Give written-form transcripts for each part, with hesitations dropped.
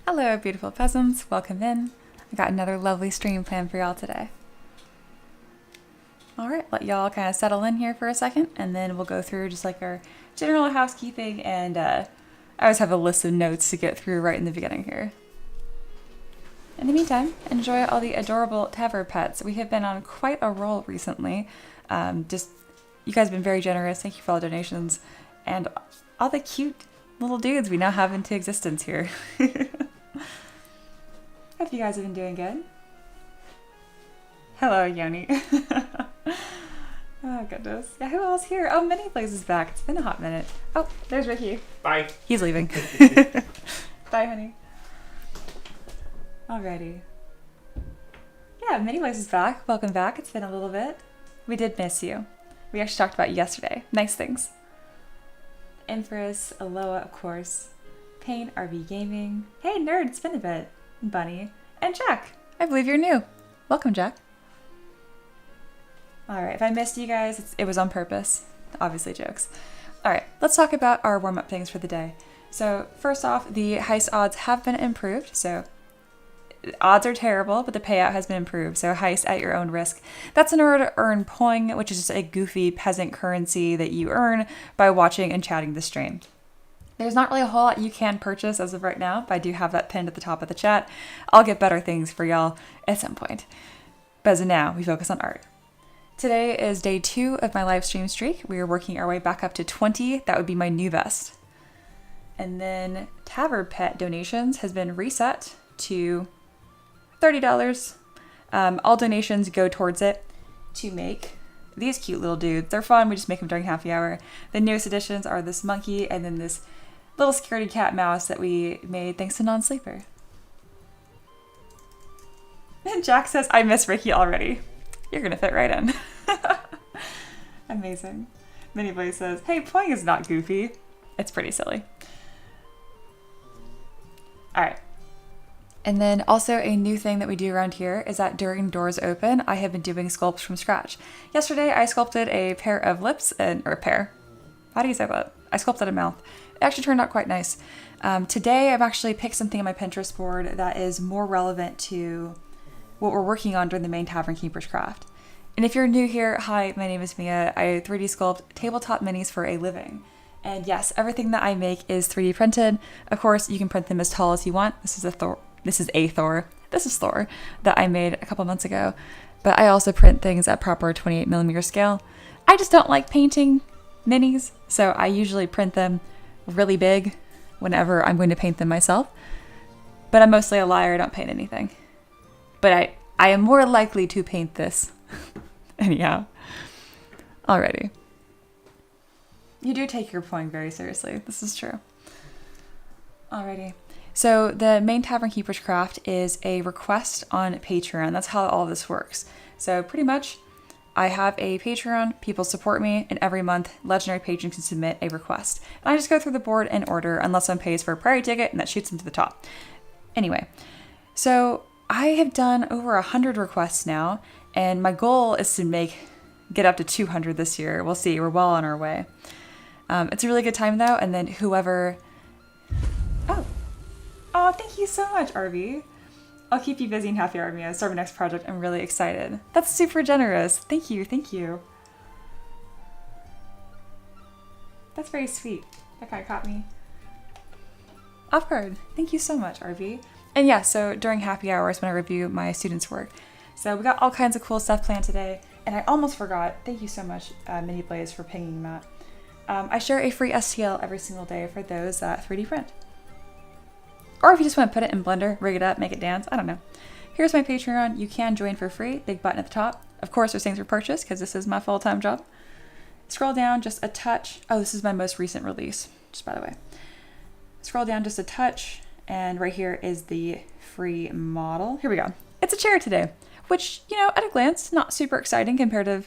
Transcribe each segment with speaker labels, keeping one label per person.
Speaker 1: Hello, beautiful peasants. Welcome in. I got another lovely stream planned for y'all today. All right, let y'all kind of settle in here for a second, and then we'll go through just like our general housekeeping, and I always have a list of notes to get through right in the beginning here. In the meantime, enjoy all the adorable Tavern pets. We have been on quite a roll recently. You guys have been very generous. Thank you for all the donations and all the cute little dudes we now have into existence here. Hope you guys have been doing good. Hello, Yoni. Oh, goodness. Yeah, who else here? Oh, Mini Blaze is back. It's been a hot minute. Oh, there's Ricky.
Speaker 2: Bye.
Speaker 1: He's leaving. Bye, honey. Alrighty. Yeah, Mini Blaze is back. Welcome back. It's been a little bit. We did miss you. We actually talked about you yesterday. Nice things. Empress, Aloha, of course. Pain, RB Gaming. Hey, nerd, it's been a bit. Bunny. And Jack. I believe you're new. Welcome, Jack. Alright, if I missed you guys, it was on purpose. Obviously jokes. Alright, let's talk about our warm-up things for the day. So, first off, the heist odds have been improved. So, odds are terrible, but the payout has been improved. So, heist at your own risk. That's in order to earn poing, which is just a goofy peasant currency that you earn by watching and chatting the stream. There's not really a whole lot you can purchase as of right now, but I do have that pinned at the top of the chat. I'll get better things for y'all at some point. But as of now, we focus on art. Today is day 2 of my live stream streak. We are working our way back up to 20. That would be my new best. And then Tavern pet donations has been reset to $30. All donations go towards it to make these cute little dudes. They're fun. We just make them during happy hour. The newest additions are this monkey and then this little scaredy cat mouse that we made thanks to Non-Sleeper. And Jack says, I miss Ricky already. You're going to fit right in. Amazing. Mini Boy says, hey, playing is not goofy. It's pretty silly. All right. And then also a new thing that we do around here is that during doors open, I have been doing sculpts from scratch. Yesterday, I sculpted a pair of lips, or a pair. How do you say that? I sculpted a mouth. It actually turned out quite nice. Today, I've actually picked something on my Pinterest board that is more relevant to what we're working on during the main Tavern Keeper's Craft. And if you're new here, hi, my name is Mia. I 3D sculpt tabletop minis for a living. And yes, everything that I make is 3D printed. Of course, you can print them as tall as you want. This is Thor that I made a couple months ago. But I also print things at proper 28mm scale. I just don't like painting minis, so I usually print them really big whenever I'm going to paint them myself. But I'm mostly a liar, I don't paint anything. But I am more likely to paint this. Anyhow. Alrighty. You do take your point very seriously. This is true. Alrighty. So the main Tavern Keeper's Craft is a request on Patreon. That's how all this works. So pretty much, I have a Patreon, people support me, and every month, legendary patrons can submit a request. And I just go through the board in order, unless someone pays for a priority ticket, and that shoots them to the top. Anyway, so I have done over 100 requests now, and my goal is to get up to 200 this year. We'll see, we're well on our way. It's a really good time though, and then whoever... Oh, thank you so much, RV. I'll keep you busy in happy hour, Mia. Start my next project. I'm really excited. That's super generous. Thank you, thank you. That's very sweet. That guy caught me off guard. Thank you so much, RV. And yeah, so during happy hours when I review my students' work. So we got all kinds of cool stuff planned today. And I almost forgot. Thank you so much, Mini Blaze, for pinging that. I share a free STL every single day for those that 3D print. Or if you just want to put it in Blender, rig it up, make it dance, I don't know. Here's my Patreon. You can join for free. Big button at the top. Of course, there's things for purchase because this is my full-time job. Scroll down just a touch. Oh, this is my most recent release, just by the way. Scroll down just a touch, and right here is the free model. Here we go. It's a chair today, which, you know, at a glance, not super exciting compared to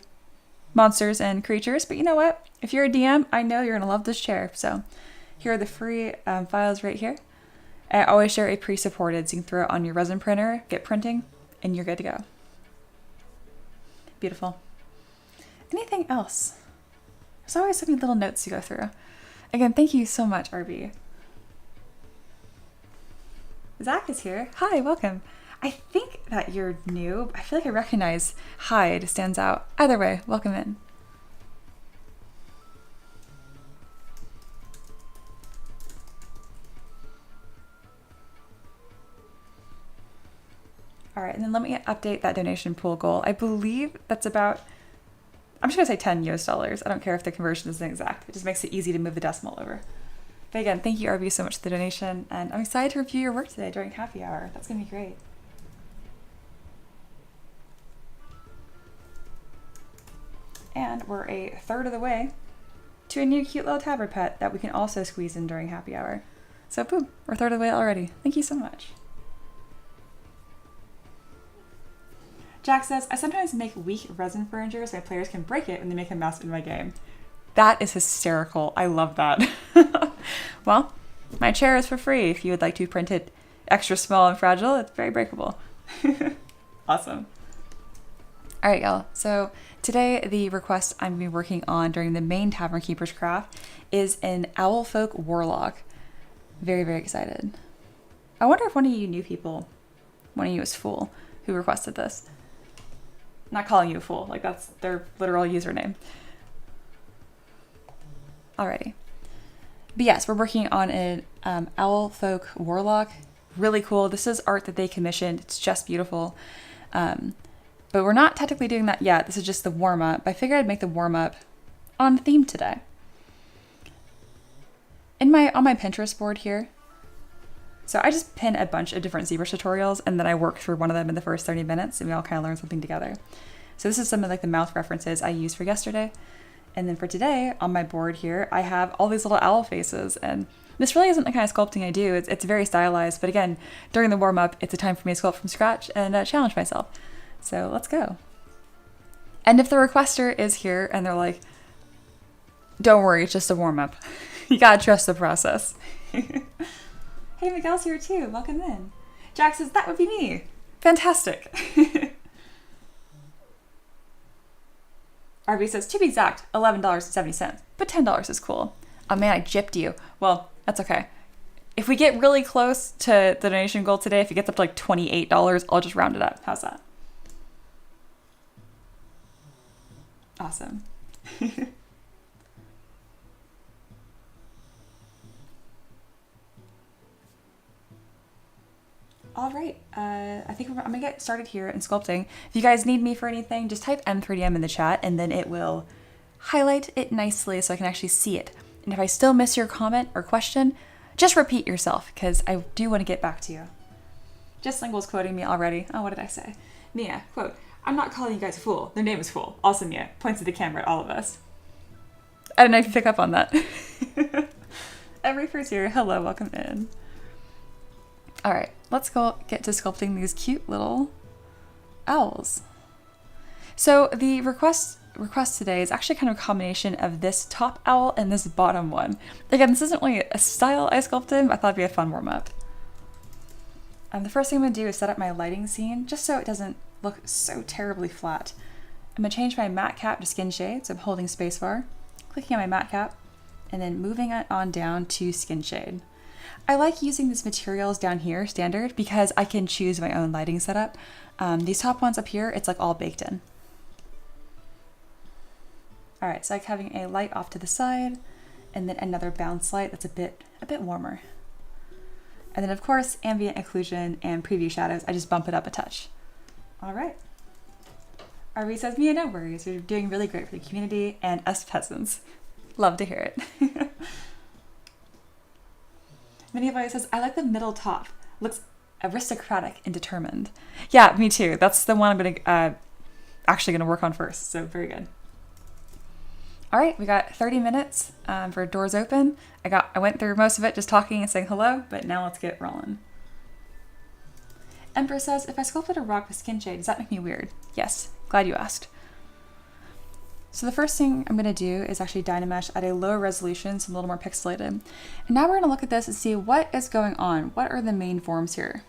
Speaker 1: monsters and creatures, but you know what? If you're a DM, I know you're going to love this chair. So here are the free files right here. I always share a pre-supported, so you can throw it on your resin printer, get printing, and you're good to go. Beautiful. Anything else? There's always so many little notes to go through. Again, thank you so much, RB. Zach is here. Hi, welcome. I think that you're new. I feel like I recognize hide stands out. Either way, welcome in. All right, and then let me update that donation pool goal. I believe that's about, I'm just gonna say 10 US dollars. I don't care if the conversion isn't exact. It just makes it easy to move the decimal over. But again, thank you, RV, so much for the donation. And I'm excited to review your work today during happy hour. That's gonna be great. And we're a third of the way to a new cute little Tavern pet that we can also squeeze in during happy hour. So boom, we're a third of the way already. Thank you so much. Jack says, I sometimes make weak resin furniture so my players can break it when they make a mess in my game. That is hysterical. I love that. Well, my chair is for free if you would like to print it extra small and fragile. It's very breakable. Awesome. All right, y'all. So today the request I'm going to be working on during the main Tavern Keeper's Craft is an Owlfolk warlock. Very, very excited. I wonder if one of you new people, one of you is Fool, who requested this. Not calling you a fool, like that's their literal username. Alrighty. But yes, we're working on an Owlfolk warlock. Really cool. This is art that they commissioned. It's just beautiful. But we're not technically doing that yet. This is just the warm-up. I figured I'd make the warm-up on theme today. On my Pinterest board here, so I just pin a bunch of different ZBrush tutorials and then I work through one of them in the first 30 minutes and we all kind of learn something together. So this is some of like the mouth references I used for yesterday. And then for today on my board here, I have all these little owl faces, and this really isn't the kind of sculpting I do. It's very stylized, but again, during the warm up, it's a time for me to sculpt from scratch and challenge myself. So let's go. And if the requester is here and they're like, don't worry, it's just a warm up. You gotta trust the process. Hey, Miguel's here too. Welcome in. Jack says, that would be me. Fantastic. RB says, to be exact, $11.70, but $10 is cool. Oh man, I gypped you. Well, that's okay. If we get really close to the donation goal today, if it gets up to like $28, I'll just round it up. How's that? Awesome. All right, I think I'm gonna get started here in sculpting. If you guys need me for anything, just type M3DM in the chat and then it will highlight it nicely so I can actually see it. And if I still miss your comment or question, just repeat yourself because I do want to get back to you. Just Lingle's quoting me already. Oh, what did I say? Mia, quote, I'm not calling you guys a fool. Their name is Fool. Also Mia, points to the camera at all of us. I don't know if you pick up on that. Every here. Hello, welcome in. All right, let's go get to sculpting these cute little owls. So the request today is actually kind of a combination of this top owl and this bottom one. Again, this isn't really a style I sculpted, but I thought it'd be a fun warm up. The first thing I'm gonna do is set up my lighting scene just so it doesn't look so terribly flat. I'm gonna change my matte cap to skin shade, so I'm holding spacebar, clicking on my matte cap, and then moving it on down to skin shade. I like using these materials down here, standard, because I can choose my own lighting setup. These top ones up here, it's like all baked in. All right, so like having a light off to the side, and then another bounce light that's a bit warmer. And then of course, ambient occlusion and preview shadows, I just bump it up a touch. All right. RV says, Mia, no worries, you're doing really great for the community and us peasants. Love to hear it. Minnie says, I like the middle top. Looks aristocratic and determined. Yeah, me too. That's the one I'm actually gonna work on first. So very good. All right, we got 30 minutes for doors open. I went through most of it just talking and saying hello, but now let's get rolling. Emperor says, if I sculpted a rock with skin shade, does that make me weird? Yes, glad you asked. So the first thing I'm gonna do is actually Dynamesh at a lower resolution, so a little more pixelated. And now we're gonna look at this and see what is going on. What are the main forms here?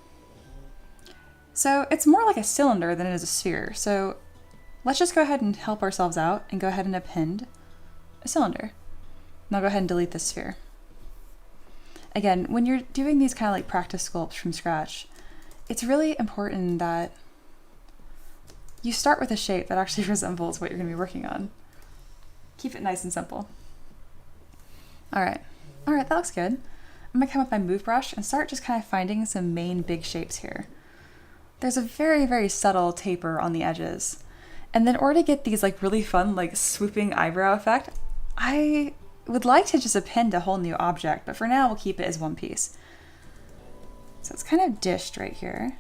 Speaker 1: So it's more like a cylinder than it is a sphere. So let's just go ahead and help ourselves out and go ahead and append a cylinder. And I'll go ahead and delete this sphere. again, when you're doing these kind of like practice sculpts from scratch, it's really important that you start with a shape that actually resembles what you're going to be working on. Keep it nice and simple. All right, that looks good. I'm gonna come with my move brush and start just kind of finding some main big shapes here. There's a very, very subtle taper on the edges. And then in order to get these like really fun, like swooping eyebrow effect, I would like to just append a whole new object, but for now we'll keep it as one piece. So it's kind of dished right here.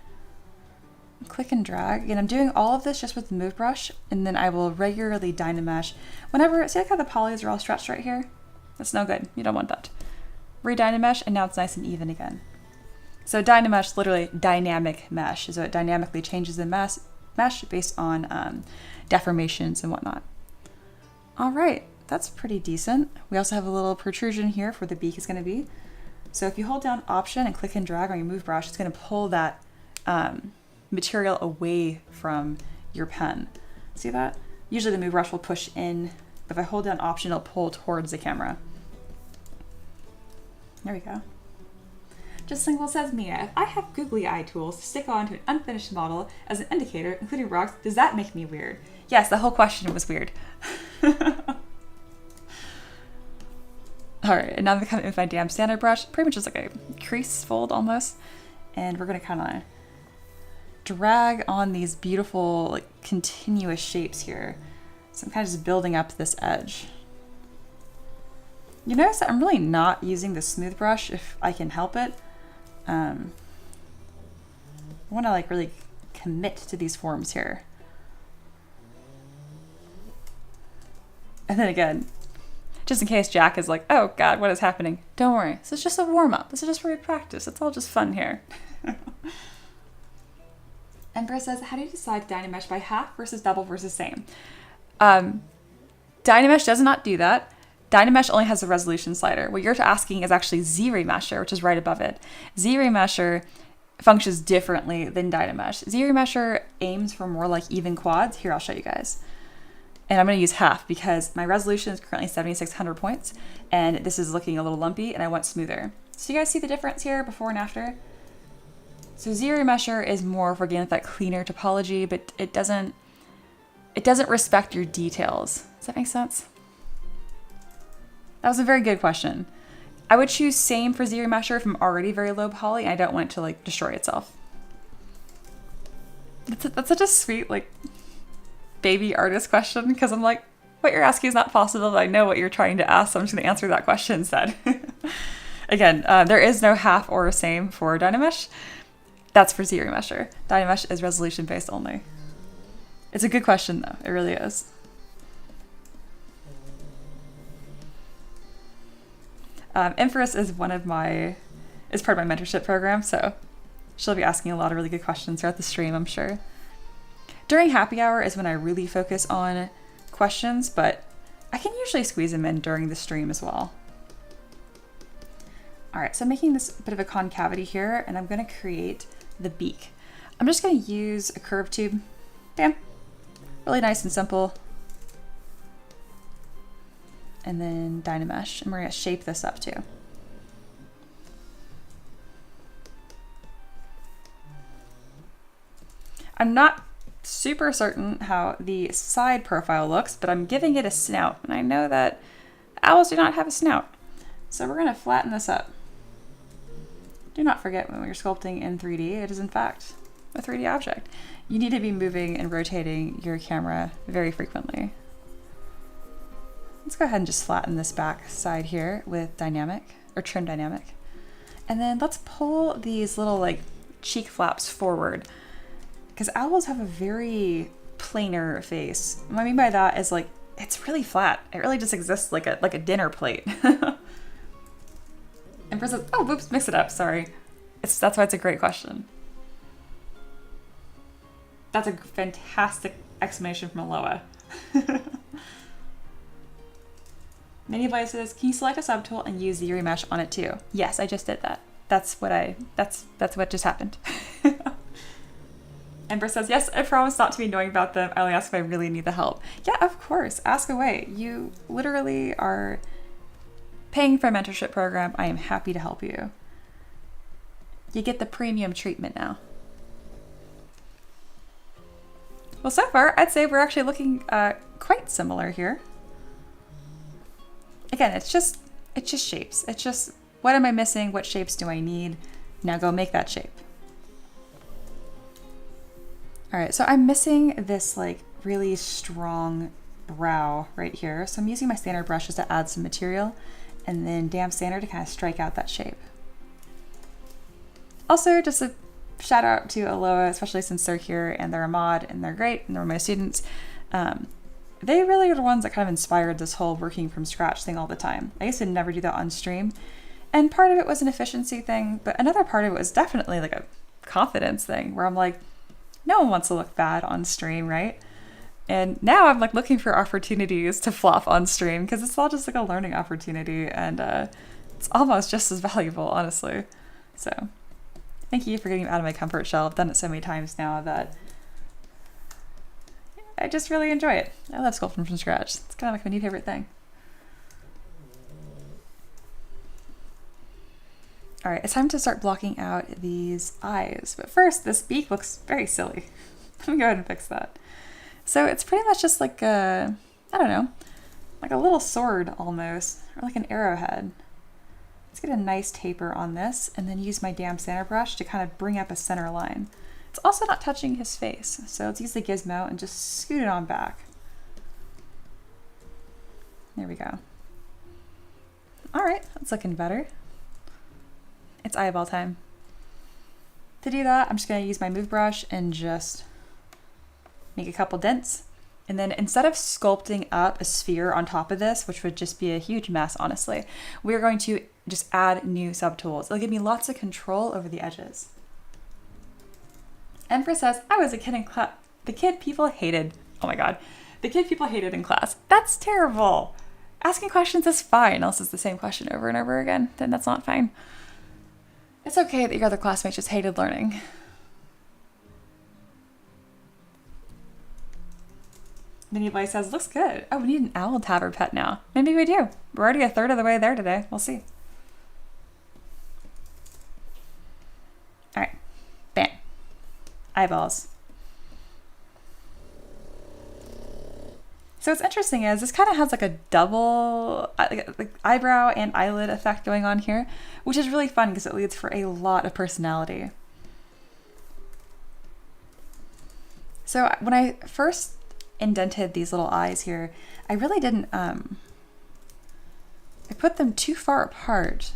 Speaker 1: Click and drag, and I'm doing all of this just with the move brush, and then I will regularly Dynamesh. Whenever, see like how the polys are all stretched right here? That's no good, you don't want that. Re-Dynamesh, and now it's nice and even again. So Dynamesh, literally dynamic mesh, so it dynamically changes the mesh based on deformations and whatnot. All right, that's pretty decent. We also have a little protrusion here for where the beak is gonna be. So if you hold down Option and click and drag on your move brush, it's gonna pull that material away from your pen. See that? Usually the move brush will push in, but if I hold down Option, it'll pull towards the camera. There we go. Just Single says, Mia, if I have googly eye tools to stick onto an unfinished model as an indicator, including rocks, does that make me weird? Yes, the whole question was weird. All right, and now I'm gonna come in with my damn standard brush, pretty much just like a crease fold almost. And we're gonna kind of drag on these beautiful, like continuous shapes here. So I'm kind of just building up this edge. You notice that I'm really not using the smooth brush if I can help it. I want to like really commit to these forms here. And then again, just in case Jack is like, oh God, what is happening? Don't worry, this is just a warm up. This is just for practice. It's all just fun here. Ember says, how do you decide to Dynamesh by half versus double versus same? Dynamesh does not do that. Dynamesh only has a resolution slider. What you're asking is actually ZRemesher, which is right above it. ZRemesher functions differently than Dynamesh. ZRemesher aims for more like even quads. Here, I'll show you guys. And I'm going to use half because my resolution is currently 7,600 points, and this is looking a little lumpy, and I want smoother. So you guys see the difference here before and after? So ZRemesher is more for getting that cleaner topology, but it doesn't respect your details. Does that make sense? That was a very good question. I would choose same for ZRemesher if I'm already very low poly and I don't want it to like destroy itself. That's such a sweet like baby artist question, because I'm like, what you're asking is not possible, but I know what you're trying to ask, so I'm just gonna answer that question instead. Again, there is no half or same for Dynamesh. That's for ZRemesher. Dynamesh is resolution based only. It's a good question though, it really is. Empress is part of my mentorship program, so she'll be asking a lot of really good questions throughout the stream, I'm sure. During happy hour is when I really focus on questions, but I can usually squeeze them in during the stream as well. All right, so I'm making this bit of a concavity here, and I'm gonna create the beak. I'm just gonna use a curve tube. Bam, really nice and simple. And then Dynamesh, and we're gonna shape this up too. I'm not super certain how the side profile looks, but I'm giving it a snout, and I know that owls do not have a snout. So we're gonna flatten this up. Do not forget, when you're sculpting in 3D, it is in fact a 3D object. You need to be moving and rotating your camera very frequently. Let's go ahead and just flatten this back side here with dynamic or trim dynamic. And then let's pull these little like cheek flaps forward, because owls have a very planar face. What I mean by that is like, it's really flat. It really just exists like a dinner plate. And Chris says, oh, whoops, mix it up, sorry. That's why it's a great question. That's a fantastic explanation from Aloha. Manyboy says, can you select a subtool and use the remesh on it too? Yes, I just did that. That's what just happened. Ember says, yes, I promise not to be annoying about them. I only ask if I really need the help. Yeah, of course, ask away. You literally are paying for a mentorship program, I am happy to help you. You get the premium treatment now. Well, so far, I'd say we're actually looking quite similar here. Again, it's just shapes. It's just, what am I missing? What shapes do I need? Now go make that shape. All right, so I'm missing this like really strong brow right here. So I'm using my standard brushes to add some material and then damp sander to kind of strike out that shape. Also, just a shout out to Aloha, especially since they're here and they're a mod and they're great and they're my students. They really are the ones that kind of inspired this whole working from scratch thing all the time. I used to never do that on stream. And part of it was an efficiency thing, but another part of it was definitely like a confidence thing where I'm like, no one wants to look bad on stream, right? And now I'm like looking for opportunities to flop on stream because it's all just like a learning opportunity and it's almost just as valuable, honestly. So thank you for getting me out of my comfort shell. I've done it so many times now that I just really enjoy it. I love sculpting from scratch. It's kind of like my new favorite thing. All right, it's time to start blocking out these eyes. But first, this beak looks very silly. Let me go ahead and fix that. So it's pretty much just like a, I don't know, like a little sword almost, or like an arrowhead. Let's get a nice taper on this and then use my damp sander brush to kind of bring up a center line. It's also not touching his face, so let's use the gizmo and just scoot it on back. There we go. All right, that's looking better. It's eyeball time. To do that, I'm just gonna use my move brush and just make a couple dents. And then instead of sculpting up a sphere on top of this, which would just be a huge mess, honestly, we're going to just add new subtools. It'll give me lots of control over the edges. Empress says, I was a kid in class. The kid people hated. Oh my God. The kid people hated in class. That's terrible. Asking questions is fine, unless it's the same question over and over again. Then that's not fine. It's okay that your other classmates just hated learning. Mini Boy says, looks good. Oh, we need an owl Tavern pet now. Maybe we do. We're already a third of the way there today. We'll see. All right. Bam. Eyeballs. So what's interesting is this kind of has like a double like eyebrow and eyelid effect going on here, which is really fun because it leads for a lot of personality. So when I first indented these little eyes here, I really didn't, I put them too far apart.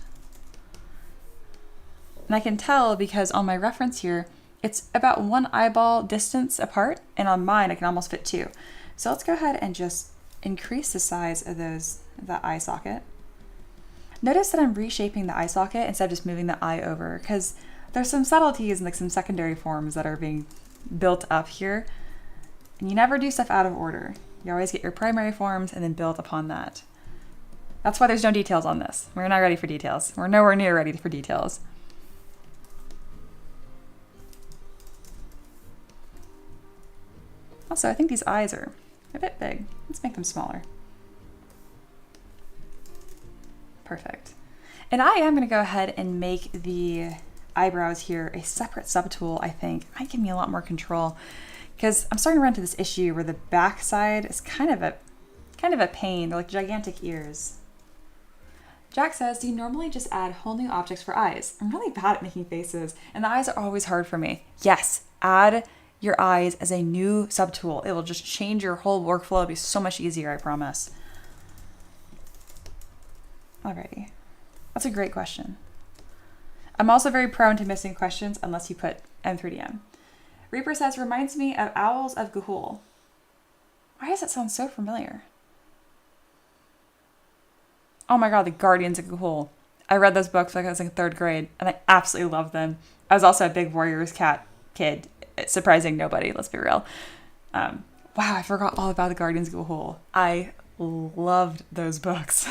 Speaker 1: And I can tell because on my reference here, it's about one eyeball distance apart, and on mine I can almost fit two. So let's go ahead and just increase the size of that eye socket. Notice that I'm reshaping the eye socket instead of just moving the eye over, because there's some subtleties and like some secondary forms that are being built up here. And you never do stuff out of order. You always get your primary forms and then build upon that. That's why there's no details on this. We're not ready for details. We're nowhere near ready for details. Also, I think these eyes are a bit big. Let's make them smaller. Perfect. And I am going to go ahead and make the eyebrows here a separate subtool, I think. It might give me a lot more control because I'm starting to run into this issue where the back side is kind of a pain. They're like gigantic ears. Jack says, do you normally just add whole new objects for eyes? I'm really bad at making faces and the eyes are always hard for me. Yes, add your eyes as a new subtool. It will just change your whole workflow. It'll be so much easier, I promise. Alrighty. That's a great question. I'm also very prone to missing questions unless you put M3DM. Reaper says, reminds me of Owls of Gahul. Why does that sound so familiar? Oh my God, the Guardians of Gahul. I read those books like I was in third grade and I absolutely loved them. I was also a big Warriors Cat kid. It's surprising nobody, let's be real. Wow, I forgot all about the Guardians of Gahul. I loved those books.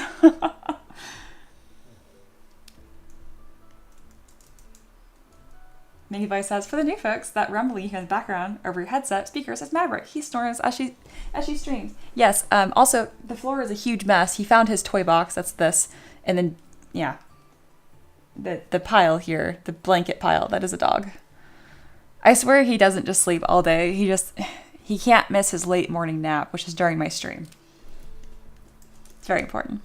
Speaker 1: Minnie Boy says, for the new folks, that rumbling you hear in the background over your headset speakers is Maverick. He snores as she streams. Yes, also, the floor is a huge mess. He found his toy box, that's this, And then, yeah, the pile here, the blanket pile, that is a dog. I swear he doesn't just sleep all day. He can't miss his late morning nap, which is during my stream. It's very important.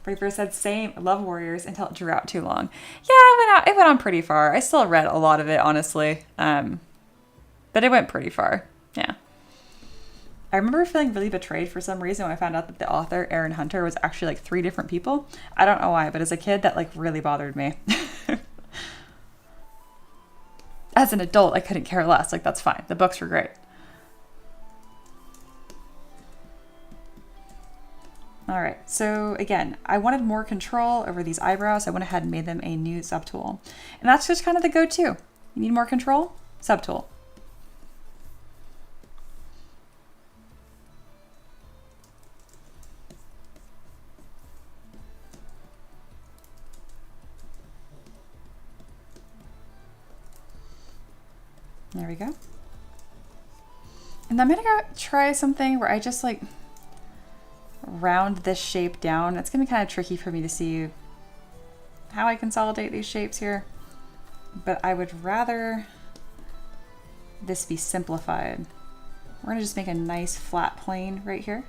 Speaker 1: Reaper said, same, love Warriors until it drew out too long. Yeah, it went on pretty far. I still read a lot of it, honestly. But it went pretty far. Yeah. I remember feeling really betrayed for some reason when I found out that the author, Aaron Hunter, was actually like 3 different people. I don't know why, but as a kid, that like really bothered me. As an adult, I couldn't care less. Like, that's fine. The books were great. All right, so again, I wanted more control over these eyebrows. I went ahead and made them a new subtool. And that's just kind of the go-to. You need more control? Subtool. There we go. And I'm gonna go try something where I just like round this shape down. It's gonna be kind of tricky for me to see how I consolidate these shapes here, but I would rather this be simplified. We're gonna just make a nice flat plane right here.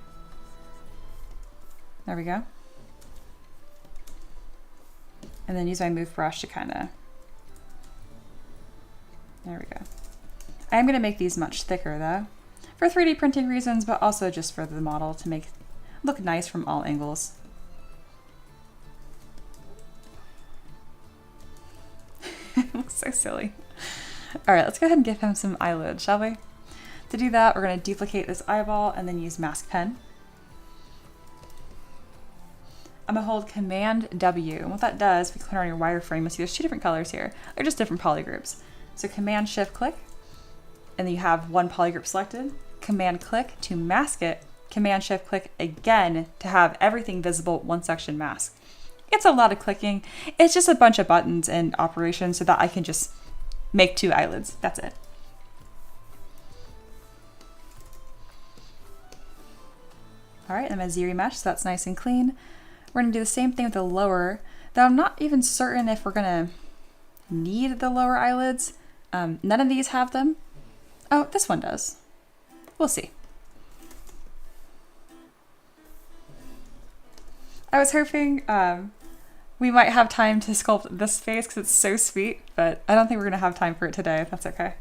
Speaker 1: There we go. And then use my move brush to kind of, there we go. I am gonna make these much thicker though, for 3D printing reasons, but also just for the model to make look nice from all angles. It looks so silly. All right, let's go ahead and give him some eyelids, shall we? To do that, we're going to duplicate this eyeball and then use mask pen. I'm going to hold Command W, and what that does, if you click on your wireframe, you'll see there's 2 different colors here. They're just different polygroups. So Command Shift click, and then you have one polygroup selected. Command click to mask it. Command Shift click again to have everything visible, one section mask. It's a lot of clicking. It's just a bunch of buttons and operations so that I can just make 2 eyelids. That's it. All right, I'm at ZBrush, so that's nice and clean. We're gonna do the same thing with the lower, though I'm not even certain if we're gonna need the lower eyelids. None of these have them. Oh, this one does. We'll see. I was hoping we might have time to sculpt this face because it's so sweet, but I don't think we're gonna have time for it today, if that's okay.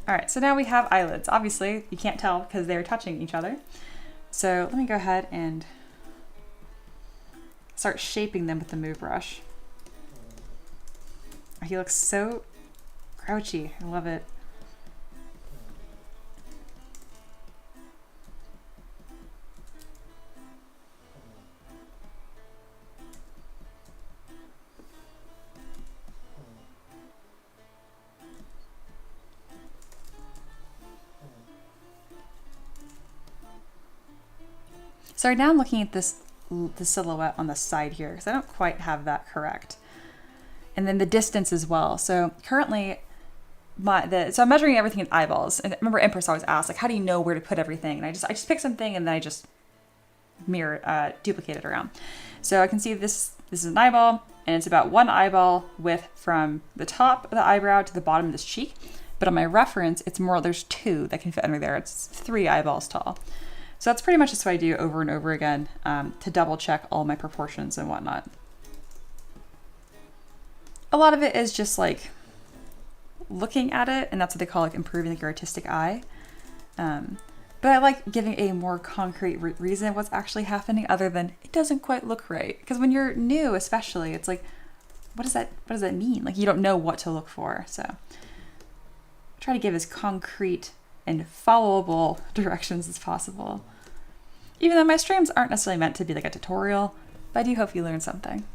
Speaker 1: All right, so now we have eyelids. Obviously, you can't tell because they're touching each other. So let me go ahead and start shaping them with the move brush. He looks so grouchy. I love it. So right now I'm looking at the silhouette on the side here because I don't quite have that correct. And then the distance as well. So currently, so I'm measuring everything in eyeballs. And remember, Empress always asks, like, how do you know where to put everything? And I just pick something and then I just duplicate it around. So I can see this is an eyeball, and it's about 1 eyeball width from the top of the eyebrow to the bottom of this cheek. But on my reference, it's more, there's 2 that can fit under there. It's 3 eyeballs tall. So that's pretty much just what I do over and over again to double check all my proportions and whatnot. A lot of it is just like looking at it, and that's what they call like improving like your artistic eye. But I like giving a more concrete reason what's actually happening other than it doesn't quite look right. Because when you're new, especially, it's like, what does that mean? Like you don't know what to look for. So I try to give as concrete and followable directions as possible. Even though my streams aren't necessarily meant to be like a tutorial, but I do hope you learn something.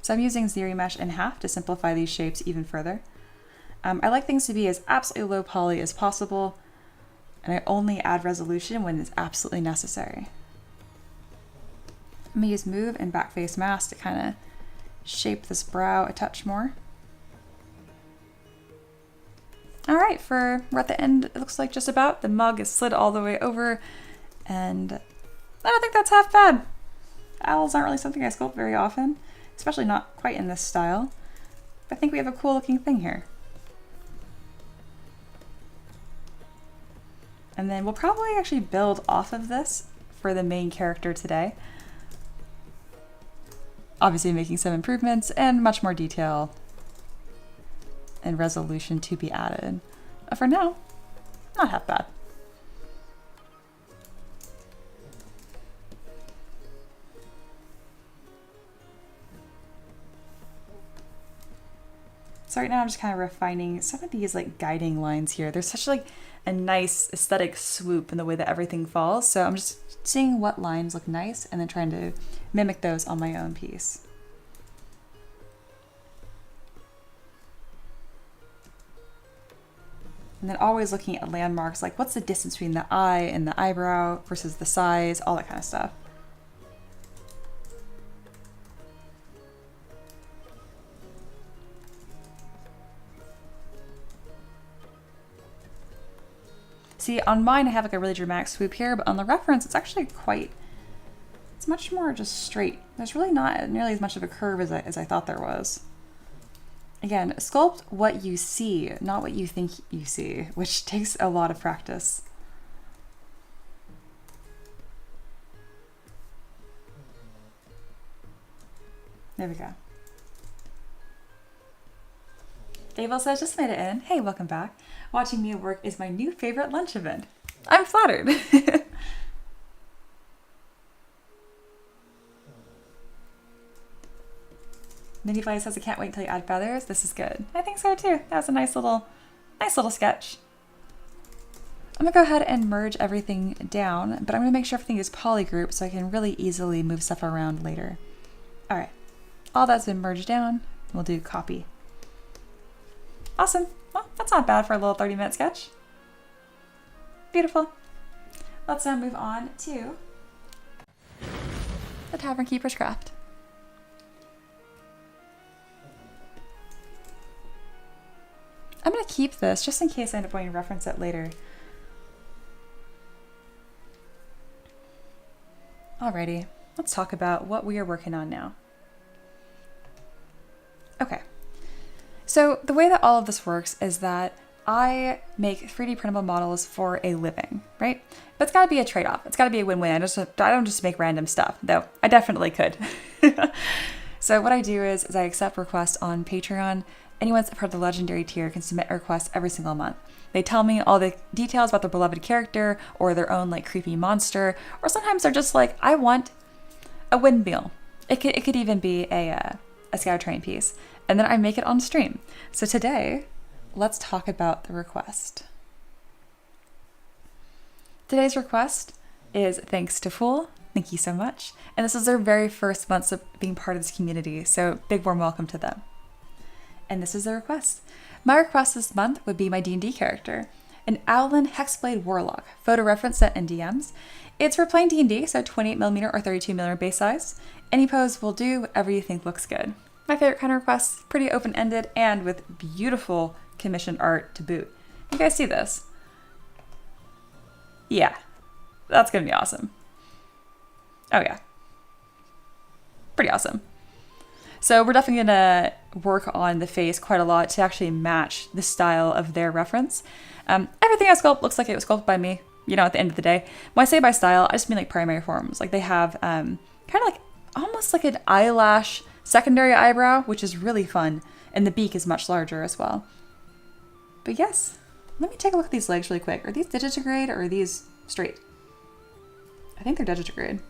Speaker 1: So I'm using ZBrush in half to simplify these shapes even further. I like things to be as absolutely low poly as possible, and I only add resolution when it's absolutely necessary. I'm gonna use move and back face mask to kind of shape this brow a touch more. All right, we're at the end, it looks like just about. The mug is slid all the way over, and I don't think that's half bad. Owls aren't really something I sculpt very often, especially not quite in this style. But I think we have a cool looking thing here. And then we'll probably actually build off of this for the main character today. Obviously making some improvements and much more detail and resolution to be added. But for now, not half bad. So right now I'm just kind of refining some of these like guiding lines here. There's such like a nice aesthetic swoop in the way that everything falls. So I'm just seeing what lines look nice and then trying to mimic those on my own piece. And then always looking at landmarks, like what's the distance between the eye and the eyebrow versus the size, all that kind of stuff. See, on mine I have like a really dramatic swoop here, but on the reference it's actually it's much more just straight. There's really not nearly as much of a curve as I thought there was. Again, sculpt what you see, not what you think you see, which takes a lot of practice. There we go. Abel says, just made it in. Hey, welcome back. Watching me work is my new favorite lunch event. I'm flattered. Minifly says, I can't wait until you add feathers. This is good. I think so too. That was a nice little sketch. I'm gonna go ahead and merge everything down, but I'm gonna make sure everything is polygrouped so I can really easily move stuff around later. All right, all that's been merged down. We'll do copy. Awesome. Well, that's not bad for a little 30-minute sketch. Beautiful. Let's now move on to the Tavern Keeper's Craft. I'm going to keep this just in case I end up wanting to reference it later. Alrighty, let's talk about what we are working on now. Okay. So the way that all of this works is that I make 3D printable models for a living, right? But it's got to be a trade-off. It's got to be a win-win. I don't just make random stuff, though I definitely could. So what I do is I accept requests on Patreon. Anyone that's part of the legendary tier can submit a request every single month. They tell me all the details about their beloved character or their own like creepy monster, or sometimes they're just like, I want a windmill. It could even be a scout train piece. And then I make it on stream. So today, let's talk about the request. Today's request is thanks to Fool. Thank you so much. And this is their very first month of being part of this community. So big warm welcome to them. And this is the request. My request this month would be my D&D character, an Owlin Hexblade Warlock, photo reference set in DMs. It's for plain D&D, so 28mm or 32mm base size. Any pose will do, whatever you think looks good. My favorite kind of requests, pretty open-ended and with beautiful commissioned art to boot. You guys see this? Yeah, that's gonna be awesome. Oh yeah, pretty awesome. So we're definitely gonna work on the face quite a lot to actually match the style of their reference. Everything I sculpt looks like it was sculpted by me, you know, at the end of the day. When I say by style, I just mean like primary forms. Like they have kind of like almost like an eyelash secondary eyebrow, which is really fun. And the beak is much larger as well. But yes, let me take a look at these legs really quick. Are these digitigrade or are these straight? I think they're digitigrade.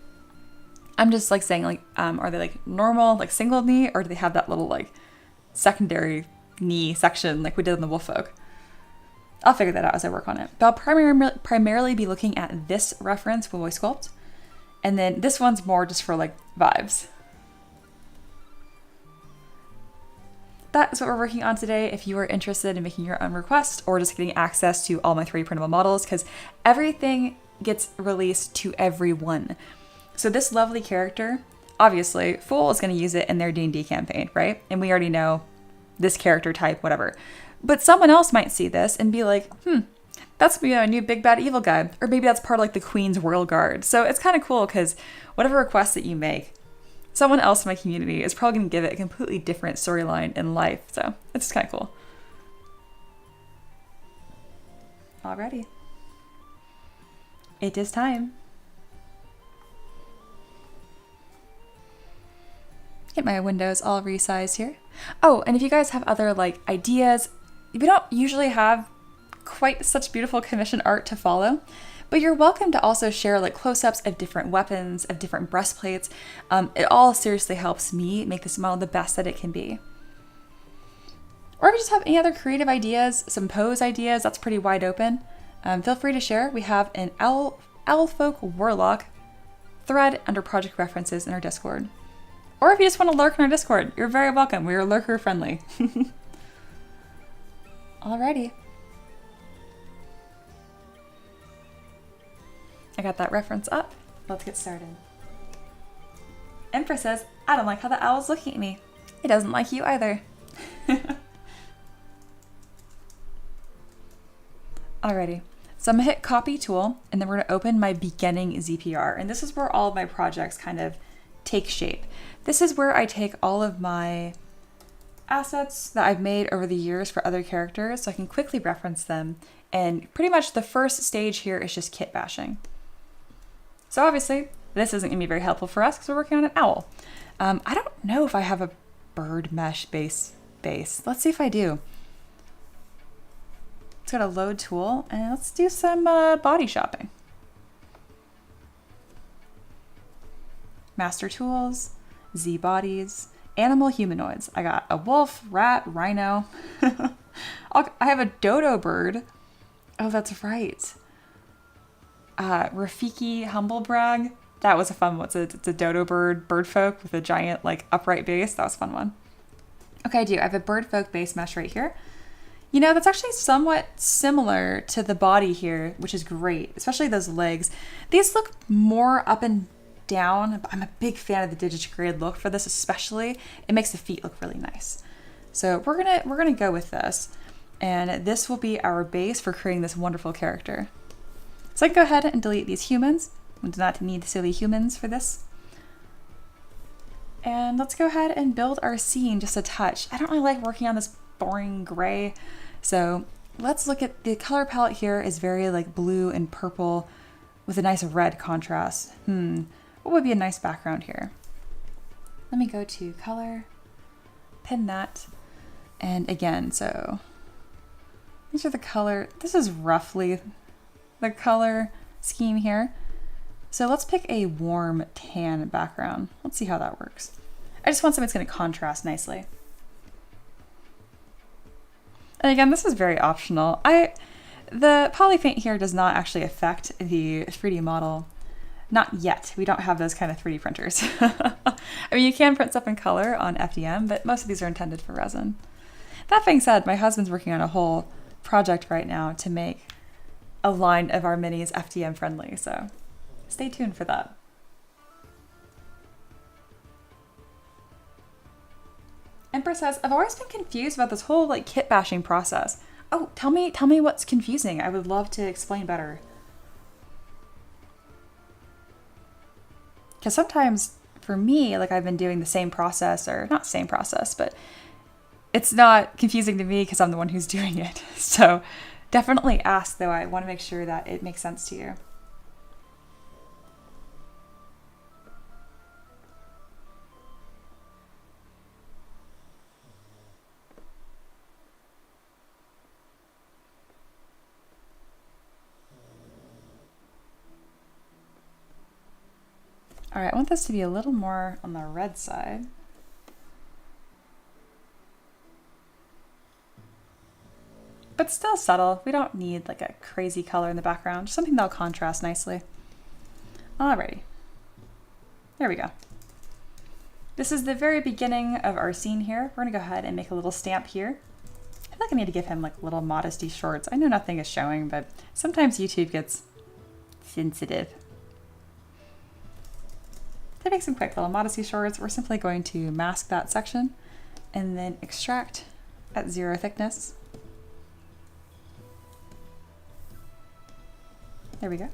Speaker 1: I'm just like saying like, are they like normal, like single knee, or do they have that little like secondary knee section like we did in the Owlfolk? I'll figure that out as I work on it. But I'll primarily be looking at this reference when we sculpt. And then this one's more just for like vibes. That is what we're working on today. If you are interested in making your own request or just getting access to all my 3D printable models, because everything gets released to everyone. So this lovely character, obviously, Fool is going to use it in their D&D campaign, right? And we already know this character type, whatever. But someone else might see this and be like, that's going to be a new big bad evil guy. Or maybe that's part of like the Queen's Royal Guard. So it's kind of cool because whatever request that you make, someone else in my community is probably going to give it a completely different storyline in life. So it's just kind of cool. Alrighty. It is time. Get my windows all resized here. Oh, and if you guys have other like ideas, we don't usually have quite such beautiful commission art to follow, but you're welcome to also share like close-ups of different weapons, of different breastplates. It all seriously helps me make this model the best that it can be. Or if you just have any other creative ideas, some pose ideas, that's pretty wide open. Feel free to share. We have an Owlfolk warlock thread under project references in our Discord. Or if you just want to lurk in our Discord, you're very welcome. We are lurker friendly. Alrighty. I got that reference up. Let's get started. Empress says, I don't like how the owl's looking at me. It doesn't like you either. Alrighty. So I'm gonna hit copy tool and then we're gonna open my beginning ZPR. And this is where all of my projects kind of take shape. This is where I take all of my assets that I've made over the years for other characters so I can quickly reference them. And pretty much the first stage here is just kit bashing. So obviously this isn't gonna be very helpful for us because we're working on an owl. I don't know if I have a bird mesh base. Let's see if I do. Let's go to load tool and let's do some body shopping. Master tools, Z bodies, animal humanoids. I got a wolf, rat, rhino. I have a dodo bird. Oh, that's right. Rafiki humblebrag. That was a fun one. It's a dodo bird, bird folk with a giant like upright base. That was a fun one. Okay, I do. I have a bird folk base mesh right here. You know, that's actually somewhat similar to the body here, which is great, especially those legs. These look more up and down. I'm a big fan of the digitigrade look for this, especially. It makes the feet look really nice. So we're gonna go with this, and this will be our base for creating this wonderful character. So I can go ahead and delete these humans. We do not need silly humans for this. And let's go ahead and build our scene just a touch. I don't really like working on this boring gray. So let's look at the color palette here is very like blue and purple with a nice red contrast. What would be a nice background here? Let me go to color, pin that. And again, so these are the color. This is roughly the color scheme here. So let's pick a warm tan background. Let's see how that works. I just want something that's going to contrast nicely. And again, this is very optional. The polypaint here does not actually affect the 3D model. Not yet. We don't have those kind of 3D printers. I mean, you can print stuff in color on FDM, but most of these are intended for resin. That being said, my husband's working on a whole project right now to make a line of our minis FDM friendly, so stay tuned for that. Empress says, I've always been confused about this whole like kit bashing process. Oh, tell me what's confusing. I would love to explain better. Because sometimes for me, like I've been doing the same process, or not same process, but it's not confusing to me because I'm the one who's doing it. So definitely ask, though. I want to make sure that it makes sense to you. All right, I want this to be a little more on the red side. But still subtle. We don't need like a crazy color in the background, just something that'll contrast nicely. Alrighty. There we go. This is the very beginning of our scene here. We're gonna go ahead and make a little stamp here. I feel like I need to give him like little modesty shorts. I know nothing is showing, but sometimes YouTube gets sensitive. to make some quick little modesty shorts, we're simply going to mask that section and then extract at 0 thickness. There we go.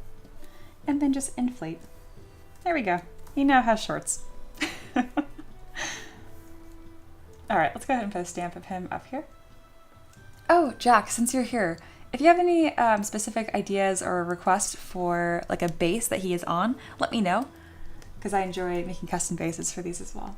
Speaker 1: And then just inflate. There we go. He now has shorts. All right, let's go ahead and put a stamp of him up here. Oh, Jack, since you're here, if you have any specific ideas or requests for like a base that he is on, let me know, because I enjoy making custom bases for these as well.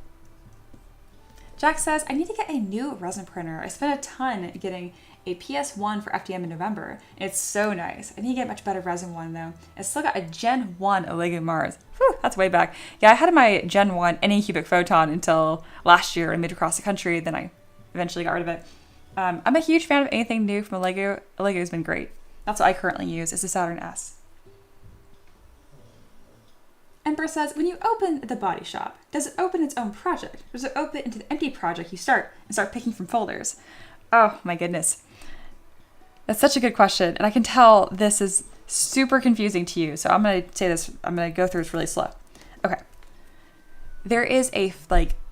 Speaker 1: Jack says, I need to get a new resin printer. I spent a ton getting a PS1 for FDM in November. It's so nice. I need to get a much better resin one though. I still got a Gen 1 Lego Mars. Whew, that's way back. Yeah, I had my Gen 1 Anycubic Photon until last year and moved across the country. Then I eventually got rid of it. I'm a huge fan of anything new from Lego. Lego's been great. That's what I currently use is the Saturn S. Ember says, when you open the body shop, does it open its own project? Or does it open into the empty project you start picking from folders? Oh my goodness. That's such a good question. And I can tell this is super confusing to you. So I'm going to say this, I'm going to go through this really slow. Okay. There is a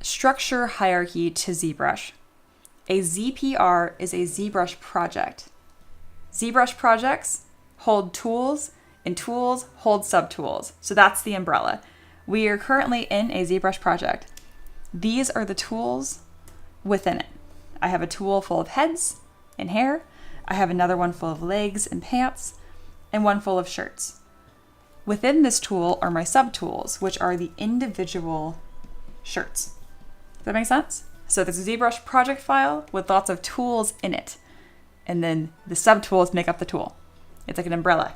Speaker 1: structure hierarchy to ZBrush. A ZPR is a ZBrush project. ZBrush projects hold tools, and tools hold subtools. So that's the umbrella. We are currently in a ZBrush project. These are the tools within it. I have a tool full of heads and hair. I have another one full of legs and pants, and one full of shirts. Within this tool are my subtools, which are the individual shirts. Does that make sense? So there's a ZBrush project file with lots of tools in it. And then the subtools make up the tool. It's like an umbrella.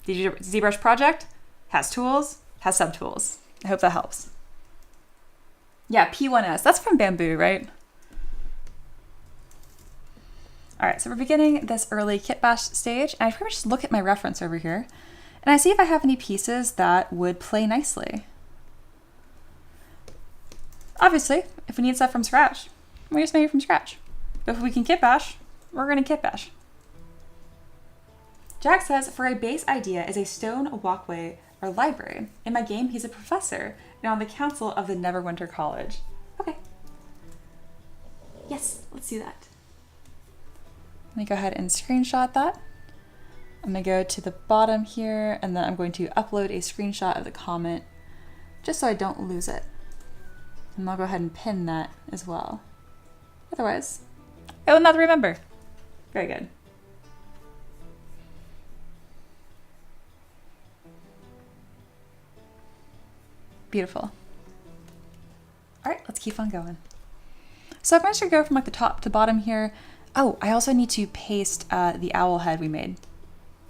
Speaker 1: The ZBrush project has tools, has subtools. I hope that helps. Yeah, P1S. That's from Bamboo, right? All right, so we're beginning this early kit bash stage. And I pretty much just look at my reference over here. And I see if I have any pieces that would play nicely. Obviously, if we need stuff from scratch, we just make it from scratch. But if we can kit bash, we're going to kit bash. Jack says, for a base idea is a stone walkway or library. In my game, he's a professor and on the council of the Neverwinter College. Okay. Yes, let's do that. Let me go ahead and screenshot that. I'm going to go to the bottom here, and then I'm going to upload a screenshot of the comment just so I don't lose it. And I'll go ahead and pin that as well. Otherwise, I will not remember. Very good. Beautiful. All right, let's keep on going. So I'm going to go from like the top to bottom here. Oh, I also need to paste the owl head we made.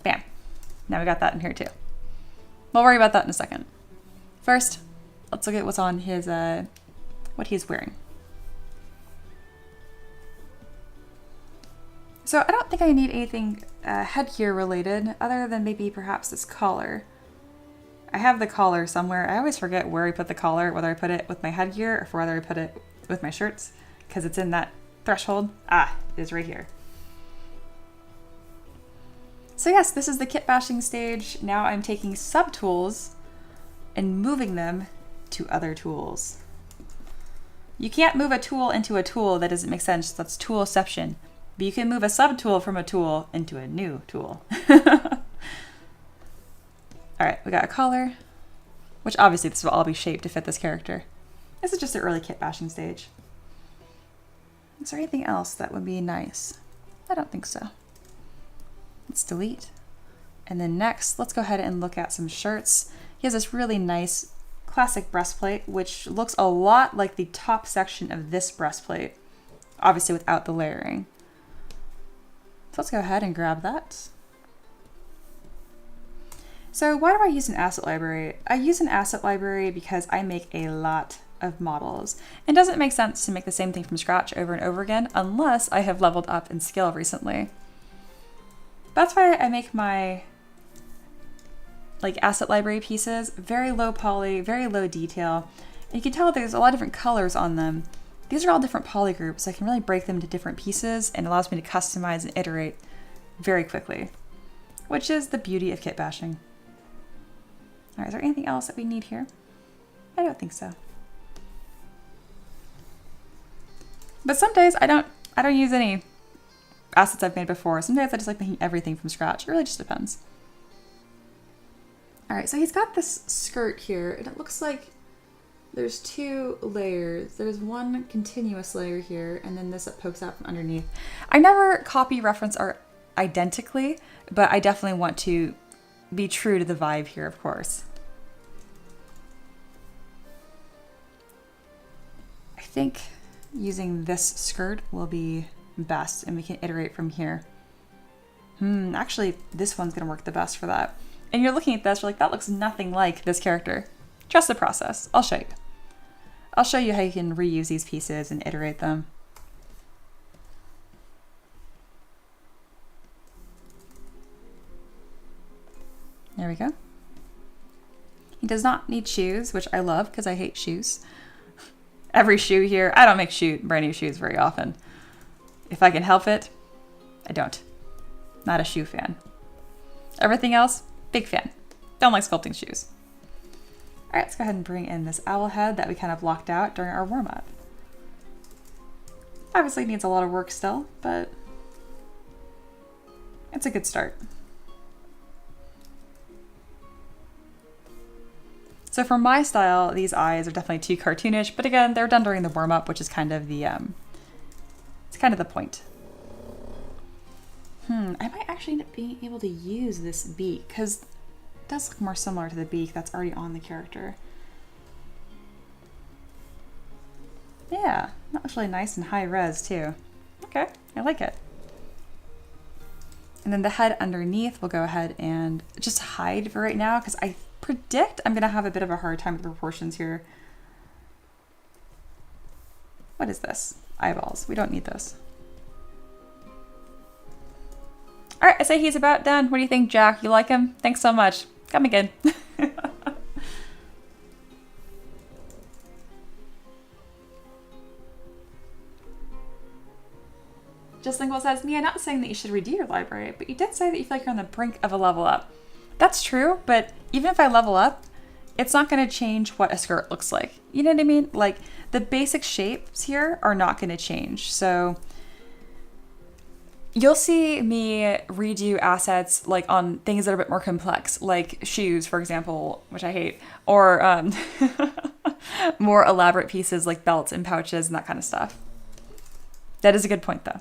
Speaker 1: Bam. Now we got that in here too. We'll worry about that in a second. First, let's look at what's on his, what he's wearing. So I don't think I need anything headgear related other than maybe perhaps this collar. I have the collar somewhere. I always forget where I put the collar, whether I put it with my headgear or whether I put it with my shirts, because it's in that threshold. Ah, it is right here. So yes, this is the kit bashing stage. Now I'm taking subtools and moving them to other tools. You can't move a tool into a tool. That doesn't make sense. That's toolception. But you can move a subtool from a tool into a new tool. All right, we got a collar, which obviously this will all be shaped to fit this character. This is just the early kit bashing stage. Is there anything else that would be nice? I don't think so. Let's delete. And then next, let's go ahead and look at some shirts. He has this really nice classic breastplate, which looks a lot like the top section of this breastplate, obviously without the layering. So let's go ahead and grab that. So why do I use an asset library? I use an asset library because I make a lot of models. It doesn't make sense to make the same thing from scratch over and over again unless I have leveled up in skill recently. That's why I make my asset library pieces very low poly, very low detail. And you can tell there's a lot of different colors on them. These are all different poly groups. I can really break them into different pieces and allows me to customize and iterate very quickly, which is the beauty of kit bashing. All right, is there anything else that we need here? I don't think so. But some days I don't use any assets I've made before. Some days I just like making everything from scratch. It really just depends. All right, so he's got this skirt here, and it looks like there's two layers. There's one continuous layer here, and then this that pokes out from underneath. I never copy reference art identically, but I definitely want to be true to the vibe here, of course. I think using this skirt will be best, and we can iterate from here. Actually, this one's gonna work the best for that. And you're looking at this, you're like, that looks nothing like this character. Trust the process. I'll show you. I'll show you how you can reuse these pieces and iterate them. There we go. He does not need shoes, which I love because I hate shoes. Every shoe here, I don't make brand new shoes very often. If I can help it, I don't. Not a shoe fan. Everything else, big fan. Don't like sculpting shoes. All right, let's go ahead and bring in this owl head that we kind of blocked out during our warm-up. Obviously needs a lot of work still, but it's a good start. So for my style, these eyes are definitely too cartoonish, but again, they're done during the warm-up, which is kind of the, it's kind of the point. I might actually end up being able to use this beak, because it does look more similar to the beak that's already on the character. Yeah, that looks really nice and high res too. Okay, I like it. And then the head underneath, we'll go ahead and just hide for right now, because I predict I'm gonna have a bit of a hard time with the proportions here. What is this? Eyeballs. We don't need those. All right, I say he's about done. What do you think, Jack? You like him? Thanks so much. Come again. Just Lingual says, Mia, not saying that you should redo your library, but you did say that you feel like you're on the brink of a level up. That's true, but even if I level up, it's not going to change what a skirt looks like. You know what I mean? Like, the basic shapes here are not going to change. So you'll see me redo assets like on things that are a bit more complex, like shoes, for example, which I hate, or more elaborate pieces like belts and pouches and that kind of stuff. That is a good point, though.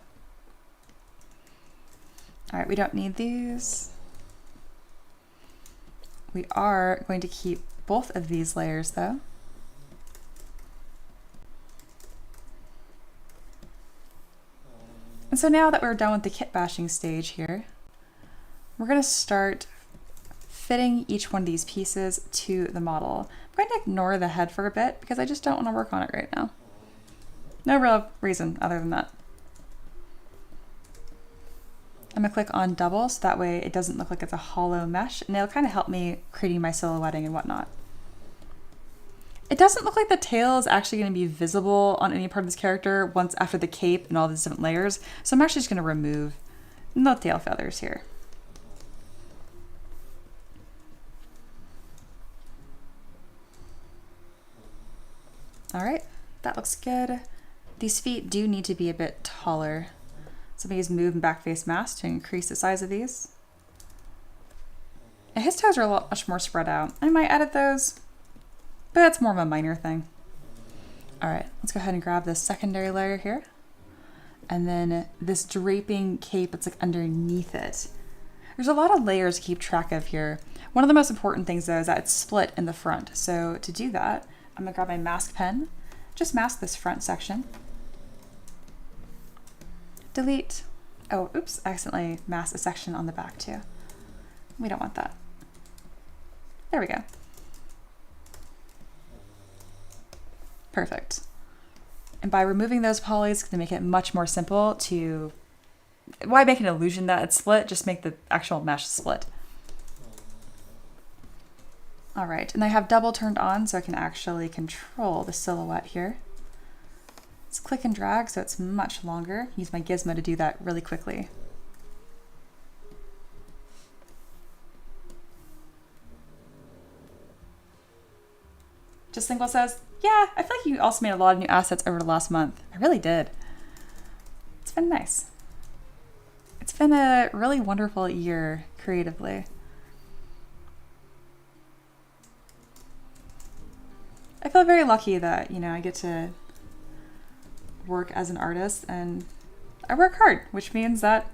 Speaker 1: All right, we don't need these. We are going to keep both of these layers, though. And so now that we're done with the kit bashing stage here, we're going to start fitting each one of these pieces to the model. I'm going to ignore the head for a bit because I just don't want to work on it right now. No real reason other than that. I'm gonna click on double so that way it doesn't look like it's a hollow mesh, and it'll kind of help me creating my silhouetting and whatnot. It doesn't look like the tail is actually going to be visible on any part of this character once after the cape and all these different layers, so I'm actually just going to remove the tail feathers here. All right, that looks good. These feet do need to be a bit taller. So I'm going to use move and back face mask to increase the size of these. And his toes are much more spread out. I might edit those, but that's more of a minor thing. All right, let's go ahead and grab the secondary layer here. And then this draping cape that's like underneath it. There's a lot of layers to keep track of here. One of the most important things though is that it's split in the front. So to do that, I'm gonna grab my mask pen, just mask this front section. Delete. Oh, oops, I accidentally masked a section on the back too. We don't want that. There we go. Perfect. And by removing those polys, it's gonna make it much more simple to, why make an illusion that it's split? Just make the actual mesh split. All right, and I have double turned on so I can actually control the silhouette here. Let's click and drag so it's much longer. Use my gizmo to do that really quickly. Just Single says, yeah, I feel like you also made a lot of new assets over the last month. I really did. It's been nice. It's been a really wonderful year creatively. I feel very lucky that, you know, I get to work as an artist and I work hard, which means that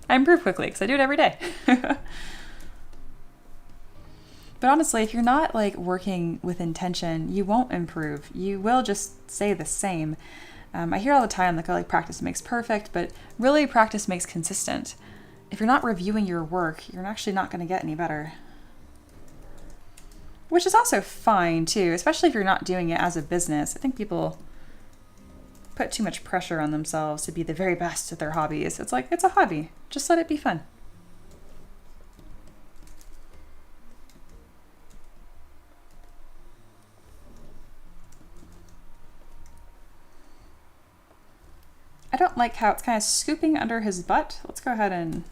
Speaker 1: I improve quickly because I do it every day. But honestly, if you're not like working with intention, you won't improve. You will just stay the same. I hear all the time like practice makes perfect, but really practice makes consistent. If you're not reviewing your work, you're actually not going to get any better. Which is also fine too, especially if you're not doing it as a business. I think people put too much pressure on themselves to be the very best at their hobbies. It's like, it's a hobby. Just let it be fun. I don't like how it's kind of scooping under his butt. Let's go ahead and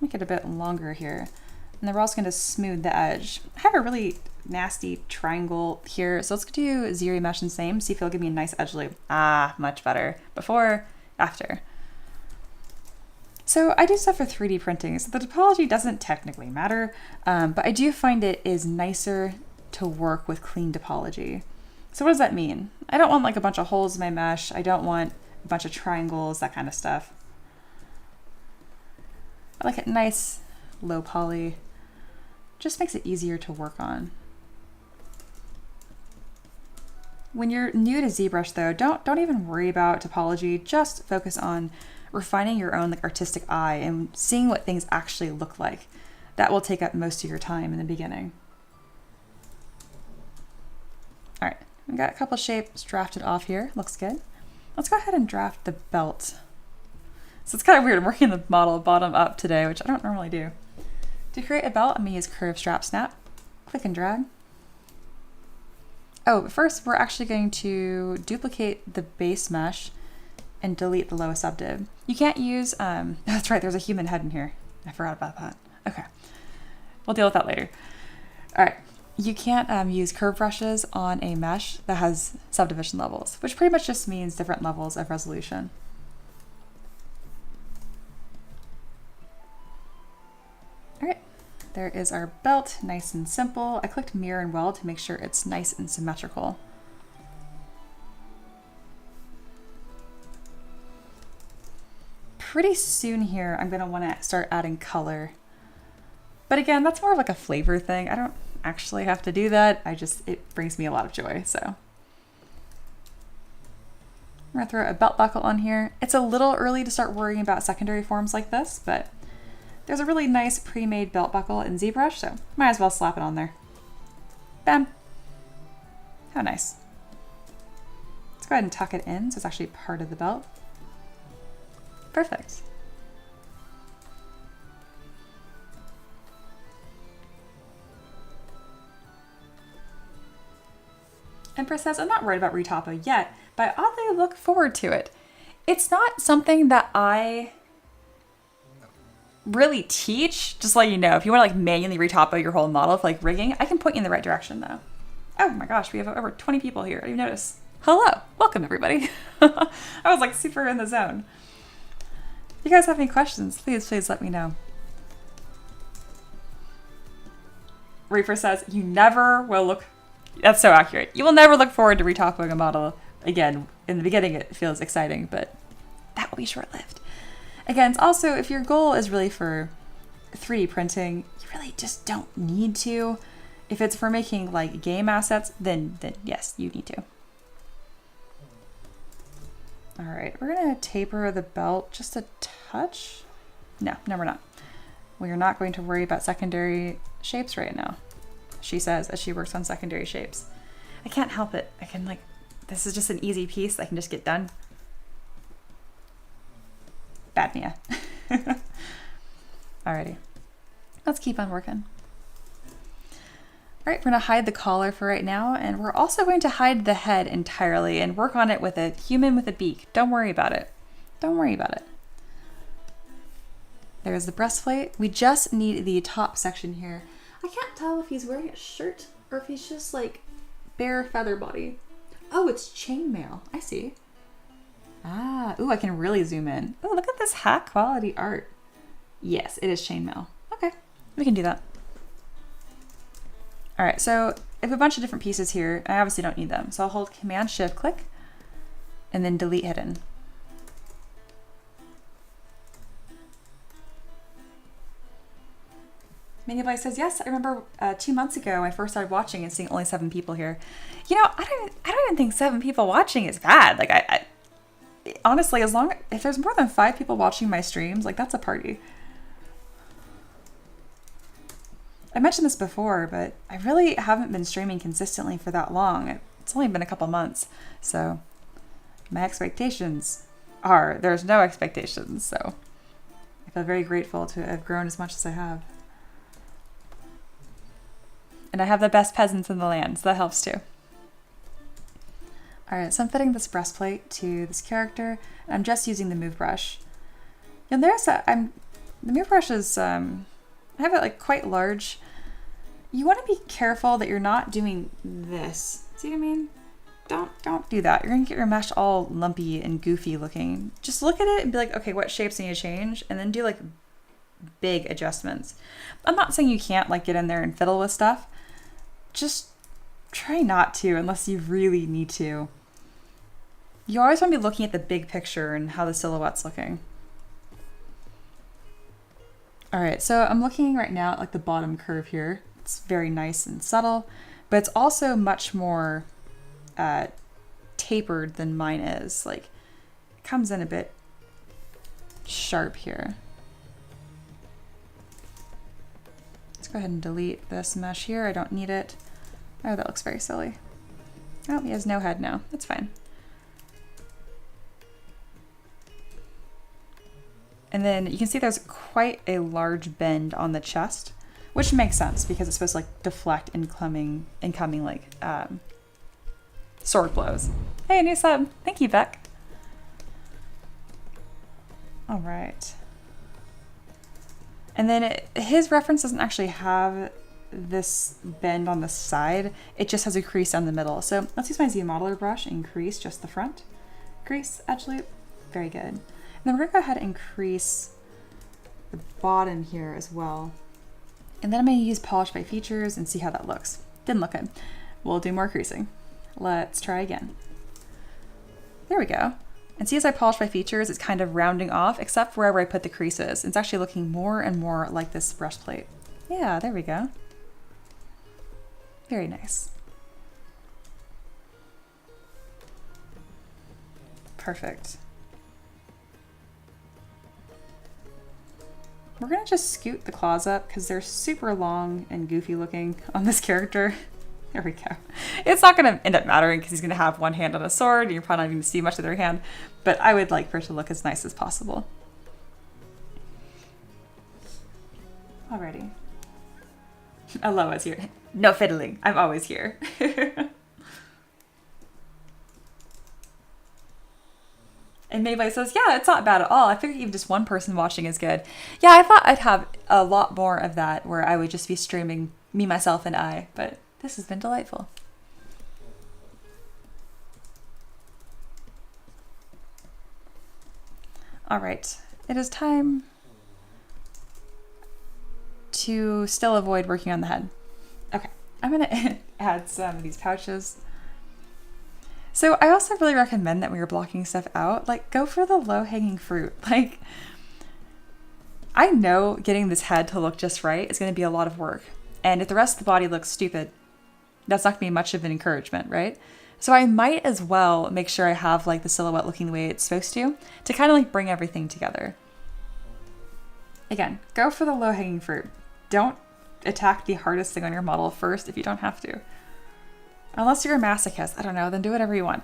Speaker 1: make it a bit longer here. And then we're also going to smooth the edge. I have a really nasty triangle here. So let's do zero mesh and same. See if it'll give me a nice edge loop. Ah, much better. Before, after. So I do stuff for 3D printing. So the topology doesn't technically matter, but I do find it is nicer to work with clean topology. So what does that mean? I don't want like a bunch of holes in my mesh. I don't want a bunch of triangles, that kind of stuff. I like it nice, low poly. Just makes it easier to work on. When you're new to ZBrush though, don't even worry about topology. Just focus on refining your own like artistic eye and seeing what things actually look like. That will take up most of your time in the beginning. All right, we got a couple shapes drafted off here. Looks good. Let's go ahead and draft the belt. So it's kind of weird. I'm working the model bottom up today, which I don't normally do. To create a belt, I'm going to use curve strap snap. Click and drag. Oh, but first we're actually going to duplicate the base mesh and delete the lowest subdiv. You can't use, that's right, there's a human head in here. I forgot about that. Okay, we'll deal with that later. All right. You can't use curve brushes on a mesh that has subdivision levels, which pretty much just means different levels of resolution. All right, there is our belt, nice and simple. I clicked mirror and weld to make sure it's nice and symmetrical. Pretty soon here, I'm gonna wanna start adding color. But again, that's more of like a flavor thing. I don't actually have to do that. It brings me a lot of joy, so. I'm gonna throw a belt buckle on here. It's a little early to start worrying about secondary forms like this, but there's a really nice pre-made belt buckle in ZBrush, so might as well slap it on there. Bam. How nice. Let's go ahead and tuck it in so it's actually part of the belt. Perfect. Empress says, I'm not worried about retopo yet, but I oddly look forward to it. It's not something that I really teach, just to let you know. If you want to like manually retopo your whole model for like rigging, I can point you in the right direction though. Oh my gosh, we have over 20 people here. I didn't even notice. Hello, welcome everybody. I was like super in the zone. If you guys have any questions, please let me know. Reaper says, you never will look. That's so accurate. You will never look forward to retopoing a model again. In the beginning, it feels exciting, but that will be short-lived. Again, it's also, if your goal is really for 3D printing, you really just don't need to. If it's for making like game assets, then yes, you need to. All right, we're gonna taper the belt just a touch. No, we're not. We are not going to worry about secondary shapes right now, she says as she works on secondary shapes. I can't help it. I can this is just an easy piece I can just get done. Bad Mia. Alrighty, let's keep on working. All right, we're gonna hide the collar for right now, and we're also going to hide the head entirely and work on it with a human with a beak. Don't worry about it. Don't worry about it. There's the breastplate. We just need the top section here. I can't tell if he's wearing a shirt or if he's just like Bear feather body. Oh, it's chainmail. I see. Ah, ooh, I can really zoom in. Oh, look at this high quality art. Yes, it is chainmail. Okay, we can do that. All right, so I have a bunch of different pieces here. I obviously don't need them. So I'll hold Command Shift click and then delete hidden. Manybody says, yes, I remember 2 months ago when I first started watching and seeing only 7 people here. You know, I don't even think 7 people watching is bad. Like I honestly, if there's more than 5 people watching my streams, like that's a party. I mentioned this before, but I really haven't been streaming consistently for that long. It's only been a couple months. So my expectations are, there's no expectations. So I feel very grateful to have grown as much as I have. And I have the best peasants in the land, so that helps too. All right, so I'm fitting this breastplate to this character, and I'm just using the move brush. You'll notice that the move brush is, I have it like quite large. You want to be careful that you're not doing this. See what I mean? Don't do that. You're gonna get your mesh all lumpy and goofy looking. Just look at it and be like, okay, what shapes need to change? And then do like big adjustments. I'm not saying you can't like get in there and fiddle with stuff. Just try not to unless you really need to. You always want to be looking at the big picture and how the silhouette's looking. All right, so I'm looking right now at like the bottom curve here. It's very nice and subtle, but it's also much more tapered than mine is. Like, it comes in a bit sharp here. Let's go ahead and delete this mesh here. I don't need it. Oh, that looks very silly. Oh, he has no head now. That's fine. And then you can see there's quite a large bend on the chest, which makes sense because it's supposed to like deflect incoming like sword blows. Hey, new sub. Thank you, Beck. All right. And then his reference doesn't actually have this bend on the side. It just has a crease down the middle. So let's use my Z modeler brush and crease just the front crease edge loop. Very good. And then we're gonna go ahead and crease the bottom here as well. And then I'm gonna use polish by features and see how that looks. Didn't look good. We'll do more creasing. Let's try again. There we go. And see, as I polish by features, it's kind of rounding off, except wherever I put the creases. It's actually looking more and more like this breastplate. Yeah, there we go. Very nice. Perfect. We're gonna just scoot the claws up because they're super long and goofy looking on this character. There we go. It's not gonna end up mattering because he's gonna have one hand on a sword and you're probably not even gonna see much of their hand, but I would like for it to look as nice as possible. Alrighty. Aloha's here. No fiddling, I'm always here. And Maybelline says, yeah, it's not bad at all. I figured even just one person watching is good. Yeah, I thought I'd have a lot more of that where I would just be streaming me, myself, and I, but this has been delightful. All right, it is time to still avoid working on the head. Okay, I'm gonna add some of these pouches. So I also really recommend that when you're blocking stuff out, like go for the low-hanging fruit. Like, I know getting this head to look just right is gonna be a lot of work. And if the rest of the body looks stupid, that's not gonna be much of an encouragement, right? So I might as well make sure I have like the silhouette looking the way it's supposed to kind of like bring everything together. Again, go for the low-hanging fruit. Don't attack the hardest thing on your model first if you don't have to. Unless you're a masochist, I don't know, then do whatever you want.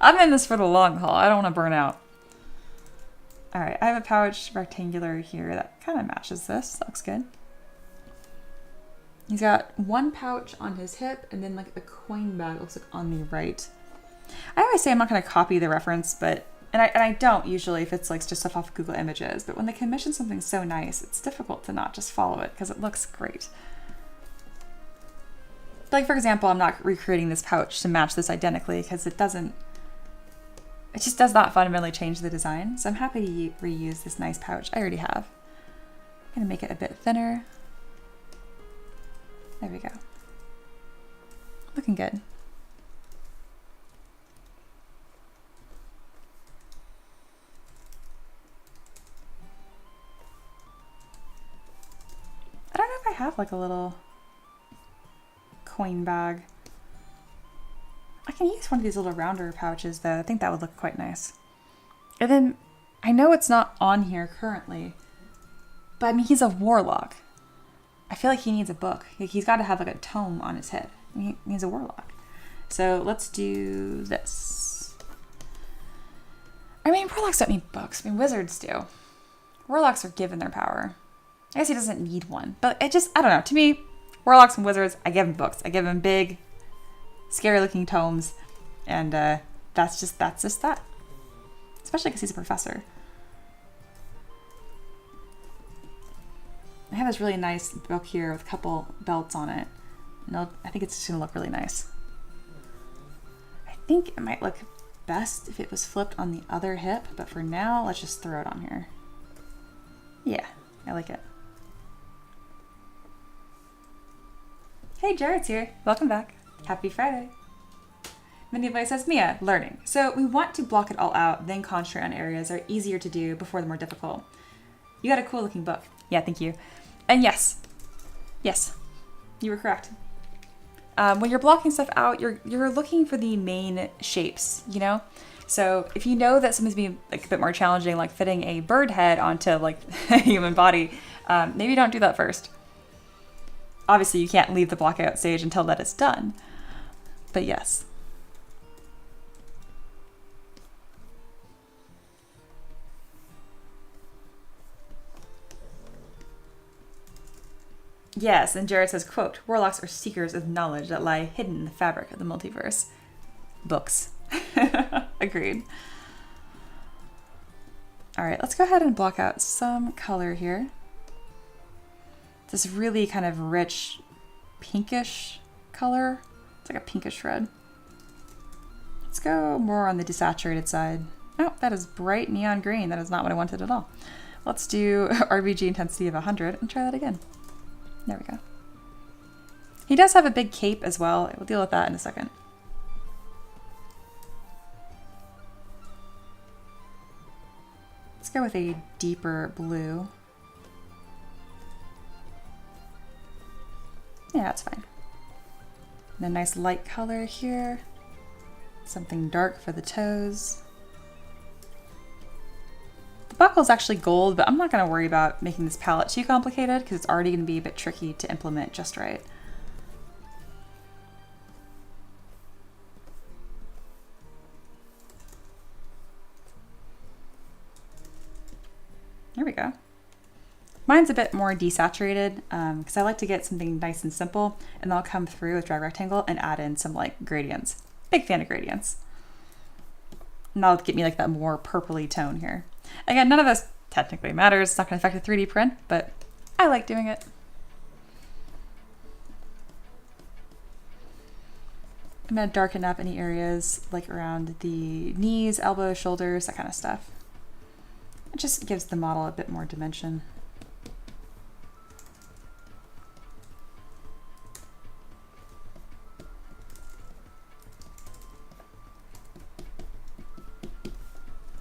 Speaker 1: I'm in this for the long haul. I don't want to burn out. All right, I have a pouch rectangular here that kind of matches this. That looks good. He's got one pouch on his hip and then like the coin bag looks like on the right. I always say I'm not going to copy the reference, but and I don't usually if it's like just stuff off Google Images, but when they commission something so nice, it's difficult to not just follow it because it looks great. Like for example, I'm not recreating this pouch to match this identically because it just does not fundamentally change the design. So I'm happy to reuse this nice pouch I already have. I'm gonna make it a bit thinner. There we go. Looking good. I don't know if I have like a little coin bag. I can use one of these little rounder pouches though. I think that would look quite nice. And then I know it's not on here currently, but I mean, he's a warlock. I feel like he needs a book. He's got to have like a tome on his head. He's a warlock. So let's do this. I mean, warlocks don't need books. I mean, wizards do. Warlocks are given their power. I guess he doesn't need one, but I don't know. To me, warlocks and wizards, I give them books. I give them big, scary looking tomes. And that's just that. Especially because he's a professor. I have this really nice book here with a couple belts on it. And I think it's just gonna look really nice. I think it might look best if it was flipped on the other hip, but for now, let's just throw it on here. Yeah, I like it. Hey, Jared's here. Welcome back. Happy Friday. Minnie says, Mia, learning. So we want to block it all out, then concentrate on areas that are easier to do before the more difficult. You got a cool looking book. Yeah, thank you. And yes, you were correct. When you're blocking stuff out, you're looking for the main shapes, you know? So if you know that something's being like a bit more challenging, like fitting a bird head onto like a human body, maybe don't do that first. Obviously, you can't leave the block out stage until that is done. But yes. Yes, and Jared says, quote, warlocks are seekers of knowledge that lie hidden in the fabric of the multiverse. Books. Agreed. All right, let's go ahead and block out some color here. This really kind of rich pinkish color. It's like a pinkish red. Let's go more on the desaturated side. Oh, that is bright neon green. That is not what I wanted at all. Let's do RBG intensity of 100 and try that again. There we go. He does have a big cape as well. We'll deal with that in a second. Let's go with a deeper blue. Yeah, that's fine. And a nice light color here. Something dark for the toes. The buckle is actually gold, but I'm not going to worry about making this palette too complicated because it's already going to be a bit tricky to implement just right. There we go. Mine's a bit more desaturated because I like to get something nice and simple, and then I'll come through with drag rectangle and add in some like gradients. Big fan of gradients. And that'll get me like that more purpley tone here. Again, none of this technically matters. It's not going to affect the 3D print, but I like doing it. I'm going to darken up any areas like around the knees, elbows, shoulders, that kind of stuff. It just gives the model a bit more dimension.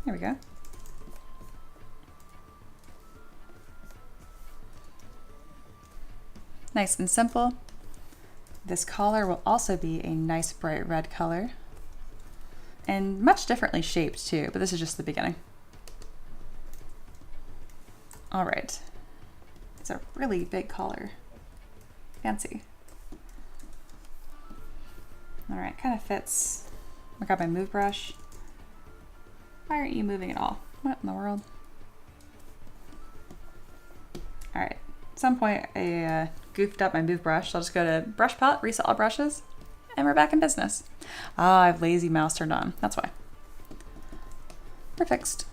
Speaker 1: There we go. Nice and simple. This collar will also be a nice bright red color and much differently shaped too, but this is just the beginning. All right, it's a really big collar. Fancy. All right, kind of fits. I got my move brush. Why aren't you moving at all? What in the world? All right, at some point I goofed up my move brush. So I'll just go to brush palette, reset all brushes, and we're back in business. Ah, I have lazy mouse turned on, that's why. We're fixed.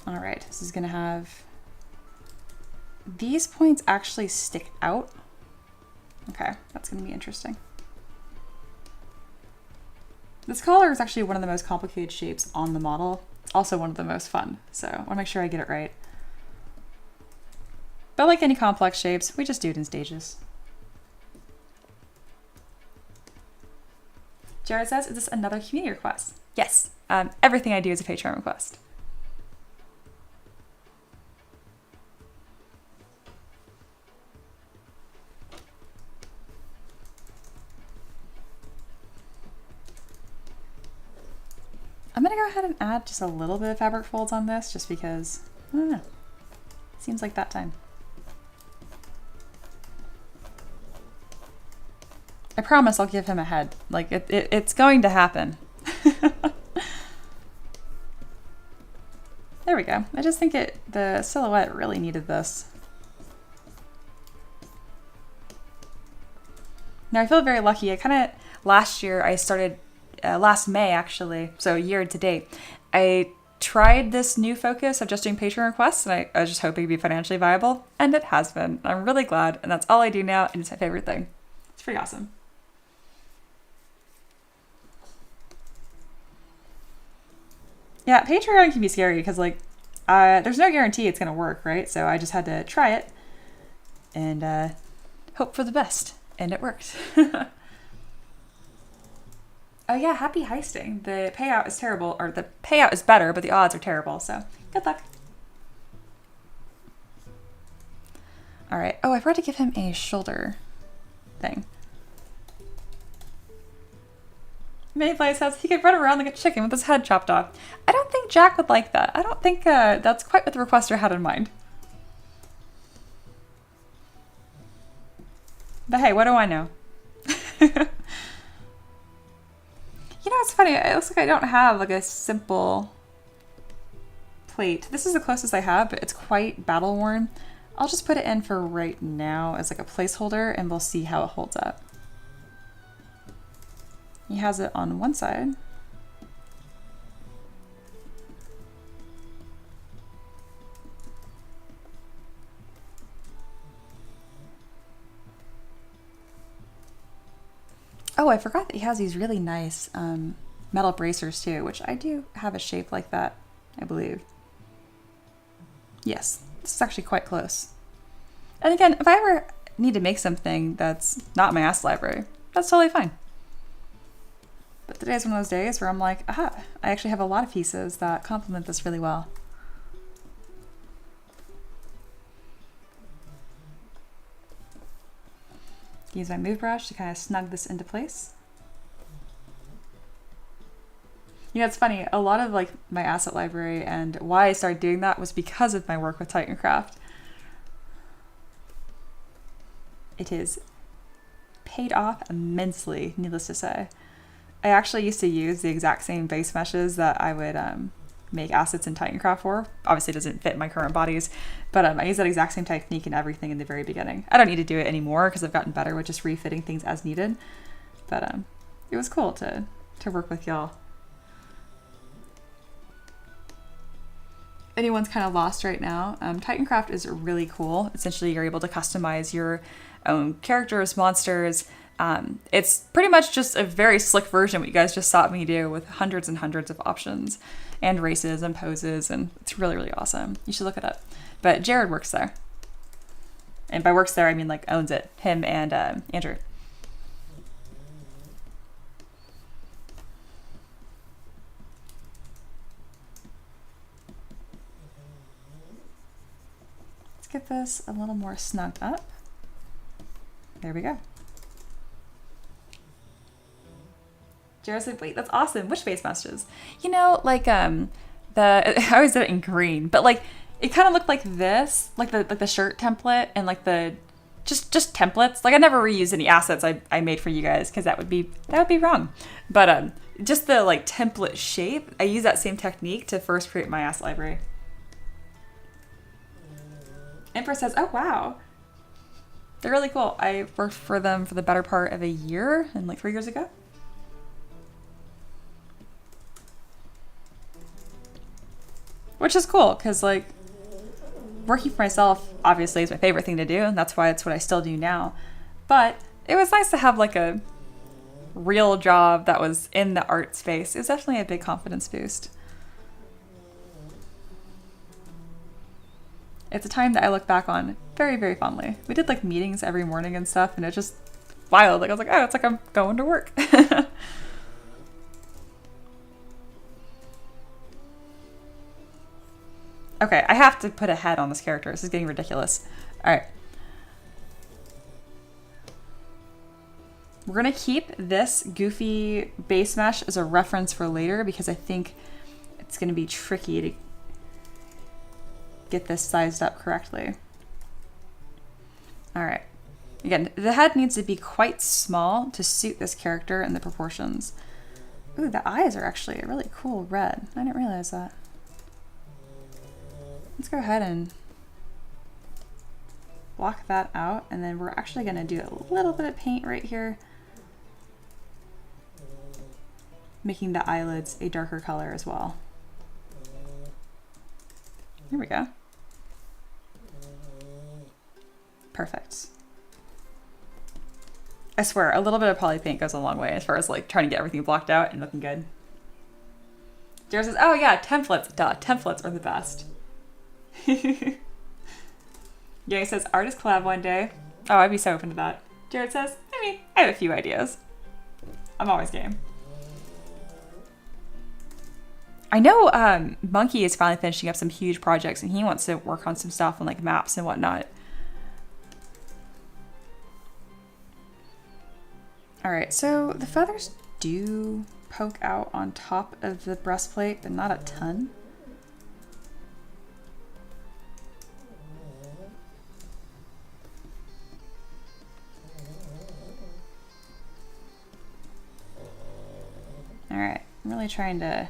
Speaker 1: All right, this is gonna have, these points actually stick out. Okay, that's gonna be interesting. This collar is actually one of the most complicated shapes on the model. It's also one of the most fun, so I wanna make sure I get it right. But like any complex shapes, we just do it in stages. Jared says, is this another community request? Yes, everything I do is a Patreon request. I'm gonna go ahead and add just a little bit of fabric folds on this just because, I don't know, seems like that time. I promise I'll give him a head. Like, it's going to happen. There we go. I just think the silhouette really needed this. Now I feel very lucky. Last year I started, last May actually, so year to date, I tried this new focus of just doing Patreon requests, and I was just hoping it'd be financially viable, and it has been. I'm really glad, and that's all I do now, and it's my favorite thing. It's pretty awesome. Yeah, Patreon can be scary because like there's no guarantee it's gonna work, right? So I just had to try it and hope for the best, and it worked. Oh yeah, happy heisting. The payout is terrible, or the payout is better, but the odds are terrible. So good luck. All right. Oh, I forgot to give him a shoulder thing. Mayfly says he could run around like a chicken with his head chopped off. I don't think Jack would like that. I don't think that's quite what the requester had in mind. But hey, what do I know? You know, it's funny. It looks like I don't have like a simple plate. This is the closest I have, but it's quite battle worn. I'll just put it in for right now as like a placeholder, and we'll see how it holds up. He has it on one side. Oh, I forgot that he has these really nice metal bracers too, which I do have a shape like that, I believe. Yes, this is actually quite close. And again, if I ever need to make something that's not my ass library, that's totally fine. But today is one of those days where I'm like, aha, I actually have a lot of pieces that complement this really well. Use my move brush to kind of snug this into place. You know, it's funny, a lot of like my asset library and why I started doing that was because of my work with Titancraft. It has paid off immensely, needless to say. I actually used to use the exact same base meshes that I would make assets in Titancraft for. Obviously it doesn't fit my current bodies, but I use that exact same technique in everything in the very beginning. I don't need to do it anymore because I've gotten better with just refitting things as needed. But it was cool to work with y'all. Anyone's kind of lost right now, Titancraft is really cool. Essentially, you're able to customize your own characters, monsters. It's pretty much just a very slick version of what you guys just saw me do with hundreds and hundreds of options and races and poses, and it's really, really awesome. You should look it up. But Jared works there. And by works there, I mean like owns it. Him and Andrew. Let's get this a little more snugged up. There we go. Jared said, wait, that's awesome. Which base messages? You know, like I always did it in green, but like it kind of looked like this, like the shirt template and like the just templates. Like I never reused any assets I made for you guys because that would be wrong. But just the like template shape, I use that same technique to first create my asset library. Emperor says, oh wow. They're really cool. I worked for them for the better part of a year, and like 3 years ago. Which is cool, because like working for myself obviously is my favorite thing to do, and that's why it's what I still do now. But it was nice to have like a real job that was in the art space. It was definitely a big confidence boost. It's a time that I look back on very, very fondly. We did like meetings every morning and stuff, and it's just wild. Like I was like, oh, it's like I'm going to work. Okay, I have to put a head on this character. This is getting ridiculous. All right. We're gonna keep this goofy base mesh as a reference for later because I think it's gonna be tricky to get this sized up correctly. All right. Again, the head needs to be quite small to suit this character and the proportions. Ooh, the eyes are actually a really cool red. I didn't realize that. Let's go ahead and block that out, and then we're actually going to do a little bit of paint right here, making the eyelids a darker color as well. Here we go. Perfect. I swear, a little bit of poly paint goes a long way as far as like trying to get everything blocked out and looking good. Jared says, oh yeah, templates. Duh, templates are the best. Yeah, he says, artist collab one day. Oh, I'd be so open to that. Jared says, I mean, I have a few ideas. I'm always game. I know Monkey is finally finishing up some huge projects and he wants to work on some stuff on like maps and whatnot. All right, so the feathers do poke out on top of the breastplate, but not a ton. All right, I'm really trying to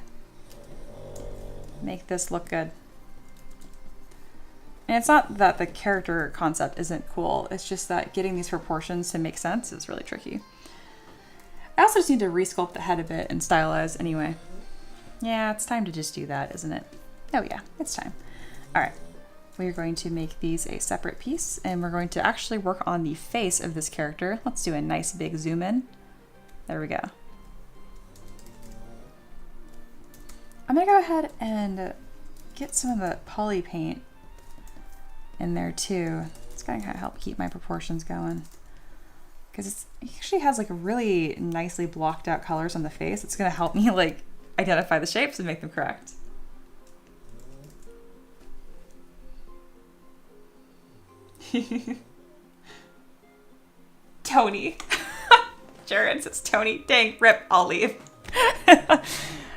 Speaker 1: make this look good. And it's not that the character concept isn't cool, it's just that getting these proportions to make sense is really tricky. I also just need to resculpt the head a bit and stylize anyway. Yeah, it's time to just do that, isn't it? Oh yeah, it's time. All right, we're going to make these a separate piece and we're going to actually work on the face of this character. Let's do a nice big zoom in. There we go. I'm gonna go ahead and get some of the poly paint in there too. It's gonna kind of help keep my proportions going. Because it actually has like really nicely blocked out colors on the face. It's gonna help me like identify the shapes and make them correct. Tony. Jared says Tony. Dang, rip, I'll leave.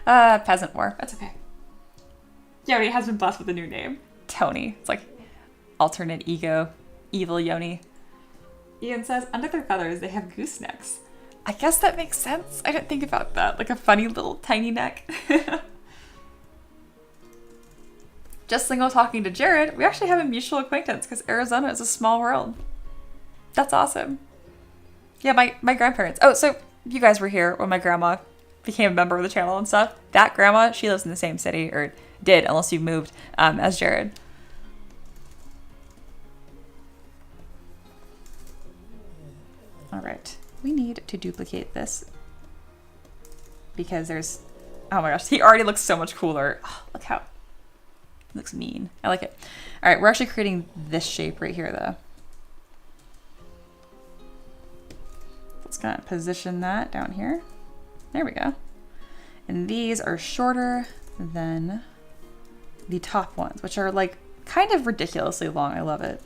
Speaker 1: Peasant war. That's okay. Yoni has been blessed with a new name. Tony. It's like alternate ego. Evil Yoni. Ian says, under their feathers, they have goosenecks. I guess that makes sense. I didn't think about that. Like a funny little tiny neck. Just single talking to Jared, we actually have a mutual acquaintance because Arizona is a small world. That's awesome. Yeah, my grandparents. Oh, so you guys were here when my grandma became a member of the channel and stuff. That grandma, she lives in the same city, or did, unless you moved, as Jared. All right, we need to duplicate this because there's, oh my gosh, he already looks so much cooler. Oh, look how, it looks mean. I like it. All right, we're actually creating this shape right here though. Let's kind of position that down here. There we go. And these are shorter than the top ones, which are like kind of ridiculously long. I love it.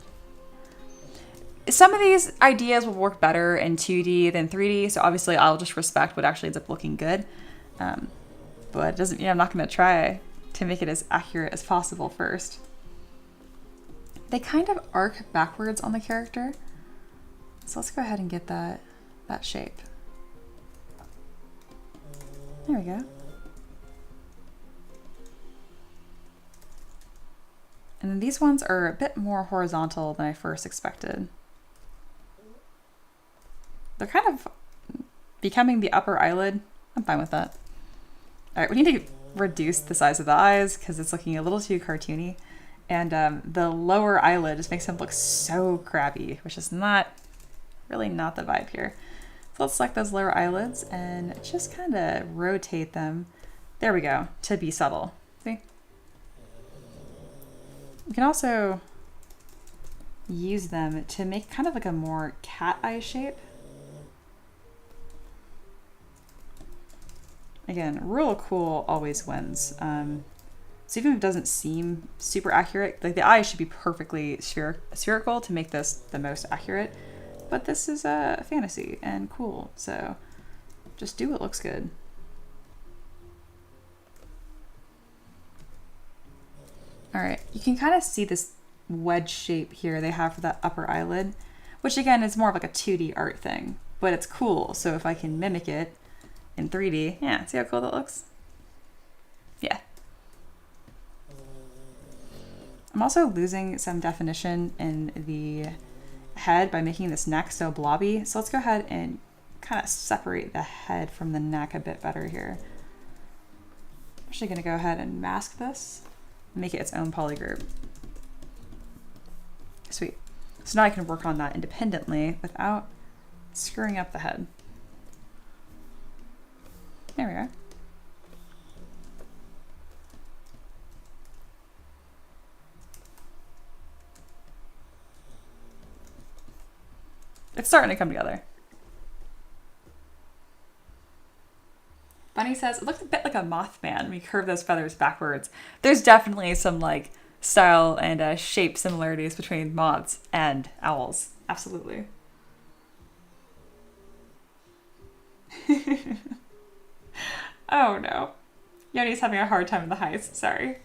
Speaker 1: Some of these ideas will work better in 2D than 3D, so obviously I'll just respect what actually ends up looking good. But it doesn't mean I'm not going to try to make it as accurate as possible first. They kind of arc backwards on the character, so let's go ahead and get that shape. There we go. And then these ones are a bit more horizontal than I first expected. They're kind of becoming the upper eyelid. I'm fine with that. All right, we need to reduce the size of the eyes because it's looking a little too cartoony. And the lower eyelid just makes him look so crabby, which is not really not the vibe here. So let's select those lower eyelids and just kind of rotate them. There we go, to be subtle. See? You can also use them to make kind of like a more cat eye shape. Again, real cool always wins. So even if it doesn't seem super accurate, like the eye should be perfectly spherical to make this the most accurate. But this is a fantasy and cool, so just do what looks good. All right, you can kind of see this wedge shape here they have for that upper eyelid, which again is more of like a 2D art thing, but it's cool. So if I can mimic it in 3D, yeah, see how cool that looks? Yeah. I'm also losing some definition in the head by making this neck so blobby. So let's go ahead and kind of separate the head from the neck a bit better here. I'm actually gonna go ahead and mask this, make it its own polygroup. Sweet. So now I can work on that independently without screwing up the head. There we go. It's starting to come together. Bunny says, it looked a bit like a Mothman when we curve those feathers backwards. There's definitely some like style and shape similarities between moths and owls. Absolutely. Oh no. Yoni's having a hard time in the heights. Sorry.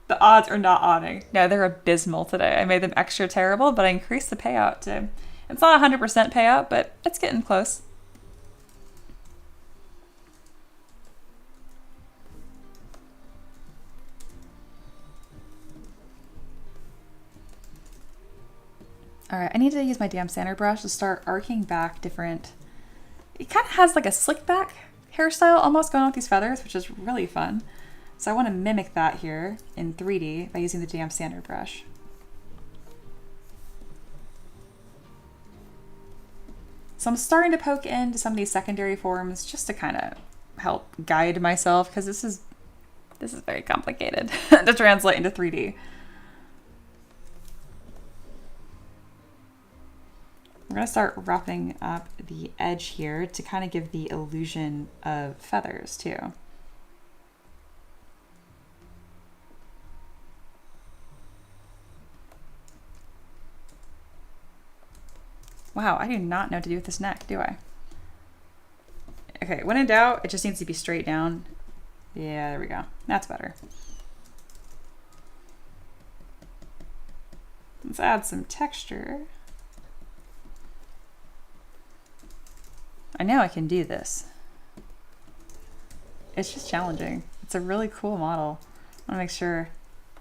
Speaker 1: The odds are not awning. No, they're abysmal today. I made them extra terrible, but I increased the payout to... It's not 100% payout, but it's getting close. All right, I need to use my damn sander brush to start arcing back different... It kind of has like a slick back hairstyle almost going on with these feathers, which is really fun. So I want to mimic that here in 3D by using the damn sander brush. So I'm starting to poke into some of these secondary forms just to kind of help guide myself, because this is very complicated to translate into 3D. We're going to start wrapping up the edge here to kind of give the illusion of feathers too. Wow, I do not know what to do with this neck, do I? Okay, when in doubt, it just needs to be straight down. Yeah, there we go. That's better. Let's add some texture. I know I can do this. It's just challenging. It's a really cool model. I want to make sure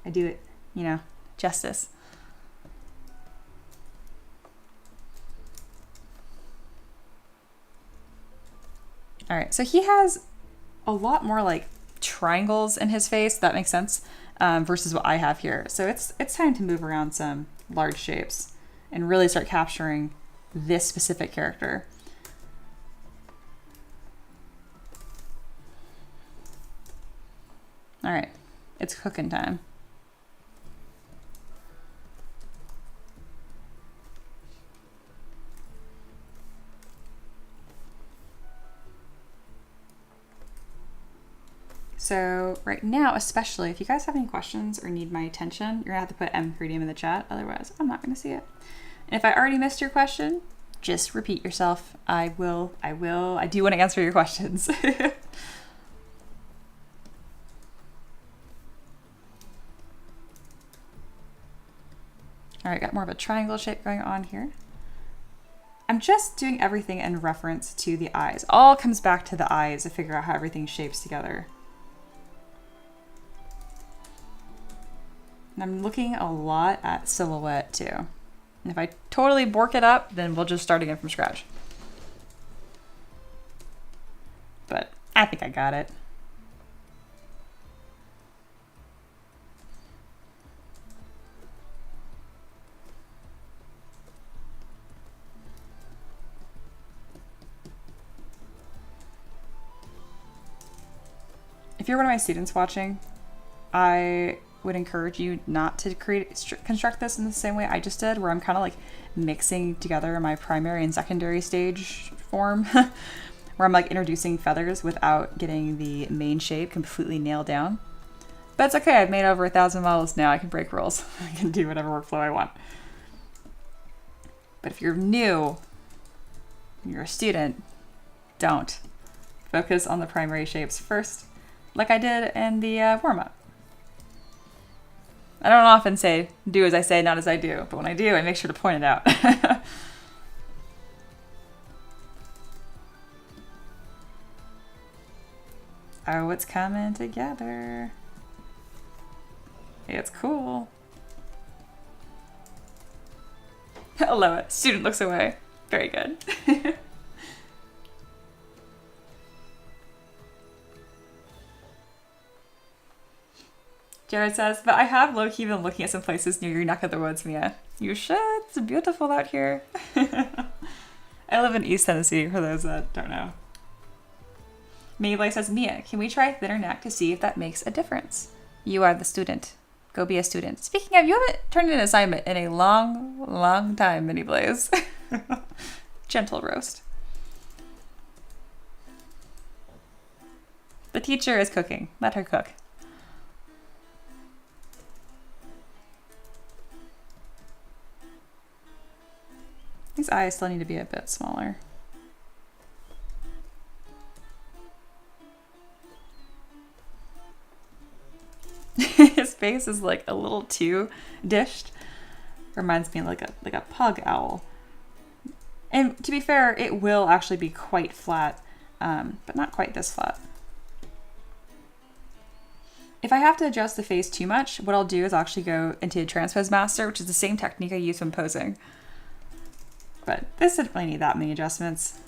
Speaker 1: I do it, you know, justice. All right, so he has a lot more like triangles in his face. That makes sense, versus what I have here. So it's time to move around some large shapes and really start capturing this specific character. All right, it's cooking time. So right now, especially if you guys have any questions or need my attention, you're gonna have to put M3DM in the chat. Otherwise, I'm not gonna see it. And if I already missed your question, just repeat yourself. I do want to answer your questions. All right, got more of a triangle shape going on here. I'm just doing everything in reference to the eyes. All comes back to the eyes to figure out how everything shapes together. And I'm looking a lot at silhouette too. And if I totally bork it up, then we'll just start again from scratch. But I think I got it. if you're one of my students watching, I would encourage you not to construct this in the same way I just did, where I'm kind of like mixing together my primary and secondary stage form, where I'm like introducing feathers without getting the main shape completely nailed down. But it's okay, I've made over 1,000 models now, I can break rules. I can do whatever workflow I want. But if you're new, you're a student, don't. Focus on the primary shapes first, like I did in the warm-up. I don't often say, do as I say, not as I do. But when I do, I make sure to point it out. Oh, it's coming together. It's cool. I love it. Student looks away. Very good. Jared says, but I have low-key been looking at some places near your neck of the woods, Mia. You should. It's beautiful out here. I live in East Tennessee, for those that don't know. Maybelline says, Mia, can we try thinner neck to see if that makes a difference? You are the student. Go be a student. Speaking of, you haven't turned in an assignment in a long, long time, Mini Blaze. Gentle roast. The teacher is cooking. Let her cook. These eyes still need to be a bit smaller. His face is like a little too dished. Reminds me of like a pug owl. And to be fair, it will actually be quite flat, but not quite this flat. If I have to adjust the face too much, what I'll do is I'll actually go into Transpose Master, which is the same technique I use when posing. But this didn't really need that many adjustments.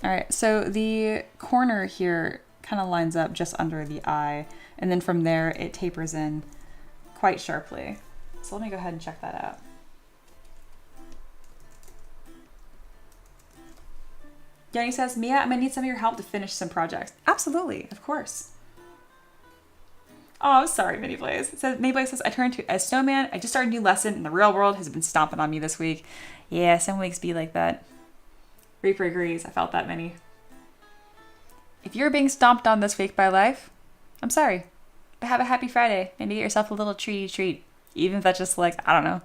Speaker 1: All right, so the corner here kind of lines up just under the eye, and then from there it tapers in quite sharply. So let me go ahead and check that out. Yanni says, Mia, I might need some of your help to finish some projects. Absolutely, of course. Oh, I'm sorry, Mini Blaze. It says, Mayblaze says, I turned to a snowman. I just started a new lesson and the real world has been stomping on me this week. Yeah, some weeks be like that. Reaper agrees. I felt that, Minnie. If you're being stomped on this week by life, I'm sorry. But have a happy Friday. Maybe get yourself a little treat. Even if that's just like, I don't know,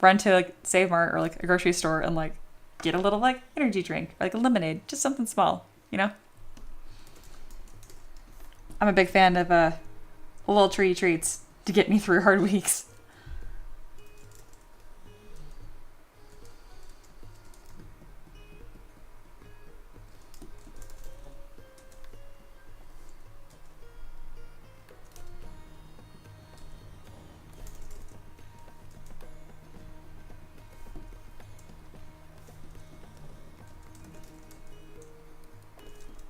Speaker 1: run to like Save Mart or like a grocery store and like get a little like energy drink or like a lemonade. Just something small, you know? I'm a big fan of little treats to get me through hard weeks.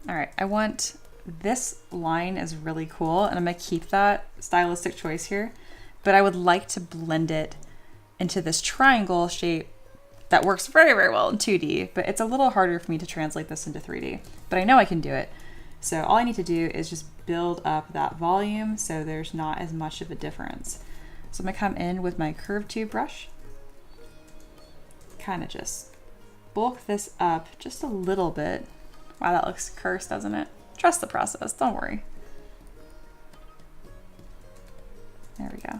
Speaker 1: All right, I want this line is really cool and I'm gonna keep that stylistic choice here, but I would like to blend it into this triangle shape that works very, very well in 2D, but it's a little harder for me to translate this into 3D, but I know I can do it. So all I need to do is just build up that volume so there's not as much of a difference. So I'm gonna come in with my curved tube brush, kind of just bulk this up just a little bit. Wow, that looks cursed, doesn't it? Trust the process, don't worry. There we go.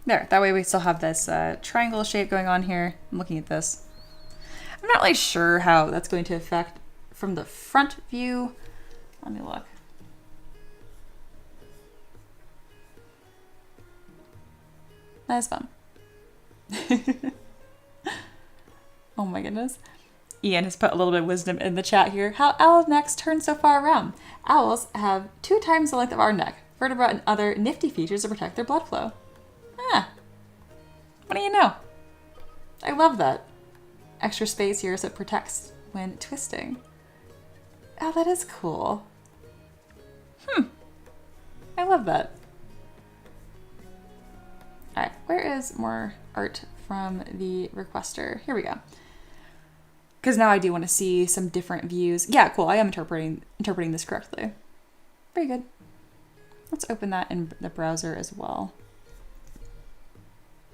Speaker 1: There, that way we still have this triangle shape going on here. I'm looking at this. I'm not really sure how that's going to affect from the front view. Let me look. That is fun. Oh my goodness. Ian has put a little bit of wisdom in the chat here. How owl necks turn so far around. Owls have 2 times the length of our neck, vertebra and other nifty features to protect their blood flow. Ah, what do you know? I love that. extra space here so it protects when twisting. Oh, that is cool. I love that. All right, where is more art from the requester? Here we go. Because now I do want to see some different views. Yeah, cool. I am interpreting this correctly. Very good. Let's open that in the browser as well.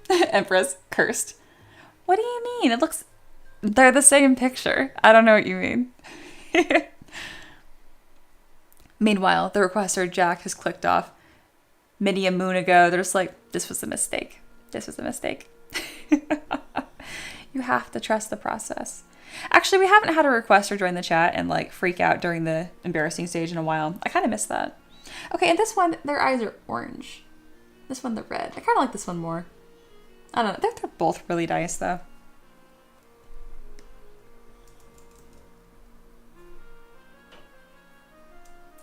Speaker 1: Empress, cursed. What do you mean? It looks... They're the same picture. I don't know what you mean. Meanwhile, the requester Jack has clicked off many a moon ago. They're just like, this was a mistake. This was a mistake. You have to trust the process. Actually, we haven't had a requester join the chat and like freak out during the embarrassing stage in a while. I kind of miss that. Okay, and this one, their eyes are orange. This one, they're red. I kind of like this one more. I don't know. They're both really nice though.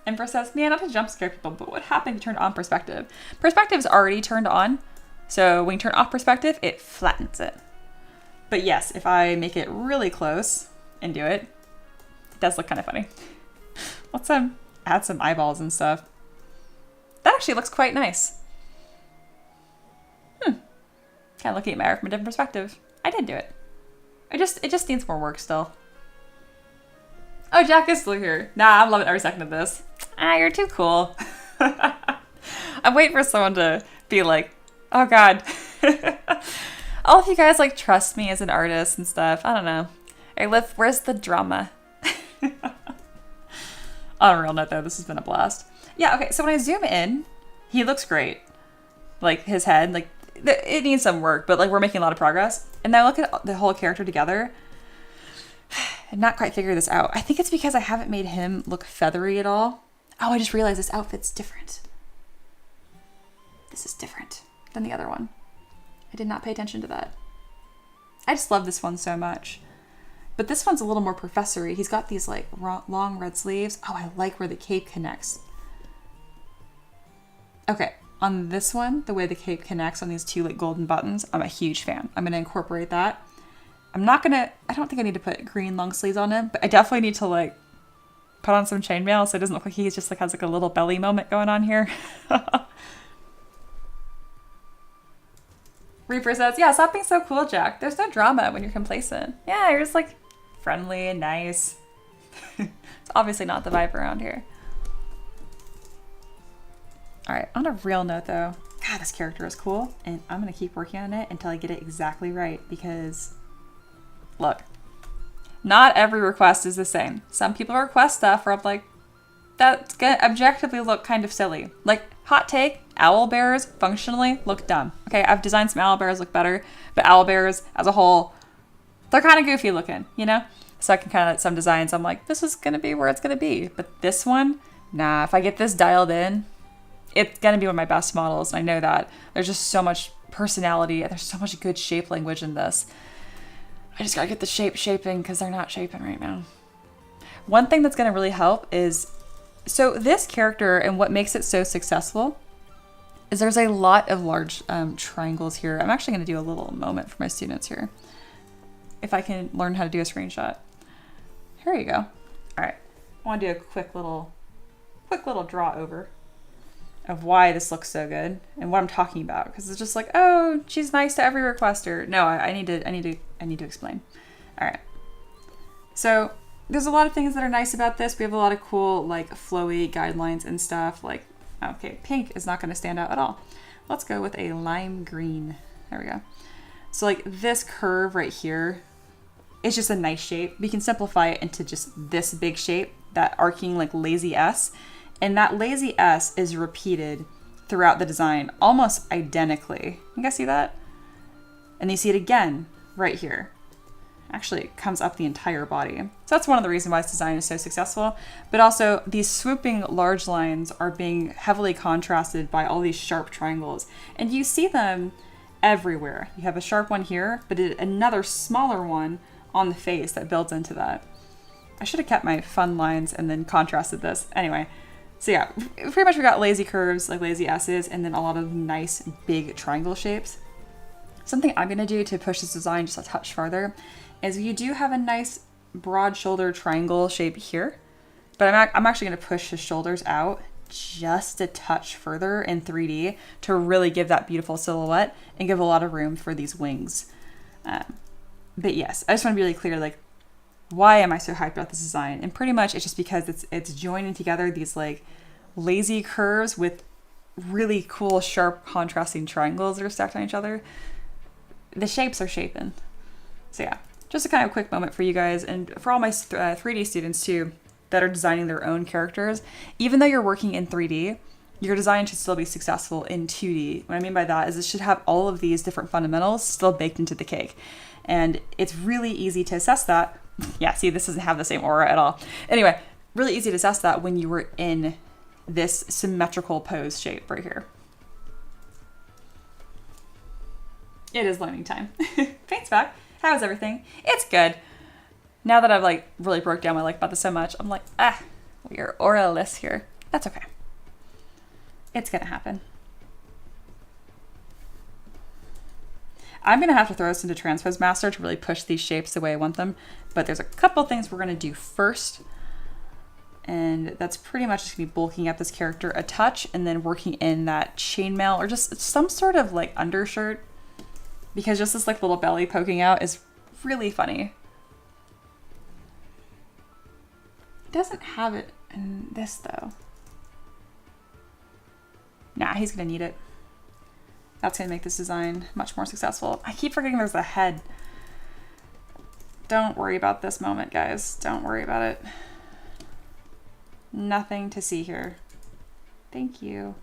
Speaker 1: Empress says, man, not to jump scare people, but what happened if you turned on perspective? Perspective's already turned on, so when you turn off perspective, it flattens it. But yes, if I make it really close and do it, it does look kind of funny. Let's add some eyeballs and stuff. That actually looks quite nice. Kind of looking at my art from a different perspective. I did do it. It just needs more work still. Oh, Jack is still here. Nah, I'm loving every second of this. Ah, you're too cool. I'm waiting for someone to be like, oh God. All of you guys like trust me as an artist and stuff. I don't know. Where's the drama? On a real note though, this has been a blast. Yeah, okay, so when I zoom in, he looks great. Like his head, like it needs some work, but like we're making a lot of progress. And then I look at the whole character together and not quite figure this out. I think it's because I haven't made him look feathery at all. Oh, I just realized this outfit's different. This is different than the other one. I did not pay attention to that. I just love this one so much. But this one's a little more professory. He's got these like long red sleeves. Oh, I like where the cape connects. Okay, on this one, the way the cape connects on these two like golden buttons, I'm a huge fan. I'm gonna incorporate that. I don't think I need to put green long sleeves on him, but I definitely need to like put on some chainmail so it doesn't look like he's just like has like a little belly moment going on here. Reaper says, yeah, stop being so cool, Jack. There's no drama when you're complacent. Yeah, you're just like friendly and nice. It's obviously not the vibe around here. All right, on a real note though, God, this character is cool and I'm gonna keep working on it until I get it exactly right because look, not every request is the same. Some people request stuff where I'm like, that's gonna objectively look kind of silly. Like, hot take, owl bears functionally look dumb. Okay, I've designed some owl bears look better, but owl bears as a whole, they're kind of goofy looking, you know? So I can kind of, some designs, I'm like, this is gonna be where it's gonna be. But this one, nah, if I get this dialed in, it's gonna be one of my best models, and I know that. There's just so much personality, and there's so much good shape language in this. I just gotta get the shaping because they're not shaping right now. One thing that's gonna really help is, so this character and what makes it so successful is there's a lot of large triangles here. I'm actually gonna do a little moment for my students here. If I can learn how to do a screenshot. Here you go. All right, I wanna do a quick little draw over of why this looks so good and what I'm talking about, because it's just like, oh, she's nice to every requester. No, I need to explain. All right. So there's a lot of things that are nice about this. We have a lot of cool like flowy guidelines and stuff. Like, okay, pink is not going to stand out at all. Let's go with a lime green. There we go. So like this curve right here is just a nice shape. We can simplify it into just this big shape, that arcing like lazy S. And that lazy S is repeated throughout the design almost identically. You guys see that? And you see it again right here. Actually, it comes up the entire body. So that's one of the reasons why this design is so successful. But also, these swooping large lines are being heavily contrasted by all these sharp triangles. And you see them everywhere. You have a sharp one here, but another smaller one on the face that builds into that. I should have kept my fun lines and then contrasted this. Anyway. So yeah, pretty much we got lazy curves, like lazy S's, and then a lot of nice big triangle shapes. Something I'm gonna do to push this design just a touch farther is you do have a nice broad shoulder triangle shape here, but I'm actually gonna push his shoulders out just a touch further in 3D to really give that beautiful silhouette and give a lot of room for these wings. But yes, I just want to be really clear, like, why am I so hyped about this design? And pretty much it's just because it's joining together these like lazy curves with really cool, sharp, contrasting triangles that are stacked on each other. The shapes are shaping. So yeah, just a kind of quick moment for you guys and for all my 3D students too that are designing their own characters. Even though you're working in 3D, your design should still be successful in 2D. What I mean by that is it should have all of these different fundamentals still baked into the cake. And it's really easy to assess that. Yeah, see, this doesn't have the same aura at all. Anyway, really easy to assess that when you were in this symmetrical pose shape right here. It is learning time. Paint's back. How's everything? It's good. Now that I've like really broke down my like about this so much, I'm like, we are aura-less here. That's okay. It's gonna happen. I'm gonna have to throw this into Transpose Master to really push these shapes the way I want them, but there's a couple things we're gonna do first, and that's pretty much just gonna be bulking up this character a touch and then working in that chainmail or just some sort of like undershirt, because just this like little belly poking out is really funny. It doesn't have it in this though. Nah, he's gonna need it. That's gonna make this design much more successful. I keep forgetting there's a head. Don't worry about this moment, guys. Don't worry about it. Nothing to see here. Thank you.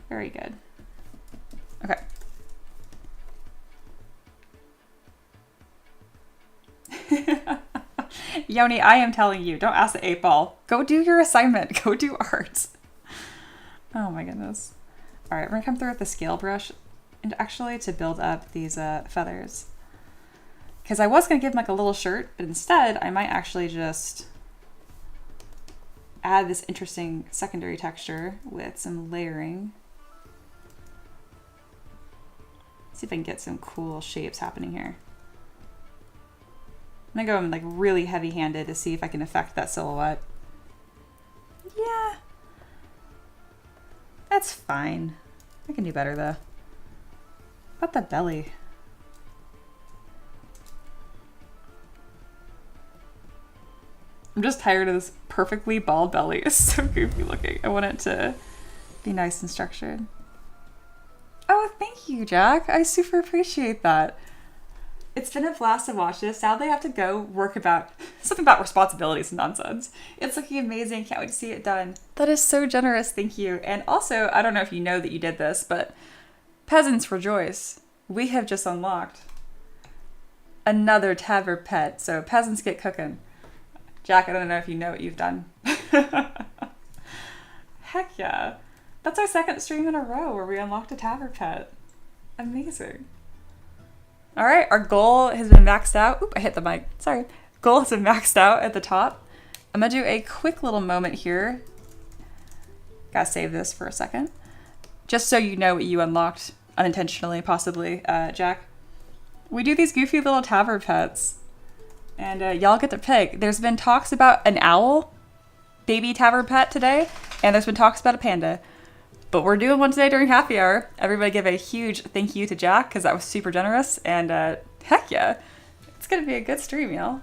Speaker 1: Very good. Okay. Yoni, I am telling you, don't ask the 8-ball. Go do your assignment. Go do art. Oh my goodness. All right, we're gonna come through with the scale brush and actually to build up these feathers. Because I was gonna give him like a little shirt, but instead I might actually just add this interesting secondary texture with some layering. See if I can get some cool shapes happening here. I'm gonna go in like really heavy-handed to see if I can affect that silhouette. Yeah. That's fine. I can do better though. What about the belly? I'm just tired of this perfectly bald belly. It's so goofy looking. I want it to be nice and structured. Oh, thank you, Jack. I super appreciate that. It's been a blast to watch this. Now they have to go work about something about responsibilities and nonsense. It's looking amazing. Can't wait to see it done. That is so generous. Thank you. And also, I don't know if you know that you did this, but peasants rejoice. We have just unlocked another Tavern pet. So peasants get cooking. Jack, I don't know if you know what you've done. Heck yeah. That's our second stream in a row where we unlocked a Tavern pet. Amazing. All right, our goal has been maxed out. Oop, I hit the mic. Sorry. Goal has been maxed out at the top. I'm gonna do a quick little moment here. Gotta save this for a second. Just so you know what you unlocked unintentionally, possibly, Jack. We do these goofy little Tavern pets. And y'all get to pick. There's been talks about an owl, baby Tavern pet today, and there's been talks about a panda. But we're doing one today during happy hour. Everybody give a huge thank you to Jack, because that was super generous. And heck yeah, it's going to be a good stream, y'all.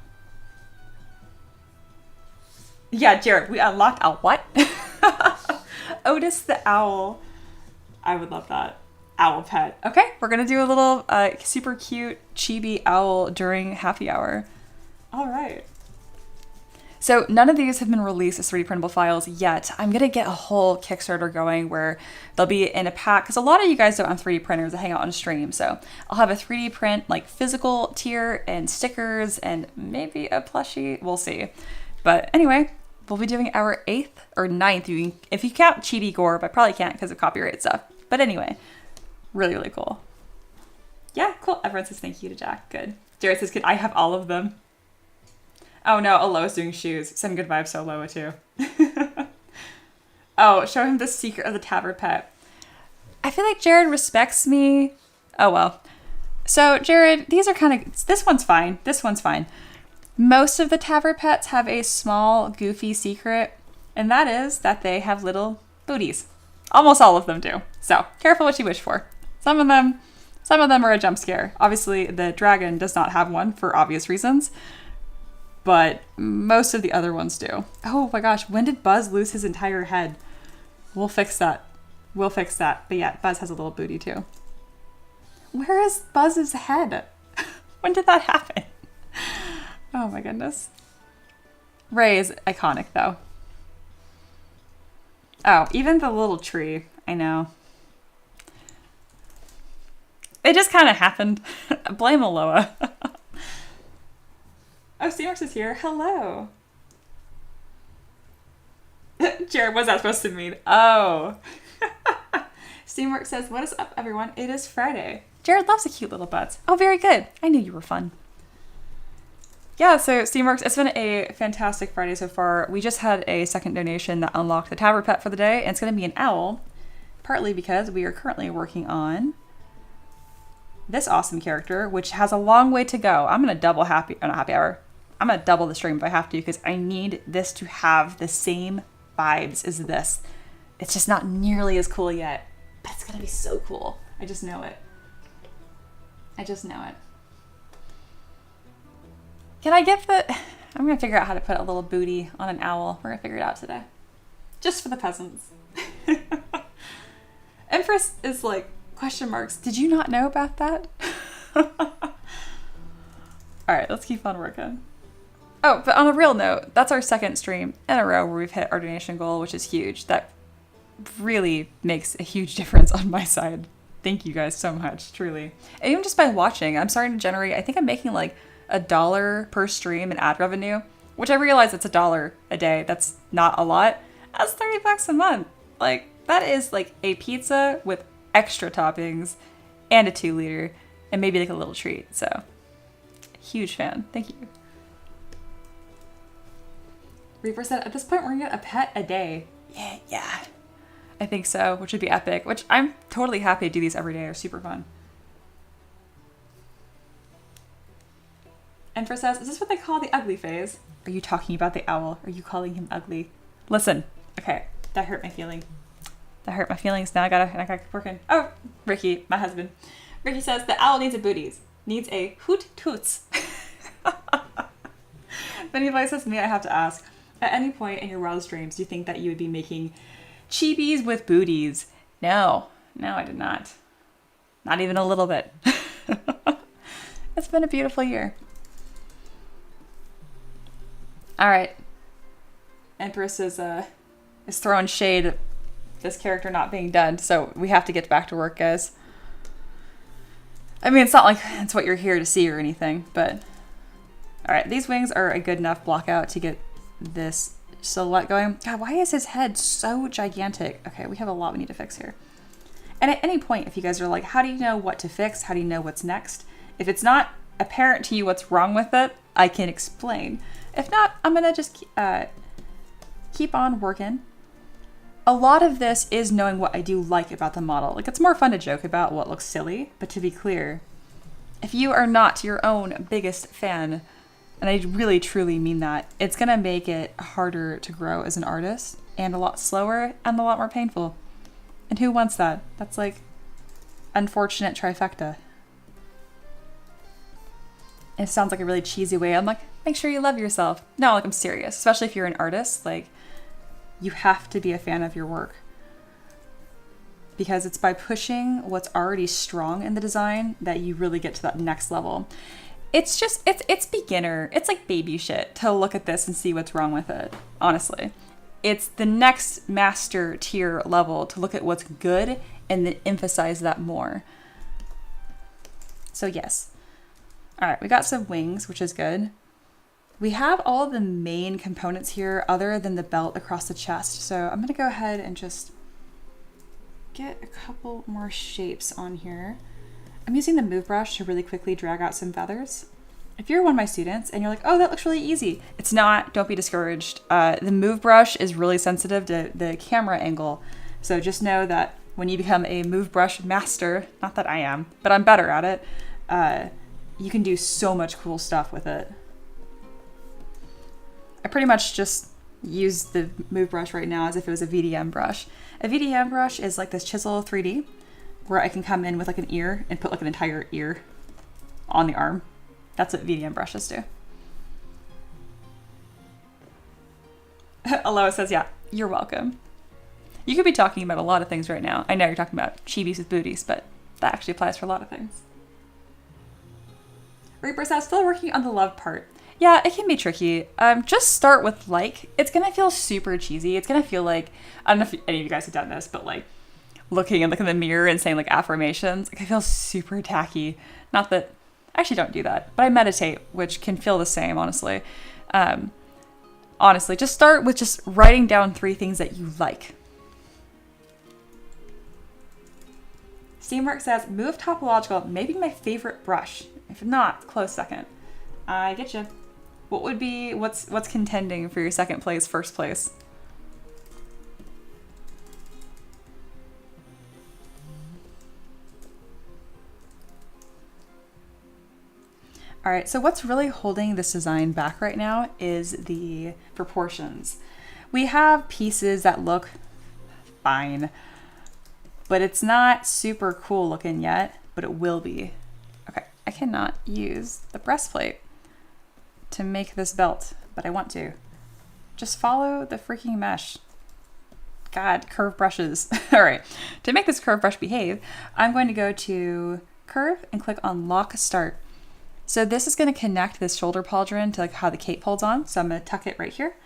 Speaker 1: Yeah, Jared, we unlocked a what? Otis the owl. I would love that. Owl pet. Okay, we're going to do a little super cute chibi owl during happy hour. All right. So none of these have been released as 3D printable files yet. I'm going to get a whole Kickstarter going where they'll be in a pack, because a lot of you guys don't have 3D printers that hang out on stream. So I'll have a 3D print, like physical tier and stickers and maybe a plushie. We'll see. But anyway, we'll be doing our 8th or 9th. If you count Chibi Gore, but I probably can't because of copyright stuff. But anyway, really, really cool. Yeah, cool. Everyone says thank you to Jack. Good. Jared says, I have all of them. Oh no, Aloa's doing shoes. Send good vibes to Aloa too. Oh, show him the secret of the Tavern pet. I feel like Jared respects me Oh well. So Jared, these are this one's fine. This one's fine. Most of the Tavern pets have a small, goofy secret, and that is that they have little booties. Almost all of them do. So careful what you wish for. Some of them are a jump scare. Obviously, the dragon does not have one for obvious reasons, but most of the other ones do. Oh my gosh, when did Buzz lose his entire head? We'll fix that. But yeah, Buzz has a little booty too. Where is Buzz's head? When did that happen? Oh my goodness. Ray is iconic though. Oh, even the little tree. I know. It just kind of happened. Blame Aloha. Oh, Seamarks is here. Hello. Jared, what's that supposed to mean? Oh. Steamwork says, what is up, everyone? It is Friday. Jared loves the cute little butts. Oh, very good. I knew you were fun. Yeah, so Steamworks, it's been a fantastic Friday so far. We just had a second donation that unlocked the Tavern pet for the day, and it's going to be an owl, partly because we are currently working on this awesome character, which has a long way to go. I'm going to double not happy hour. I'm going to double the stream if I have to, because I need this to have the same vibes as this. It's just not nearly as cool yet, but it's going to be so cool. I just know it. Can I get I'm going to figure out how to put a little booty on an owl. We're going to figure it out today. Just for the peasants. Empress is like, question marks. Did you not know about that? All right, let's keep on working. Oh, but on a real note, that's our second stream in a row where we've hit our donation goal, which is huge. That really makes a huge difference on my side. Thank you guys so much, truly. And even just by watching, I'm starting to generate, I think I'm making like $1 per stream in ad revenue, which I realize it's $1 a day. That's not a lot. That's $30 a month. Like, that is like a pizza with extra toppings and a 2-liter and maybe like a little treat. So, huge fan. Thank you. Reaper said, at this point, we're gonna get a pet a day. Yeah. I think so, which would be epic, which I'm totally happy to do these every day. They're super fun. Enfra says, is this what they call the ugly phase? Are you talking about the owl? Are you calling him ugly? Listen, okay, that hurt my feeling. That hurt my feelings. Now I gotta keep working. Oh, Ricky, my husband. Ricky says, the owl needs a booties. Needs a hoot toots. Then he says to me, I have to ask, at any point in your wildest dreams, do you think that you would be making chibis with booties? No, I did not. Not even a little bit. It's been a beautiful year. All right. Empress is throwing shade at this character not being done, so we have to get back to work, guys. I mean, it's not like it's what you're here to see or anything, but all right, these wings are a good enough block out to get this silhouette going. God, why is his head so gigantic? Okay, we have a lot we need to fix here. And at any point, if you guys are like, how do you know what to fix? How do you know what's next? If it's not apparent to you what's wrong with it, I can explain. If not, I'm gonna just keep on working. A lot of this is knowing what I do like about the model. Like, it's more fun to joke about what looks silly, but to be clear, if you are not your own biggest fan, and I really truly mean that, it's gonna make it harder to grow as an artist, and a lot slower and a lot more painful. And who wants that? That's like unfortunate trifecta. It sounds like a really cheesy way. I'm like, make sure you love yourself. No, like, I'm serious, especially if you're an artist. Like, you have to be a fan of your work, because it's by pushing what's already strong in the design that you really get to that next level. It's just, it's beginner. It's like baby shit to look at this and see what's wrong with it, honestly. It's the next master tier level to look at what's good and then emphasize that more. So yes. All right, we got some wings, which is good. We have all the main components here other than the belt across the chest. So I'm gonna go ahead and just get a couple more shapes on here. I'm using the move brush to really quickly drag out some feathers. If you're one of my students and you're like, oh, that looks really easy. It's not, don't be discouraged. The move brush is really sensitive to the camera angle. So just know that when you become a move brush master, not that I am, but I'm better at it, you can do so much cool stuff with it. I pretty much just use the move brush right now as if it was a VDM brush. A VDM brush is like this chisel 3D where I can come in with like an ear and put like an entire ear on the arm. That's what VDM brushes do. Aloha says, yeah, you're welcome. You could be talking about a lot of things right now. I know you're talking about chibis with booties, but that actually applies for a lot of things. Reaper says, still working on the love part. Yeah, it can be tricky. Just start with like. It's gonna feel super cheesy. It's gonna feel like, I don't know if any of you guys have done this, but like looking and looking in the mirror and saying like affirmations, like I feel super tacky. Not that, I actually don't do that, but I meditate, which can feel the same, honestly. Honestly, just start with just writing down 3 things that you like. Steamwork says, move topological, maybe my favorite brush. If not, close second. I get you. What would be, what's contending for your second place, first place? All right, so what's really holding this design back right now is the proportions. We have pieces that look fine, but it's not super cool looking yet, but it will be. Okay, I cannot use the breastplate to make this belt, but I want to. Just follow the freaking mesh. God, curve brushes. All right, to make this curve brush behave, I'm going to go to curve and click on lock start. So this is going to connect this shoulder pauldron to like how the cape holds on. So I'm going to tuck it right here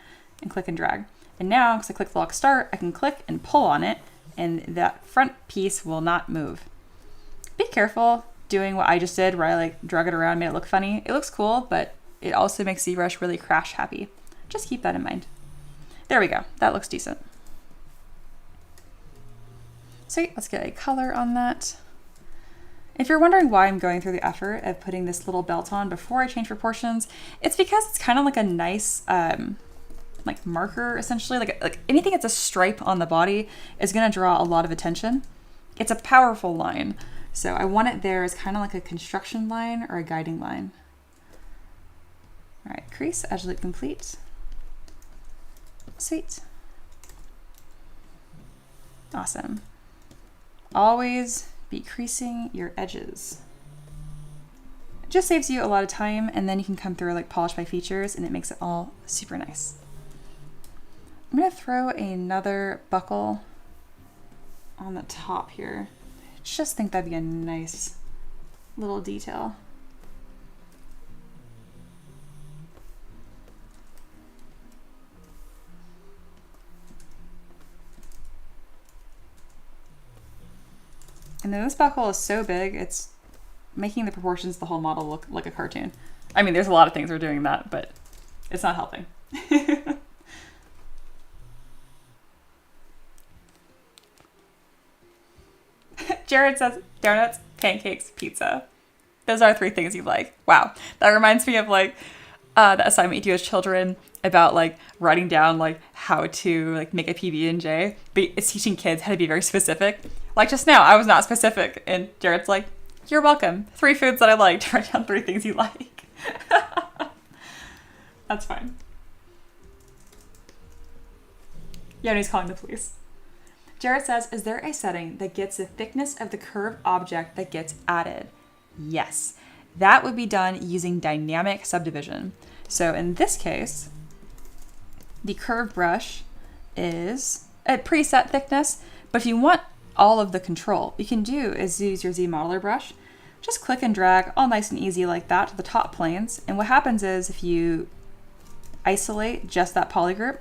Speaker 1: and click and drag. And now, because I click the lock start, I can click and pull on it and that front piece will not move. Be careful doing what I just did where I like drug it around, made it look funny. It looks cool, but it also makes ZBrush really crash happy. Just keep that in mind. There we go. That looks decent. Sweet, let's get a color on that. If you're wondering why I'm going through the effort of putting this little belt on before I change proportions, it's because it's kind of like a nice like marker, essentially. Like anything that's a stripe on the body is going to draw a lot of attention. It's a powerful line. So I want it there as kind of like a construction line or a guiding line. All right, crease, edge loop complete. Sweet. Awesome. Always be creasing your edges. It just saves you a lot of time, and then you can come through like polish by features and it makes it all super nice. I'm gonna throw another buckle on the top here. I just think that'd be a nice little detail. And then this buckle is so big, it's making the proportions of the whole model look like a cartoon. I mean, there's a lot of things we're doing that, but it's not helping. Jared says, donuts, pancakes, pizza. Those are 3 things you like. Wow. That reminds me of like the assignment you do as children about like writing down like how to like make a PB&J, but it's teaching kids how to be very specific. Like just now, I was not specific, and Jared's like, you're welcome. 3 foods that I like. Write down 3 things you like. That's fine. Yoni's calling the police. Jared says, is there a setting that gets the thickness of the curved object that gets added? Yes. That would be done using dynamic subdivision. So in this case, the curved brush is a preset thickness, but if you want all of the control, you can do is use your Z modeler brush. Just click and drag all nice and easy like that to the top planes. And what happens is if you isolate just that polygroup,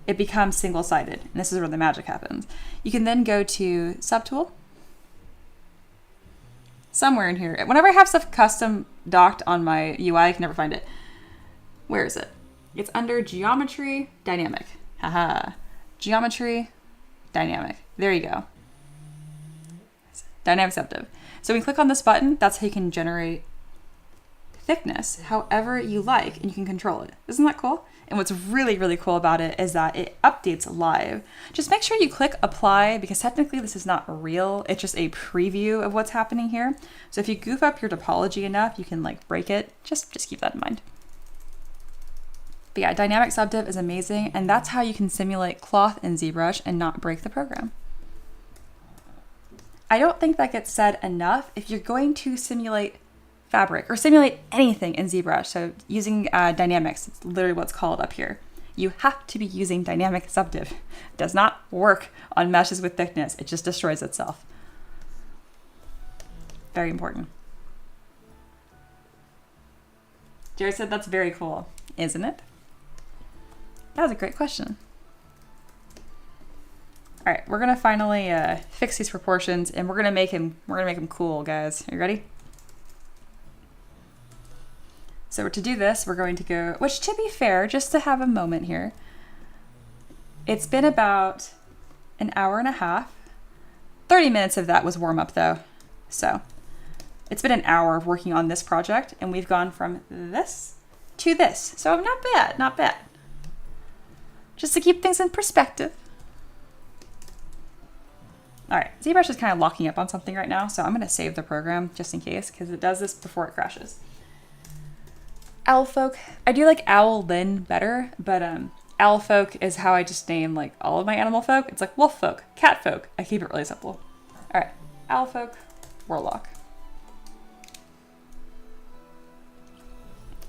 Speaker 1: it becomes single-sided. And this is where the magic happens. You can then go to Subtool. Somewhere in here. Whenever I have stuff custom docked on my UI, I can never find it. Where is it? It's under Geometry, Dynamic. Haha. Geometry, Dynamic. There you go. Dynamic Subdiv. So when you click on this button, that's how you can generate thickness however you like, and you can control it. Isn't that cool? And what's really, really cool about it is that it updates live. Just make sure you click apply, because technically this is not real. It's just a preview of what's happening here. So if you goof up your topology enough, you can like break it. Just keep that in mind. But yeah, dynamic subdiv is amazing, and that's how you can simulate cloth in ZBrush and not break the program. I don't think that gets said enough. If you're going to simulate fabric or simulate anything in ZBrush, so using dynamics, it's literally what's called up here, you have to be using dynamic subdiv. It does not work on meshes with thickness. It just destroys itself. Very important. Jerry said that's very cool, isn't it? That was a great question. All right, we're gonna finally fix these proportions, and we're gonna make him cool, guys. Are you ready? So to do this, we're going to go, which to be fair, just to have a moment here, it's been about an hour and a half. 30 minutes of that was warm up though. So it's been an hour of working on this project, and we've gone from this to this. So not bad, not bad. Just to keep things in perspective. All right, ZBrush is kind of locking up on something right now, so I'm gonna save the program just in case, because it does this before it crashes. Owlfolk, I do like Owlin better, but Owlfolk is how I just name like all of my animal folk. It's like wolf folk, cat folk. I keep it really simple. All right, Owlfolk, warlock.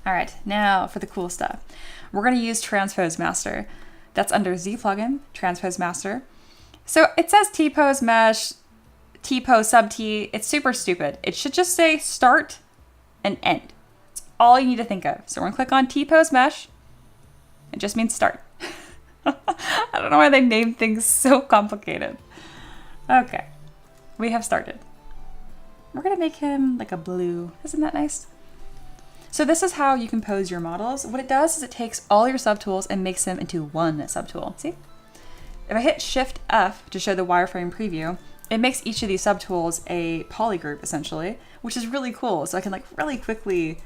Speaker 1: All right, now for the cool stuff. We're gonna use Transpose Master. That's under Z plugin, Transpose Master. So it says T-pose mesh, T-pose sub T. It's super stupid. It should just say start and end. It's all you need to think of. So we're gonna click on T-pose mesh. It just means start. I don't know why they name things so complicated. Okay, we have started. We're gonna make him like a blue. Isn't that nice? So this is how you compose your models. What it does is it takes all your subtools and makes them into one subtool. See? If I hit Shift F to show the wireframe preview, it makes each of these subtools a polygroup essentially, which is really cool. So I can like really quickly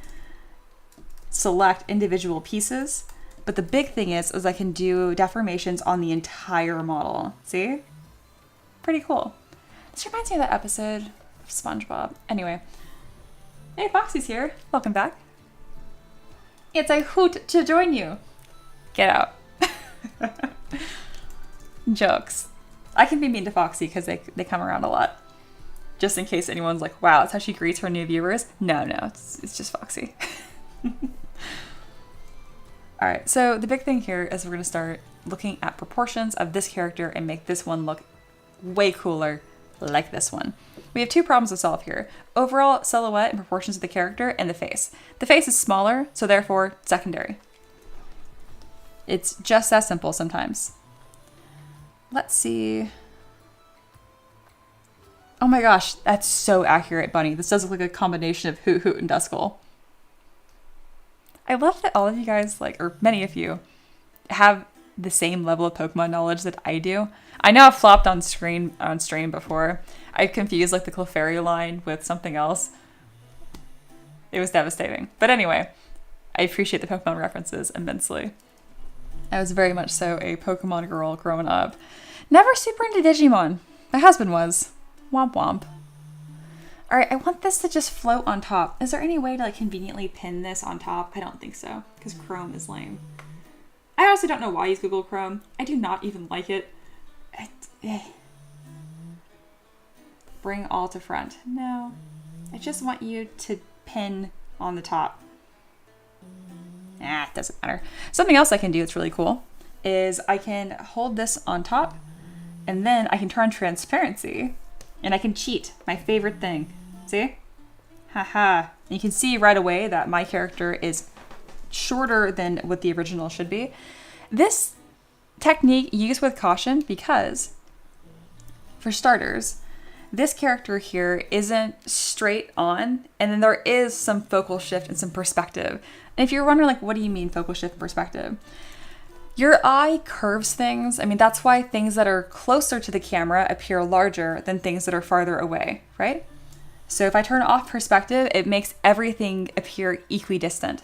Speaker 1: select individual pieces. But the big thing is I can do deformations on the entire model. See? Pretty cool. This reminds me of that episode of SpongeBob. Anyway, hey, Foxy's here. Welcome back. It's a hoot to join you. Get out. Jokes. I can be mean to Foxy because they come around a lot. Just in case anyone's like, wow, that's how she greets her new viewers. No, it's just Foxy. All right, so the big thing here is we're gonna start looking at proportions of this character and make this one look way cooler like this one. We have two problems to solve here. Overall silhouette and proportions of the character and the face. The face is smaller, so therefore secondary. It's just that simple sometimes. Let's see. Oh my gosh, that's so accurate, Bunny. This does look like a combination of Hoot Hoot and Duskull. I love that all of you guys, like, or many of you, have the same level of Pokemon knowledge that I do. I know I've flopped on stream before. I confused like the Clefairy line with something else. It was devastating. But anyway, I appreciate the Pokemon references immensely. I was very much so a Pokemon girl growing up. Never super into Digimon. My husband was. Womp womp. All right, I want this to just float on top. Is there any way to like conveniently pin this on top? I don't think so, because Chrome is lame. I honestly don't know why I use Google Chrome. I do not even like it. Bring all to front. No, I just want you to pin on the top. It doesn't matter. Something else I can do that's really cool is I can hold this on top and then I can turn transparency and I can cheat. My favorite thing. See? Haha. You can see right away that my character is shorter than what the original should be. This technique used with caution because, for starters, this character here isn't straight on, and then there is some focal shift and some perspective. And if you're wondering, like, what do you mean focal shift and perspective? Your eye curves things. I mean, that's why things that are closer to the camera appear larger than things that are farther away, right? So if I turn off perspective, it makes everything appear equidistant.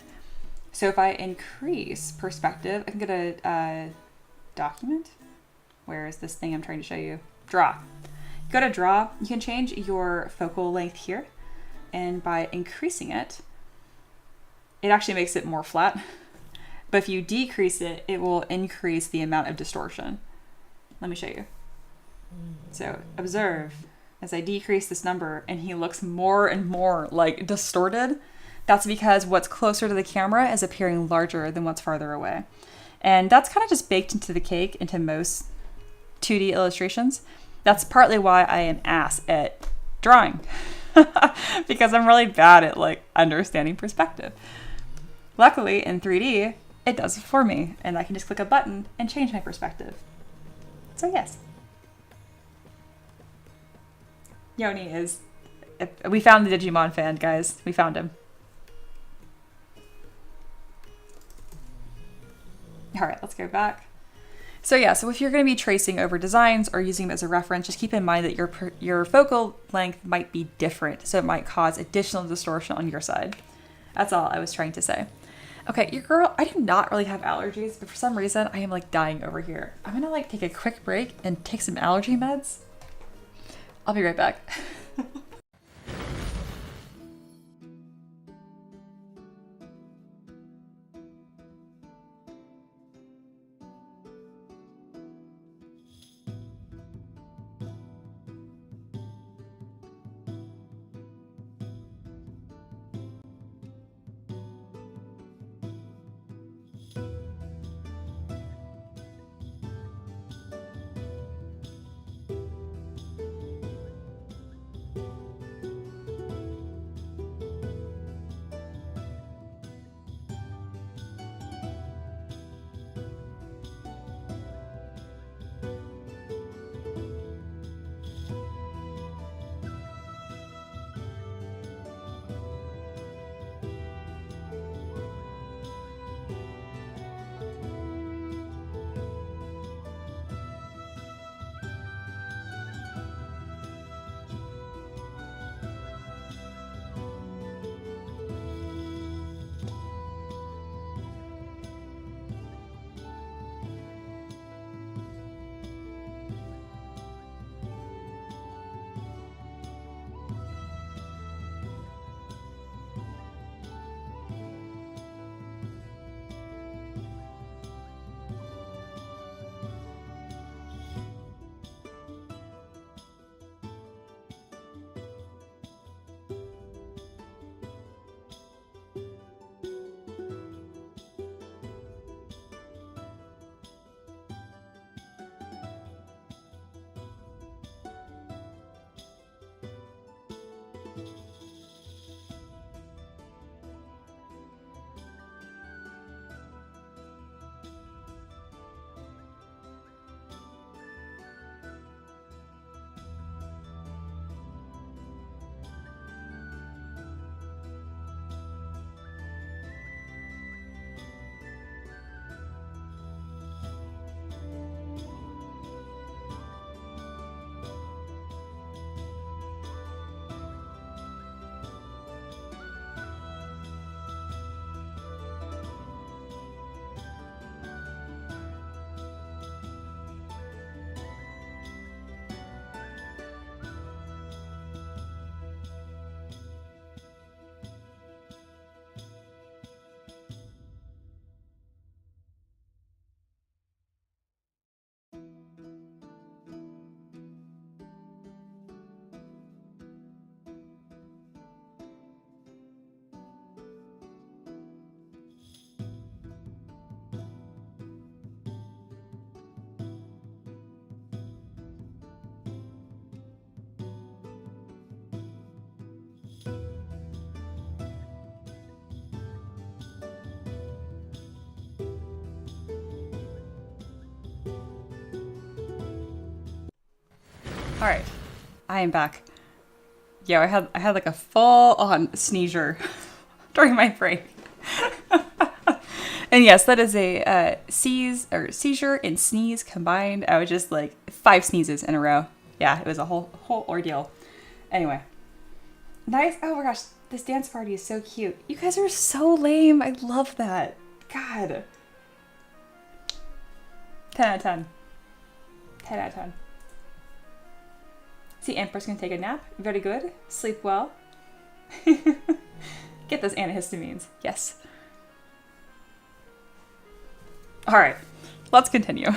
Speaker 1: So if I increase perspective, I can go to document. Where is this thing I'm trying to show you? Draw. Go to draw. You can change your focal length here. And by increasing it, it actually makes it more flat. But if you decrease it, it will increase the amount of distortion. Let me show you. So observe as I decrease this number and he looks more and more like distorted. That's because what's closer to the camera is appearing larger than what's farther away. And that's kind of just baked into the cake into most 2D illustrations. That's partly why I am ass at drawing because I'm really bad at like understanding perspective. Luckily in 3D, it does it for me and I can just click a button and change my perspective. So yes. Yoni is, we found the Digimon fan, guys. We found him. All right, let's go back. So yeah, so if you're going to be tracing over designs or using them as a reference, just keep in mind that your focal length might be different. So it might cause additional distortion on your side. That's all I was trying to say. Okay, your girl, I do not really have allergies, but for some reason I am like dying over here. I'm going to like take a quick break and take some allergy meds. I'll be right back. All right, I am back. Yeah, I had like a full on sneezer during my break. And yes, that is a seizure and sneeze combined. I was just like 5 sneezes in a row. Yeah, it was a whole ordeal. Anyway, Nice. Oh my gosh, this dance party is so cute. You guys are so lame. I love that. God. 10 out of 10. 10 out of 10. See, Empress can take a nap. Very good. Sleep well. Get those antihistamines. Yes. All right, let's continue.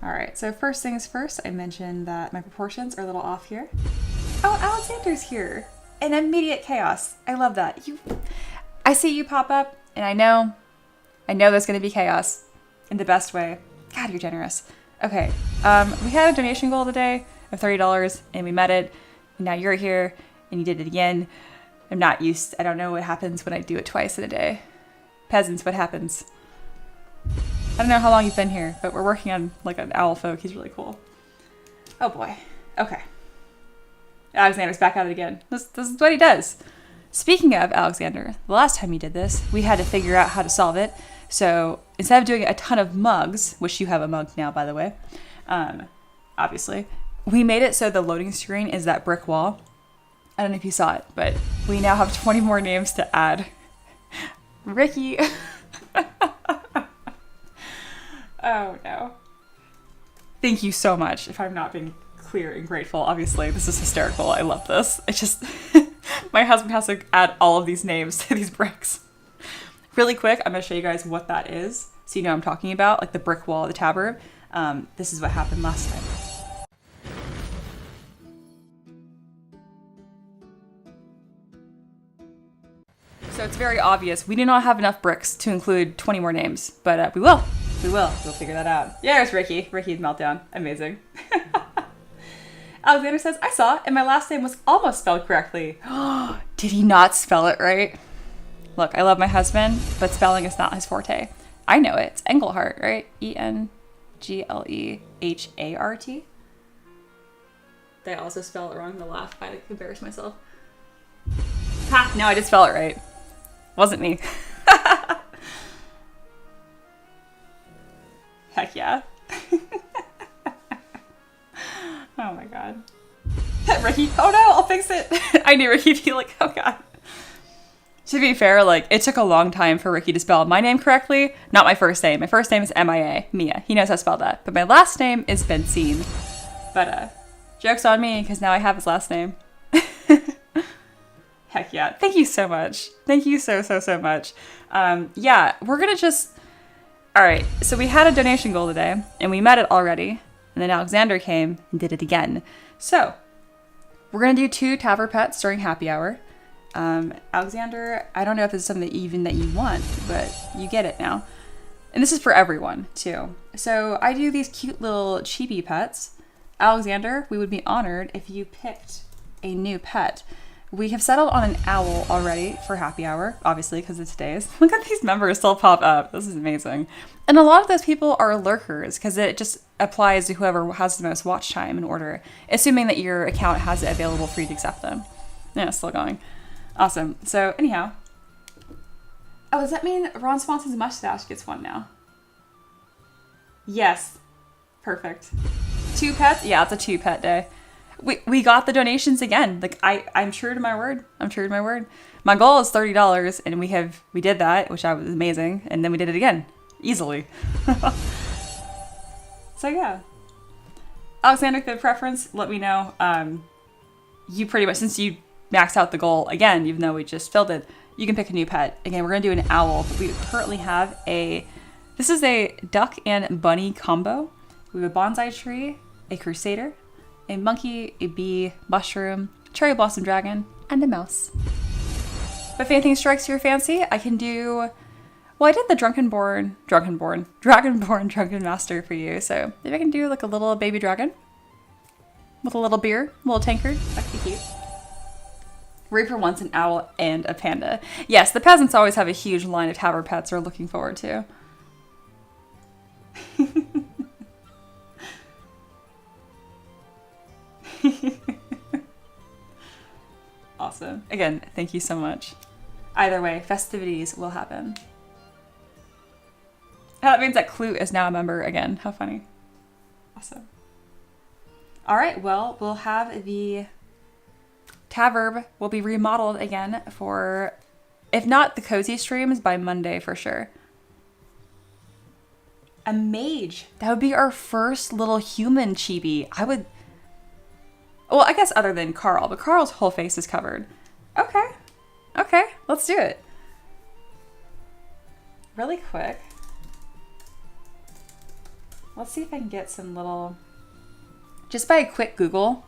Speaker 1: All right, so first things first, I mentioned that my proportions are a little off here. Oh, Alexander's here. And immediate chaos. I love that. I see you pop up, and I know there's gonna be chaos in the best way. God, you're generous. Okay, we had a donation goal today of $30, and we met it. And now you're here, and you did it again. I'm not used. I don't know what happens when I do it twice in a day. Peasants, what happens? I don't know how long you've been here, but we're working on like an Owlfolk. He's really cool. Oh boy. Okay. Alexander's back at it again. This is what he does. Speaking of Alexander, the last time you did this, we had to figure out how to solve it. So instead of doing a ton of mugs, which you have a mug now, by the way, obviously, we made it so the loading screen is that brick wall. I don't know if you saw it, but we now have 20 more names to add. Ricky. Oh no. Thank you so much. If I'm not being clear and grateful, obviously this is hysterical. I love this. It's just, my husband has to add all of these names to these bricks. Really quick, I'm gonna show you guys what that is. So you know what I'm talking about, like the brick wall of the Tavern. This is what happened last time. So it's very obvious. We do not have enough bricks to include 20 more names, but we will. We will. We'll figure that out. Yeah, there's Ricky. Ricky's meltdown. Amazing. Alexander says, I saw, and my last name was almost spelled correctly. Did he not spell it right? Look, I love my husband, but spelling is not his forte. I know it. It's Englehart, right? Englehart. Did I also spell it wrong in the laugh? I embarrassed myself. Ha! No, I did spell it right. Wasn't me. Heck yeah. Oh my god. Ricky, oh no, I'll fix it. I knew Ricky'd be like, oh god. To be fair, like, it took a long time for Ricky to spell my name correctly. Not my first name. My first name is M-I-A, Mia. He knows how to spell that. But my last name is Benzine. But, joke's on me, because now I have his last name. Heck yeah. Thank you so much. Thank you so much. Yeah, we're gonna just... Alright, so we had a donation goal today, and we met it already. And then Alexander came and did it again. So, we're gonna do 2 Tavern pets during happy hour. Alexander, I don't know if this is something that you want, but you get it now. And this is for everyone, too. So, I do these cute little chibi pets. Alexander, we would be honored if you picked a new pet. We have settled on an owl already for happy hour, obviously, because it's today's. Look at these members still pop up. This is amazing. And a lot of those people are lurkers, because it just applies to whoever has the most watch time in order, assuming that your account has it available for you to accept them. Yeah, still going. Awesome. So, anyhow. Oh, does that mean Ron Swanson's mustache gets one now? Yes. Perfect. 2 pets? Yeah, it's a 2 pet day. We got the donations again. Like, I'm true to my word. I'm true to my word. My goal is $30, and we did that, which was amazing, and then we did it again. Easily. So yeah. Alexander, good preference, let me know. You pretty much, since you maxed out the goal again, even though we just filled it, you can pick a new pet. Again, we're gonna do an owl, but we currently have this is a duck and bunny combo. We have a bonsai tree, a crusader, a monkey, a bee, mushroom, cherry blossom dragon, and a mouse. But if anything strikes your fancy, I can do... Well, I did the Dragonborn Drunken Master for you, so maybe I can do like a little baby dragon with a little beer, a little tankard. That could be cute. Reaper wants an owl and a panda. Yes, the peasants always have a huge line of Tavern pets they're looking forward to. Awesome. Again, thank you so much. Either way, festivities will happen. That means that Clue is now a member again. How funny. Awesome. All right, well, we'll have the Tavern will be remodeled again for, if not the cozy streams, by Monday for sure. A mage. That would be our first little human chibi. Well, I guess other than Carl, but Carl's whole face is covered. Okay. Okay, let's do it. Really quick. Let's see if I can get some little, just by a quick Google,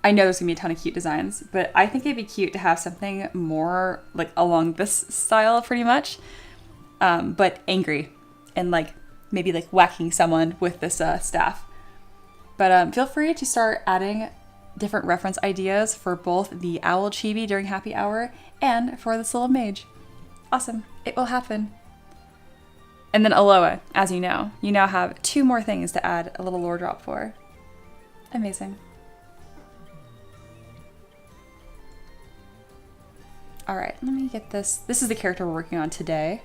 Speaker 1: I know there's gonna be a ton of cute designs, but I think it'd be cute to have something more like along this style pretty much, but angry and like maybe like whacking someone with this staff. But feel free to start adding different reference ideas for both the owl chibi during happy hour and for this little mage. Awesome, it will happen. And then Aloha, as you now have 2 more things to add a little lore drop for. Amazing. All right, let me get this. This is the character we're working on today.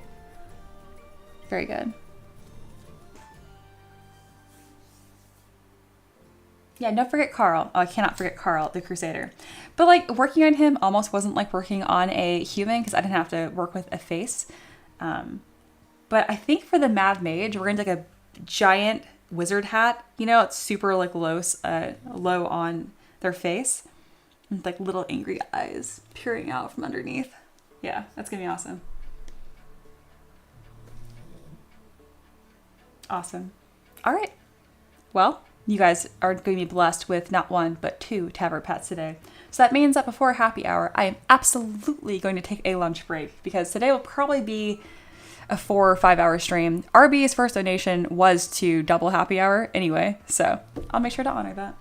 Speaker 1: Very good. Yeah, don't forget Carl. Oh, I cannot forget Carl, the Crusader. But like working on him almost wasn't like working on a human because I didn't have to work with a face. But I think for the Mad Mage, we're going to like a giant wizard hat. You know, it's super like low on their face. With like little angry eyes peering out from underneath. Yeah, that's going to be awesome. Awesome. All right. Well, you guys are going to be blessed with not 1, but 2 Tavern pets today. So that means that before happy hour, I am absolutely going to take a lunch break because today will probably be a 4 or 5 hour stream. RB's first donation was to double happy hour anyway, so I'll make sure to honor that.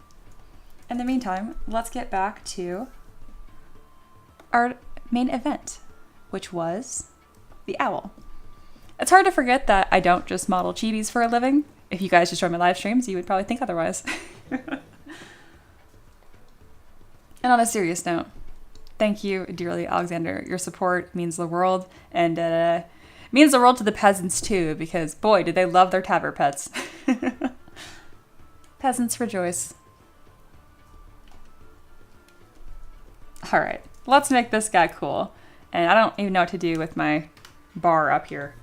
Speaker 1: In the meantime, let's get back to our main event, which was the owl. It's hard to forget that I don't just model chibis for a living. If you guys just join my live streams, you would probably think otherwise. And on a serious note, thank you dearly, Alexander. Your support means the world, and means the world to the peasants too, because boy, did they love their Tavern pets. Peasants rejoice. All right, let's make this guy cool. And I don't even know what to do with my bar up here.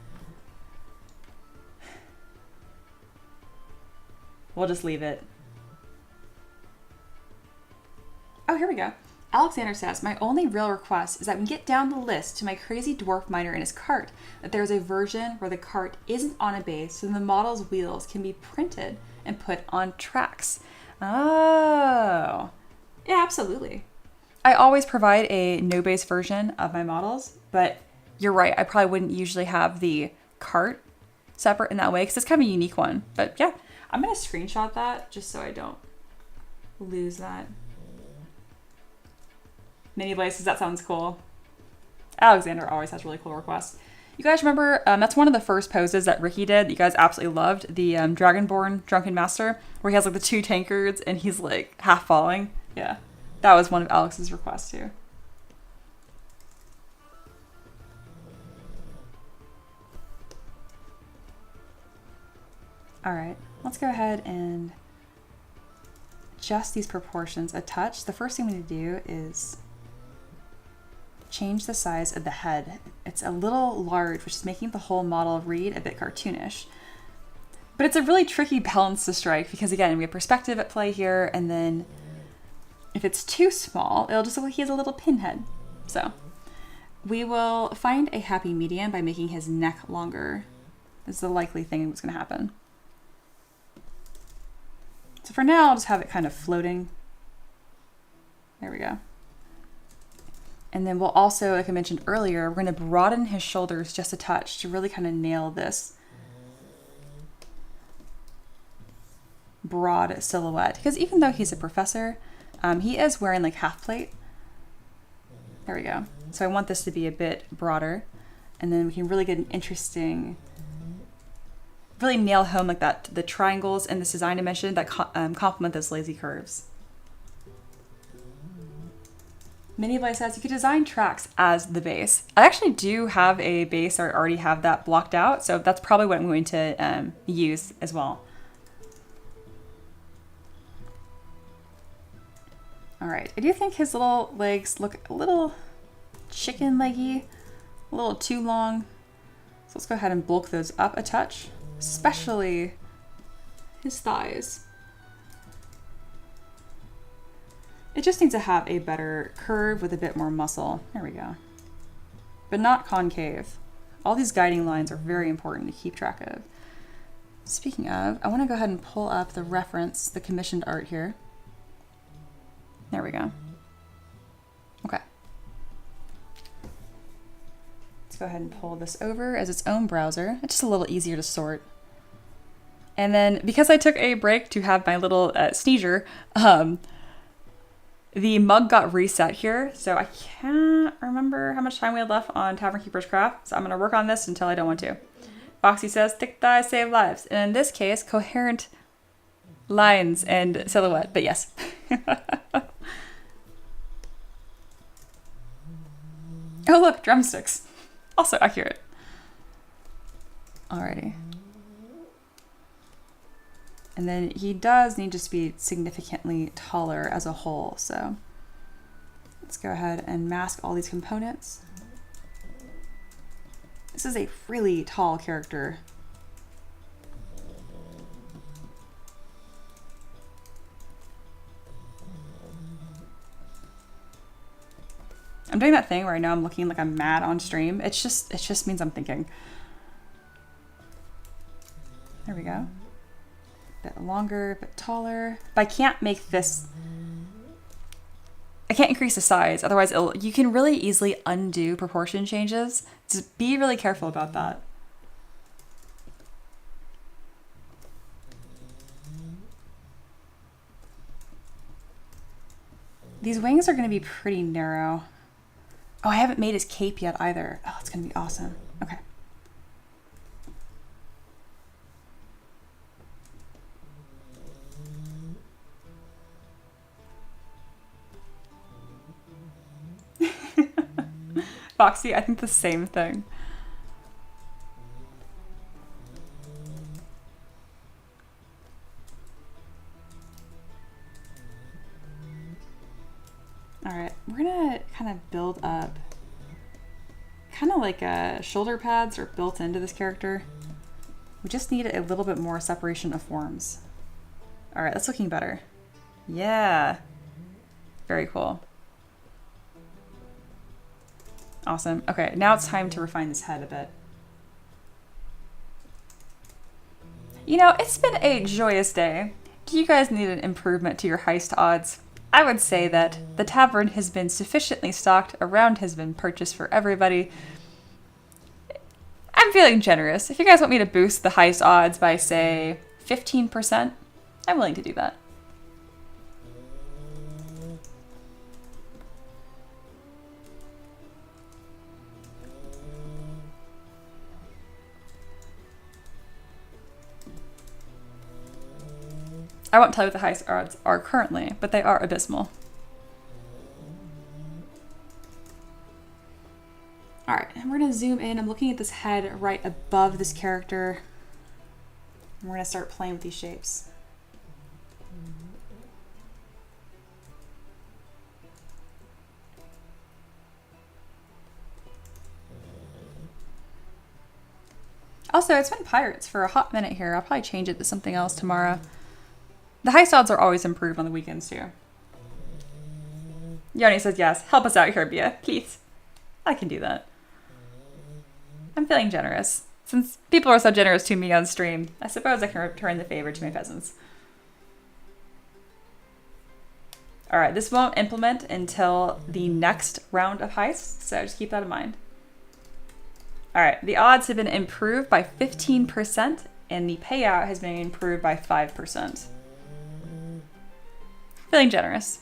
Speaker 1: We'll just leave it. Oh, here we go. Alexander says, my only real request is that we get down the list to my crazy dwarf miner in his cart, that there's a version where the cart isn't on a base, so the model's wheels can be printed and put on tracks. Oh, yeah, absolutely. I always provide a no-base version of my models, but you're right, I probably wouldn't usually have the cart separate in that way because it's kind of a unique one. But yeah, I'm going to screenshot that just so I don't lose that. Mini Blaze, that sounds cool. Alexander always has really cool requests. You guys remember, that's one of the first poses that Ricky did that you guys absolutely loved, the Dragonborn Drunken Master, where he has like the 2 tankards and he's like half falling. Yeah, that was one of Alex's requests too. All right, let's go ahead and adjust these proportions a touch. The first thing we need to do is change the size of the head. It's a little large, which is making the whole model read a bit cartoonish. But it's a really tricky balance to strike because again, we have perspective at play here, and then if it's too small, it'll just look like he has a little pinhead. So we will find a happy medium by making his neck longer. This is the likely thing that's gonna happen. So for now, I'll just have it kind of floating. There we go. And then we'll also, like I mentioned earlier, we're gonna broaden his shoulders just a touch to really kind of nail this broad silhouette. Because even though he's a professor, he is wearing like half plate. There we go. So I want this to be a bit broader. And then we can really get an interesting, really nail home like that, the triangles and this design dimension that complement those lazy curves. Mini Blaze says you could design tracks as the base. I actually do have a base, or already have that blocked out, so that's probably what I'm going to use as well. All right, I do think his little legs look a little chicken leggy, a little too long. So let's go ahead and bulk those up a touch, especially his thighs. It just needs to have a better curve with a bit more muscle. There we go. But not concave. All these guiding lines are very important to keep track of. Speaking of, I want to go ahead and pull up the reference, the commissioned art here. There we go. Okay. Let's go ahead and pull this over as its own browser. It's just a little easier to sort. And then because I took a break to have my little sneezer, the mug got reset here. So I can't remember how much time we had left on Tavern Keeper's Craft. So I'm going to work on this until I don't want to. Foxy says, thick thighs save lives. And in this case, coherent lines and silhouette. But yes. Oh, look, drumsticks. Also accurate. Alrighty. And then he does need to be significantly taller as a whole. So let's go ahead and mask all these components. This is a really tall character. I'm doing that thing where I know I'm looking like I'm mad on stream. It just means I'm thinking. There we go. A bit longer, a bit taller. But I can't make this, I can't increase the size. Otherwise you can really easily undo proportion changes. Just be really careful about that. These wings are going to be pretty narrow. Oh, I haven't made his cape yet either. Oh, it's going to be awesome. Okay. Foxy, I think the same thing. All right, we're gonna kind of build up kind of like shoulder pads are built into this character. We just need a little bit more separation of forms. All right, that's looking better. Yeah, very cool. Awesome. Okay, now it's time to refine this head a bit. You know, it's been a joyous day. Do you guys need an improvement to your heist odds? I would say that the tavern has been sufficiently stocked, a round has been purchased for everybody. I'm feeling generous. If you guys want me to boost the heist odds by, say, 15%, I'm willing to do that. I won't tell you what the heist odds are currently, but they are abysmal. All right, and we're gonna zoom in. I'm looking at this head right above this character. And we're gonna start playing with these shapes. Also, it's been pirates for a hot minute here. I'll probably change it to something else tomorrow. The heist odds are always improved on the weekends too. Yoni says yes. Help us out here, Bia. Please. I can do that. I'm feeling generous. Since people are so generous to me on stream, I suppose I can return the favor to my peasants. Alright, this won't implement until the next round of heists, so just keep that in mind. Alright, the odds have been improved by 15%, and the payout has been improved by 5%. Feeling generous.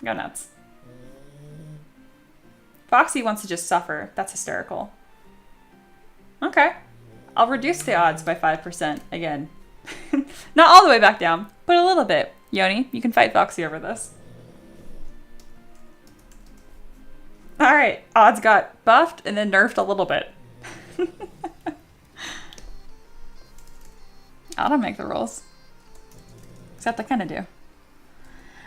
Speaker 1: Go nuts. Foxy wants to just suffer. That's hysterical. Okay. I'll reduce the odds by 5% again. Not all the way back down, but a little bit. Yoni, you can fight Foxy over this. Alright, odds got buffed and then nerfed a little bit. I don't make the rules. Except I kind of do.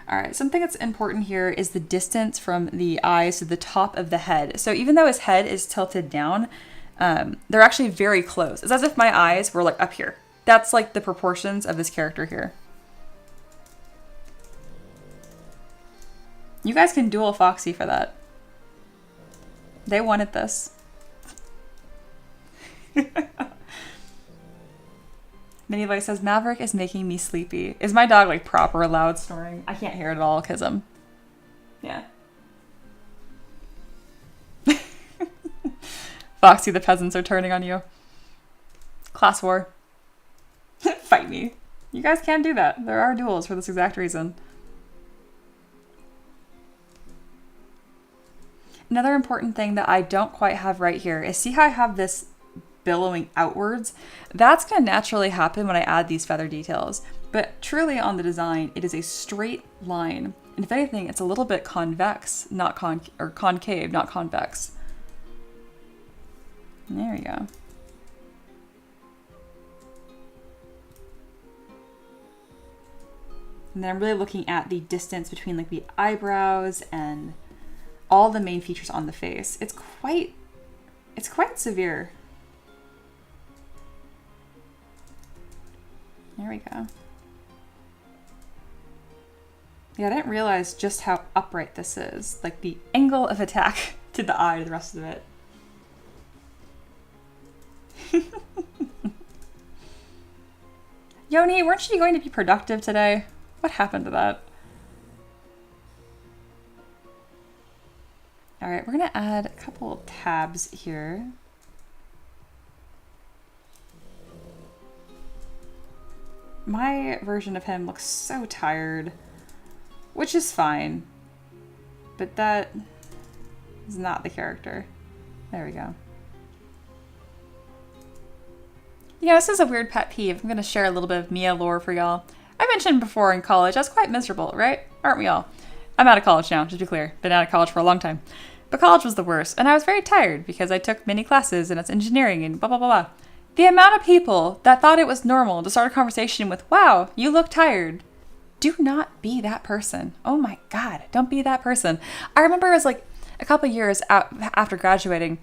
Speaker 1: All right, something that's important here is the distance from the eyes to the top of the head. So even though his head is tilted down, they're actually very close. It's as if my eyes were like up here. That's like the proportions of this character here. You guys can duel Foxy for that. They wanted this. Mini Voice says, Maverick is making me sleepy. Is my dog like proper loud snoring? I can't hear it at all because yeah. Foxy, the peasants are turning on you. Class war. Fight me. You guys can do that. There are duels for this exact reason. Another important thing that I don't quite have right here is see how I have this billowing outwards? That's going to naturally happen when I add these feather details. But truly on the design, it is a straight line. And if anything, it's a little bit convex, not concave, not convex. There we go. And then I'm really looking at the distance between like the eyebrows and all the main features on the face. It's quite severe. There we go. Yeah, I didn't realize just how upright this is. Like the angle of attack to the eye to the rest of it. Yoni, weren't you going to be productive today? What happened to that? All right, we're gonna add a couple of tabs here. My version of him looks so tired, which is fine, but that is not the character. There we go. Yeah, this is a weird pet peeve. I'm gonna share a little bit of Mia lore for y'all. I mentioned before in college, I was quite miserable, right? Aren't we all? I'm out of college now, just to be clear. Been out of college for a long time. But college was the worst, and I was very tired because I took many classes and it's engineering and blah, blah, blah, blah. The amount of people that thought it was normal to start a conversation with, wow, you look tired. Do not be that person. Oh my God, don't be that person. I remember it was like a couple years after graduating,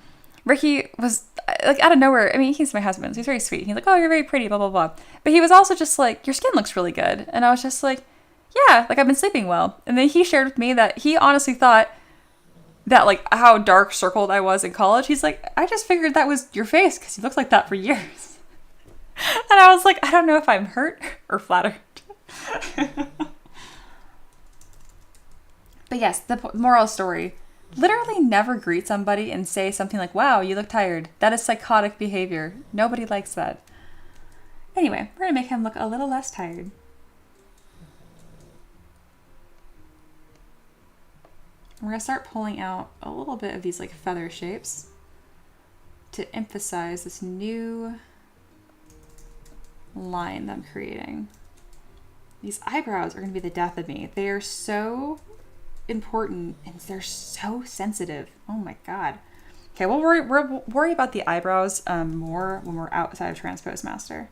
Speaker 1: Ricky was like out of nowhere. I mean, he's my husband, so he's very sweet. He's like, oh, you're very pretty, blah, blah, blah. But he was also just like, your skin looks really good. And I was just like, yeah, like I've been sleeping well. And then he shared with me that he honestly thought that like how dark circled I was in college. He's like, I just figured that was your face because you looked like that for years. And I was like, I don't know if I'm hurt or flattered. But yes, the moral story, literally never greet somebody and say something like, wow, you look tired. That is psychotic behavior. Nobody likes that. Anyway, we're gonna make him look a little less tired. We're gonna start pulling out a little bit of these like feather shapes to emphasize this new line that I'm creating. These eyebrows are gonna be the death of me. They are so important and they're so sensitive. Oh my God. Okay, we'll worry about the eyebrows more when we're outside of Transpose Master.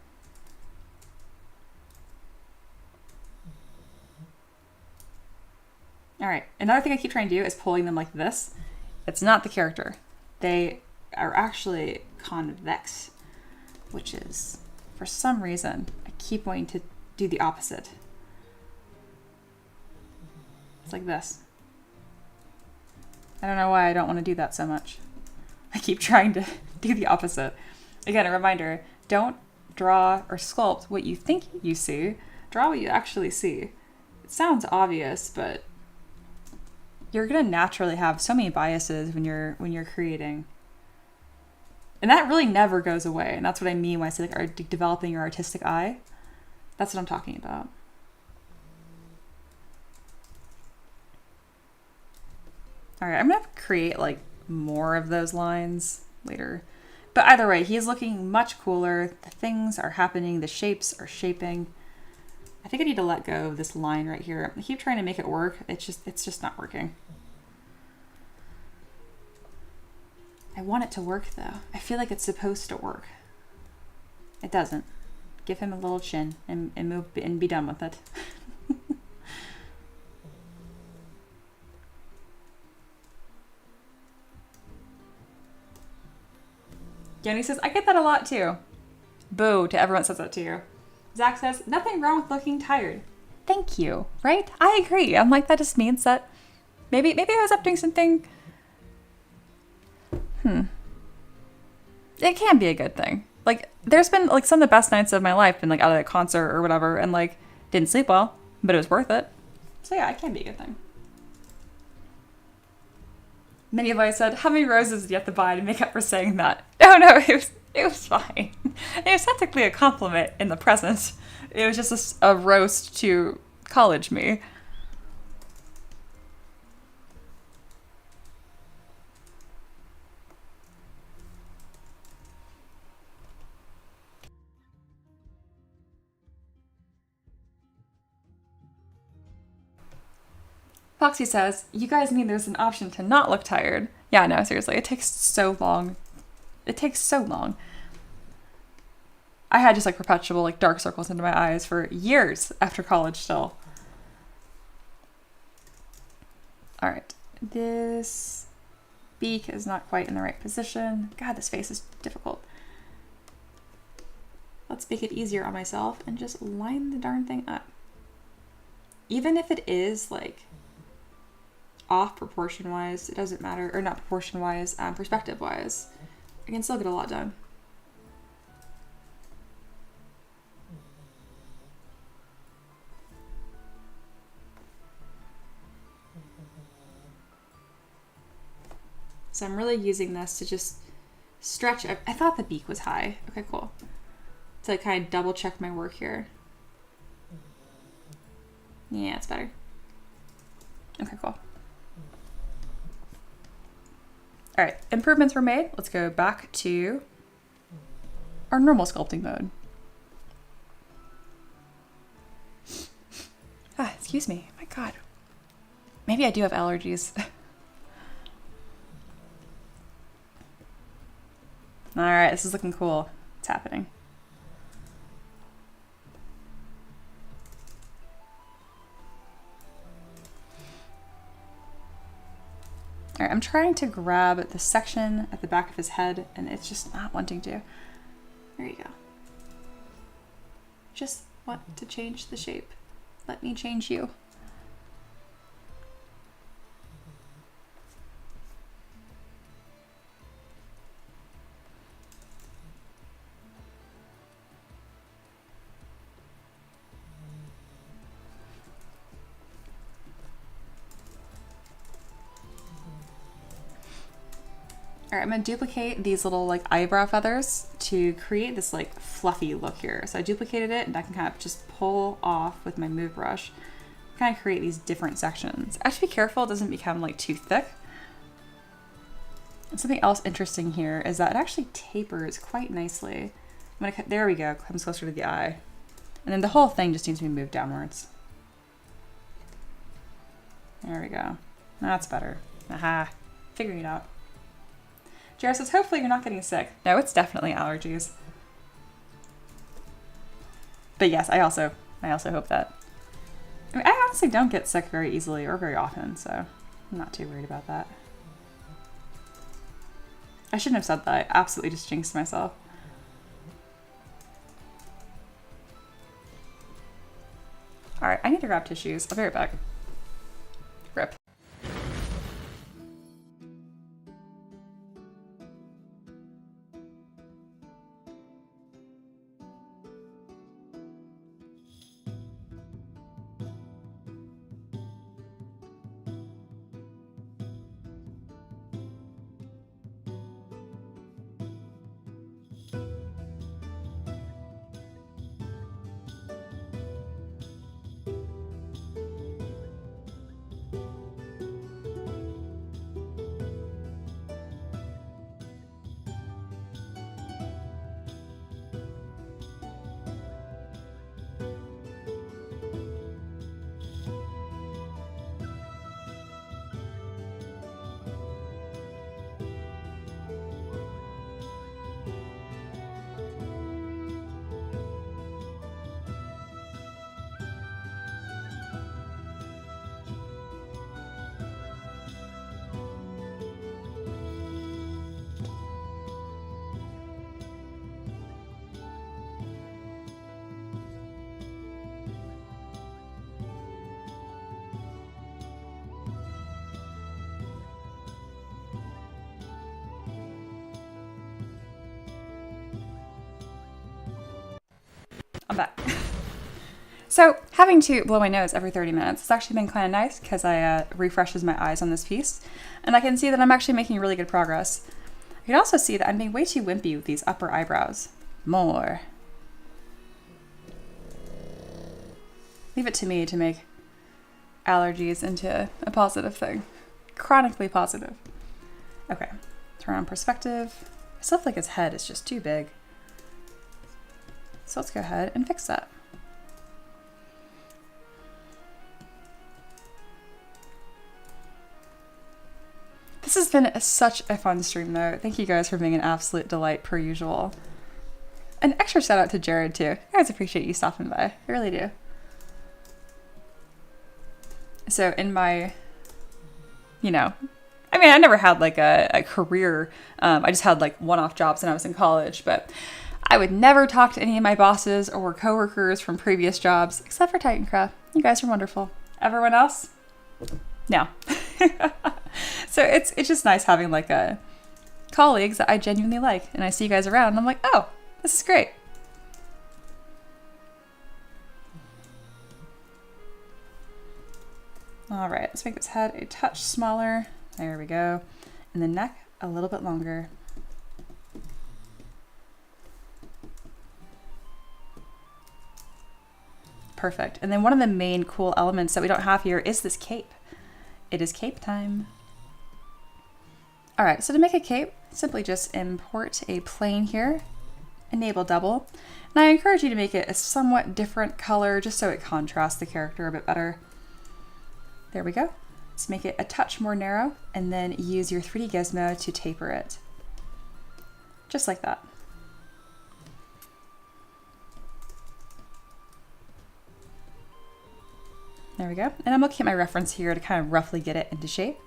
Speaker 1: All right, another thing I keep trying to do is pulling them like this. It's not the character. They are actually convex, which is, for some reason, I keep wanting to do the opposite. It's like this. I don't know why I don't want to do that so much. I keep trying to do the opposite. Again, a reminder, don't draw or sculpt what you think you see. Draw what you actually see. It sounds obvious, but you're gonna naturally have so many biases when you're creating, and that really never goes away. And that's what I mean when I say like developing your artistic eye. That's what I'm talking about. All right, I'm gonna create like more of those lines later, but either way, he's looking much cooler. The things are happening. The shapes are shaping. I think I need to let go of this line right here. I keep trying to make it work. It's just not working. I want it to work though. I feel like it's supposed to work. It doesn't. Give him a little chin and move and be done with it. Yanni says, I get that a lot too. Boo to everyone says that to you. Zach says, nothing wrong with looking tired. Thank you, right? I agree. I'm like, that just means that maybe I was up doing something. It can be a good thing. Like, there's been like some of the best nights of my life been like out of a concert or whatever and like didn't sleep well, but it was worth it. So yeah, it can be a good thing. Many of us said, how many roses did you have to buy to make up for saying that? No, it was fine. It was technically a compliment in the present. It was just a roast to college me. Foxy says, you guys mean there's an option to not look tired? Yeah, no, seriously, it takes so long. It takes so long. I had just like perpetual like dark circles under my eyes for years after college still. All right, this beak is not quite in the right position. God, this face is difficult. Let's make it easier on myself and just line the darn thing up. Even if it is like off proportion wise, it doesn't matter, or not proportion wise, perspective wise, I can still get a lot done. So I'm really using this to just stretch. I thought the beak was high. Okay, cool. To like kind of double check my work here. Yeah, it's better. Okay, cool. All right, improvements were made. Let's go back to our normal sculpting mode. Excuse me. My God. Maybe I do have allergies. All right, this is looking cool. It's happening. All right, I'm trying to grab the section at the back of his head, and it's just not wanting to. There you go. Just want to change the shape. Let me change you. All right, I'm gonna duplicate these little like eyebrow feathers to create this like fluffy look here. So I duplicated it and I can kind of just pull off with my move brush, kind of create these different sections. I have to be careful it doesn't become like too thick. And something else interesting here is that it actually tapers quite nicely. I'm gonna, there we go, comes closer to the eye. And then the whole thing just needs to be moved downwards. There we go. That's better. Aha, figuring it out. Jared says, hopefully you're not getting sick. No, it's definitely allergies. But yes, I also hope that. I mean, I honestly don't get sick very easily or very often, so I'm not too worried about that. I shouldn't have said that. I absolutely just jinxed myself. All right, I need to grab tissues. I'll be right back. Rip. back. So having to blow my nose every 30 minutes has actually been kind of nice because I refreshes my eyes on this piece. And I can see that I'm actually making really good progress. I can also see that I'm being way too wimpy with these upper eyebrows. More. Leave it to me to make allergies into a positive thing. Chronically positive. Okay, turn on perspective. I still feel like his head is just too big. So let's go ahead and fix that. This has been such a fun stream though. Thank you guys for being an absolute delight per usual. An extra shout out to Jared too. I guys appreciate you stopping by. I really do. So in my, you know, I mean, I never had like a career. I just had like one-off jobs when I was in college, but I would never talk to any of my bosses or coworkers from previous jobs, except for Titancraft. You guys are wonderful. Everyone else? No. So it's just nice having like colleagues that I genuinely like, and I see you guys around and I'm like, oh, this is great. All right, let's make this head a touch smaller. There we go. And the neck a little bit longer. Perfect. And then one of the main cool elements that we don't have here is this cape. It is cape time. All right, so to make a cape, simply just import a plane here, enable double. And I encourage you to make it a somewhat different color just so it contrasts the character a bit better. There we go. Let's make it a touch more narrow and then use your 3D gizmo to taper it. Just like that. There we go. And I'm looking at my reference here to kind of roughly get it into shape.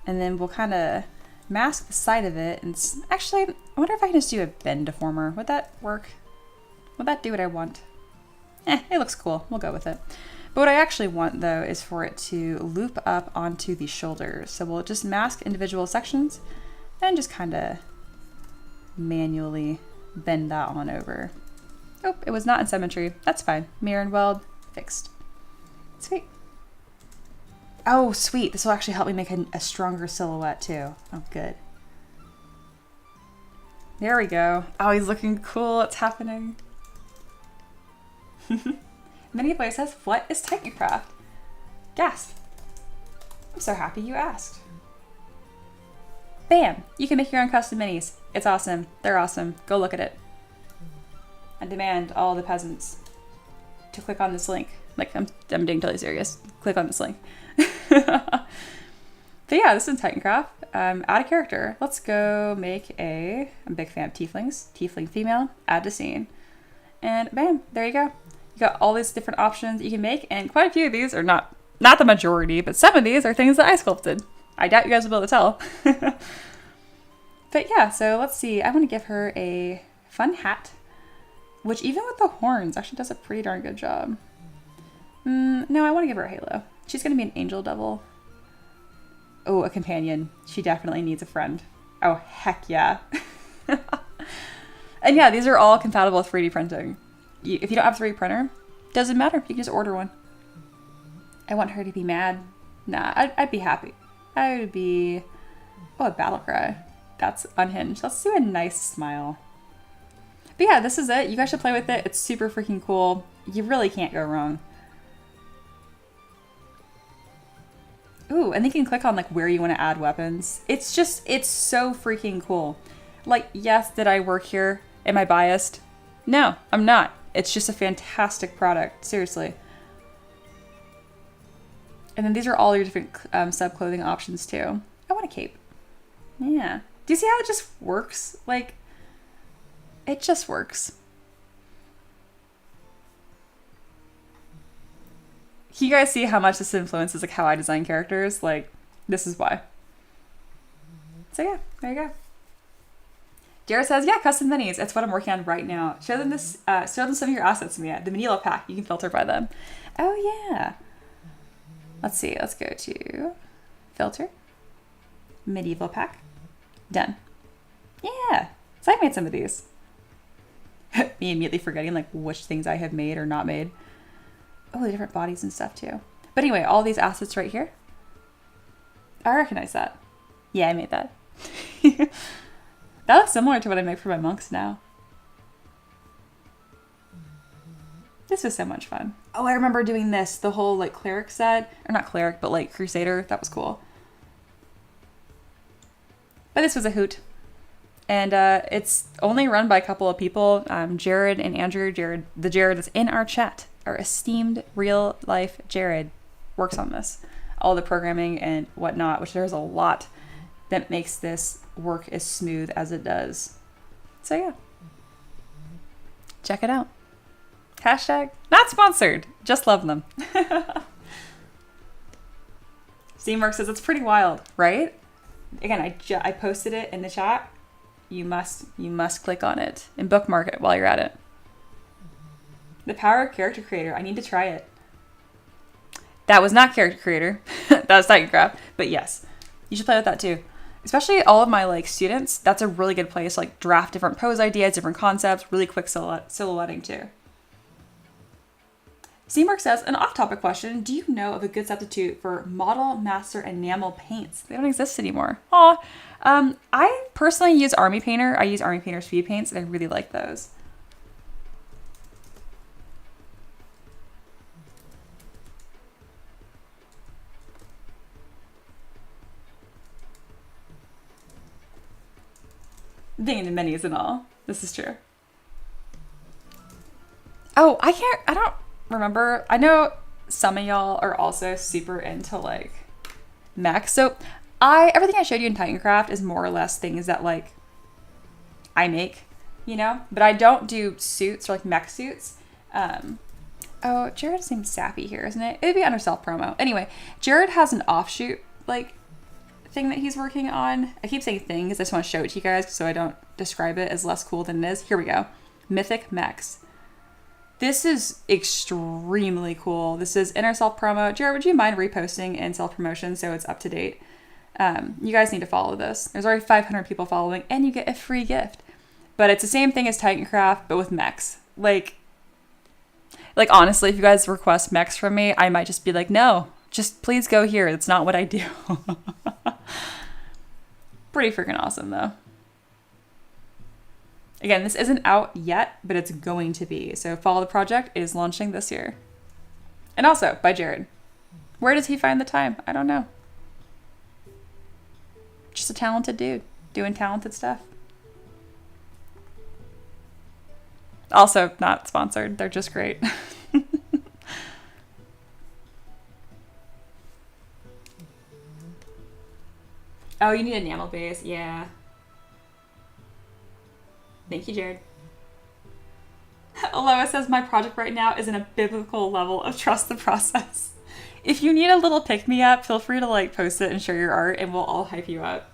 Speaker 1: And then we'll kind of mask the side of it. And actually, I wonder if I can just do a bend deformer. Would that work? Would that do what I want? It looks cool. We'll go with it. But what I actually want though is for it to loop up onto the shoulders. So we'll just mask individual sections and just kind of manually bend that on over. Oh, it was not in symmetry. That's fine. Mirror and weld, fixed. Sweet. Oh, sweet. This will actually help me make a stronger silhouette too. Oh, good. There we go. Oh, he's looking cool. It's happening. Mini says, what is Titancraft? Gasp. I'm so happy you asked. Bam! You can make your own custom minis. It's awesome. They're awesome. Go look at it. I demand all the peasants to click on this link. Like, I'm being totally serious. Click on this link. But yeah, this is Titancraft. Add a character. Let's go make I'm a big fan of tieflings. Tiefling female, add to scene. And bam, there you go. You got all these different options you can make, and quite a few of these are not the majority, but some of these are things that I sculpted. I doubt you guys will be able to tell. But yeah, so let's see. I want to give her a fun hat, which even with the horns actually does a pretty darn good job. No, I want to give her a halo. She's going to be an angel devil. Oh, a companion. She definitely needs a friend. Oh, heck yeah. And yeah, these are all compatible with 3D printing. If you don't have a 3D printer, doesn't matter. You can just order one. I want her to be mad. Nah, I'd be happy. I would be... Oh, a battle cry. That's unhinged. Let's do a nice smile. But yeah, this is it. You guys should play with it. It's super freaking cool. You really can't go wrong. Ooh, and then you can click on like where you want to add weapons. It's so freaking cool. Like, yes, did I work here? Am I biased? No, I'm not. It's just a fantastic product, seriously. And then these are all your different sub-clothing options too. I want a cape. Yeah. Do you see how it just works? Like, it just works. Can you guys see how much this influences like how I design characters? Like, this is why. So yeah, there you go. Jared says, yeah, custom minis. It's what I'm working on right now. Show them this. Show them some of your assets, Mia. The Manila pack. You can filter by them. Oh yeah. Let's see. Let's go to filter. Medieval pack. Done. Yeah. So I made some of these. Me immediately forgetting like which things I have made or not made. Oh, the different bodies and stuff too. But anyway, all these assets right here. I recognize that. Yeah, I made that. That looks similar to what I make for my monks now. This was so much fun. Oh, I remember doing this, the whole like cleric set, or not cleric, but like crusader. That was cool. But this was a hoot. And it's only run by a couple of people, Jared and Andrew. Jared that's in our chat, our esteemed real life Jared, works on this. All the programming and whatnot, which there's a lot that makes this work as smooth as it does. So yeah, check it out. Hashtag not sponsored, just love them. Steamworks says it's pretty wild, right? Again, I posted it in the chat. You must click on it and bookmark it while you're at it. The power of character creator. I need to try it. That was not character creator. That was Titangraph. But yes, you should play with that too. Especially all of my like students. That's a really good place to like draft different pose ideas, different concepts, really quick silhouetting too. Steamwork says, an off-topic question. Do you know of a good substitute for Model Master Enamel paints? They don't exist anymore. Aw. I personally use Army Painter. I use Army Painter speed paints, and I really like those. Being into minis and all. This is true. Oh, I don't remember. I know some of y'all are also super into like mechs. So everything I showed you in Titancraft is more or less things that like I make, you know, but I don't do suits or like mech suits. Oh, Jared seems sappy here, isn't it? It'd be under self promo. Anyway, Jared has an offshoot like thing that he's working on. I keep saying thing because I just want to show it to you guys so I don't describe it as less cool than it is. Here we go. Mythic Mechs. This is extremely cool. This is inner self-promo. Jared, would you mind reposting in self-promotion so it's up to date? You guys need to follow this. There's already 500 people following and you get a free gift. But it's the same thing as Titancraft, but with mechs. Like honestly, if you guys request mechs from me, I might just be like, no, just please go here. That's not what I do. Pretty freaking awesome though. Again, this isn't out yet, but it's going to be. So Follow the Project is launching this year. And also by Jared. Where does he find the time? I don't know. Just a talented dude doing talented stuff. Also not sponsored. They're just great. Oh, you need enamel base. Yeah. Thank you, Jared. Aloha says, my project right now is in a biblical level of trust the process. If you need a little pick-me-up, feel free to like post it and share your art and we'll all hype you up.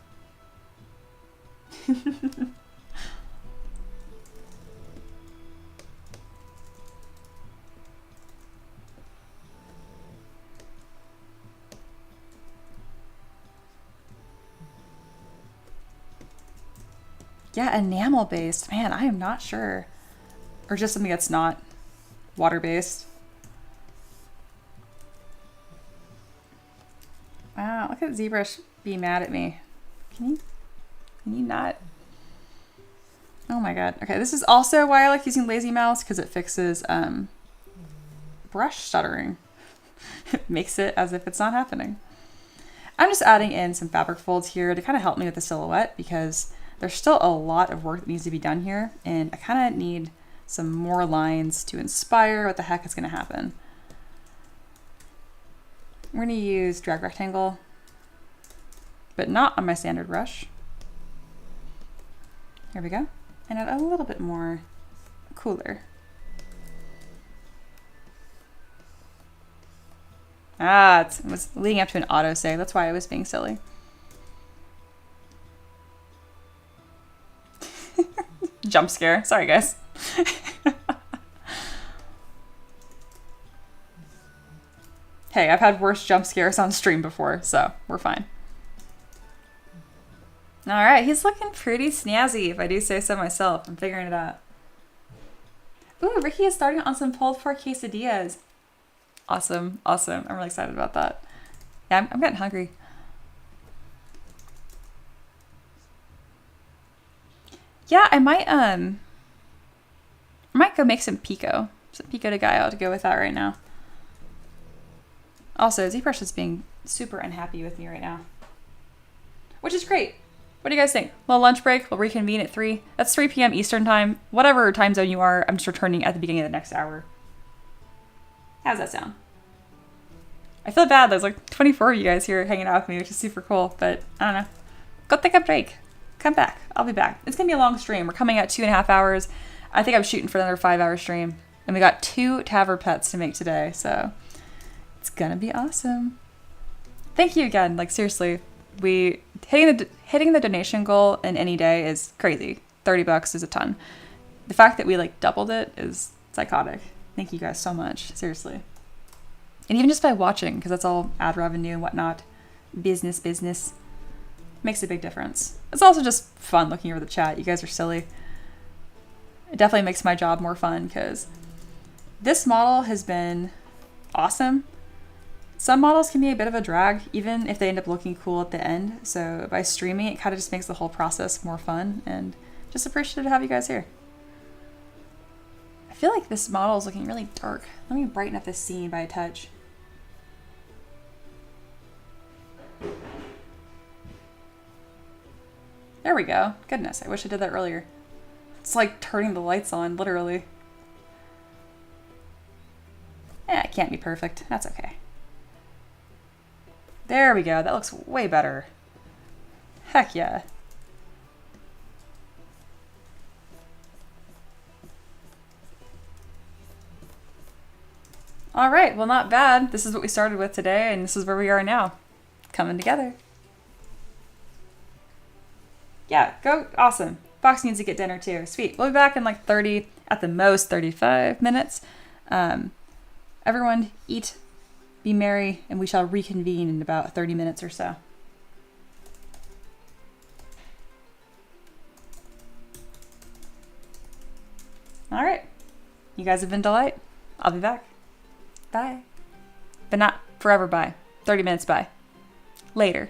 Speaker 1: Yeah, enamel based. Man, I am not sure. Or just something that's not water based. Wow, look at ZBrush be mad at me. Can you not? Oh my god. Okay, this is also why I like using Lazy Mouse, because it fixes brush stuttering. It makes it as if it's not happening. I'm just adding in some fabric folds here to kind of help me with the silhouette, because there's still a lot of work that needs to be done here, and I kind of need some more lines to inspire what the heck is going to happen. We're going to use drag rectangle, but not on my standard brush. Here we go. And add a little bit more cooler. Ah, it was leading up to an auto save. That's why I was being silly. Jump scare. Sorry, guys. Hey, I've had worse jump scares on stream before, so we're fine. All right, he's looking pretty snazzy, if I do say so myself. I'm figuring it out. Ooh, Ricky is starting on some pulled pork quesadillas. Awesome, awesome. I'm really excited about that. Yeah, I'm getting hungry. Yeah, I might go make some pico. Some pico de gallo to go with that right now. Also, ZBrush is being super unhappy with me right now. Which is great. What do you guys think? Little lunch break, we'll reconvene at 3. That's 3 p.m. Eastern time. Whatever time zone you are, I'm just returning at the beginning of the next hour. How's that sound? I feel bad, there's like 24 of you guys here hanging out with me, which is super cool, but I don't know. Go take a break. Come back. I'll be back. It's gonna be a long stream. We're coming at 2.5 hours. I think I'm shooting for another 5-hour stream. And we got 2 Tavern pets to make today, so it's gonna be awesome. Thank you again. Like seriously, hitting the donation goal in any day is crazy. $30 is a ton. The fact that we like doubled it is psychotic. Thank you guys so much. Seriously. And even just by watching, because that's all ad revenue and whatnot, business, makes a big difference. It's also just fun looking over the chat. You guys are silly. It definitely makes my job more fun because this model has been awesome. Some models can be a bit of a drag, even if they end up looking cool at the end. So by streaming, it kind of just makes the whole process more fun, and just appreciative to have you guys here. I feel like this model is looking really dark. Let me brighten up this scene by a touch. There we go. Goodness, I wish I did that earlier. It's like turning the lights on, literally. It can't be perfect. That's okay. There we go. That looks way better. Heck yeah. All right, well, not bad. This is what we started with today, and this is where we are now. Coming together. Yeah, go. Awesome. Fox needs to get dinner too. Sweet. We'll be back in like 30, at the most 35 minutes. Everyone eat, be merry, and we shall reconvene in about 30 minutes or so. All right. You guys have been delight. I'll be back. Bye. But not forever bye. 30 minutes bye. Later.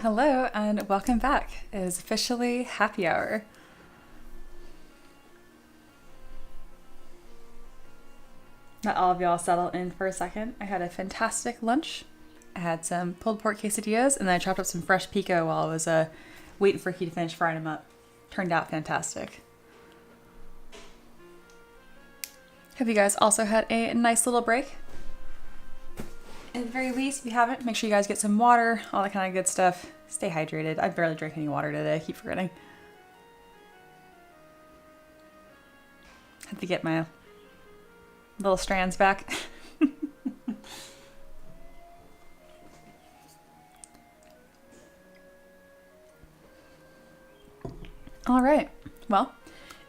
Speaker 1: Hello and welcome back. It is officially happy hour. Let all of y'all settle in for a second. I had a fantastic lunch. I had some pulled pork quesadillas and then I chopped up some fresh pico while I was waiting for Key to finish frying them up. Turned out fantastic. Hope you guys also had a nice little break. At the very least, if you haven't, make sure you guys get some water, all that kind of good stuff. Stay hydrated. I barely drank any water today. I keep forgetting. Had to get my little strands back. All right. Well,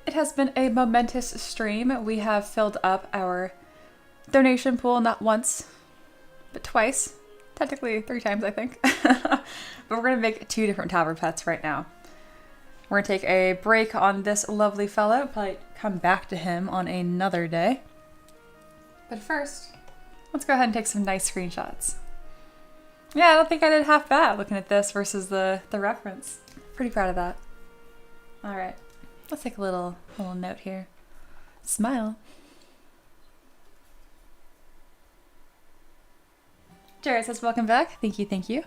Speaker 1: it has been a momentous stream. We have filled up our donation pool not once, but twice. Technically 3 times, I think. But we're going to make 2 different Tavern pets right now. We're going to take a break on this lovely fellow. Probably come back to him on another day. But first, let's go ahead and take some nice screenshots. Yeah, I don't think I did half bad looking at this versus the reference. Pretty proud of that. All right, let's take a little note here. Smile. Jared says, welcome back. Thank you, thank you.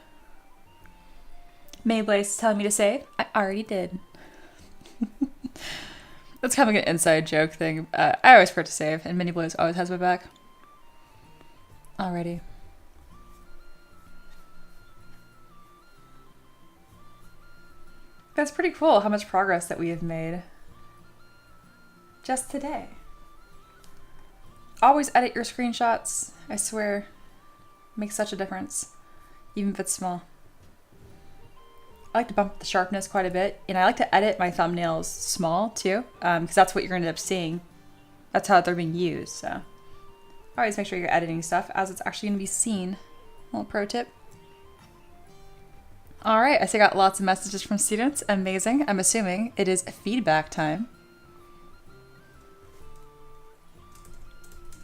Speaker 1: Mayblaze is telling me to save. I already did. That's kind of like an inside joke thing. I always forget to save, and Miniblaze always has my back. Alrighty. That's pretty cool how much progress that we have made just today. Always edit your screenshots. I swear, makes such a difference, even if it's small. I like to bump the sharpness quite a bit, and I like to edit my thumbnails small too, because that's what you're going to end up seeing. That's how they're being used, so always make sure you're editing stuff as it's actually going to be seen. Little pro tip. All right, I see I got lots of messages from students. Amazing. I'm assuming it is feedback time.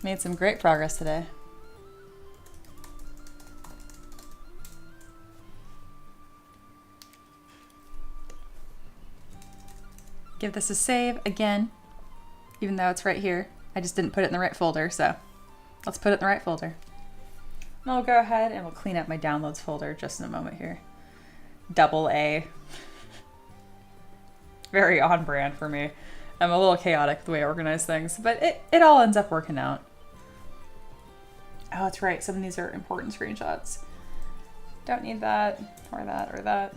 Speaker 1: Made some great progress today. Give this a save again, even though it's right here. I just didn't put it in the right folder, so let's put it in the right folder. And I'll go ahead and we'll clean up my downloads folder just in a moment here. Double A. Very on brand for me. I'm a little chaotic the way I organize things, but it all ends up working out. Oh, that's right. Some of these are important screenshots. Don't need that, or that, or that.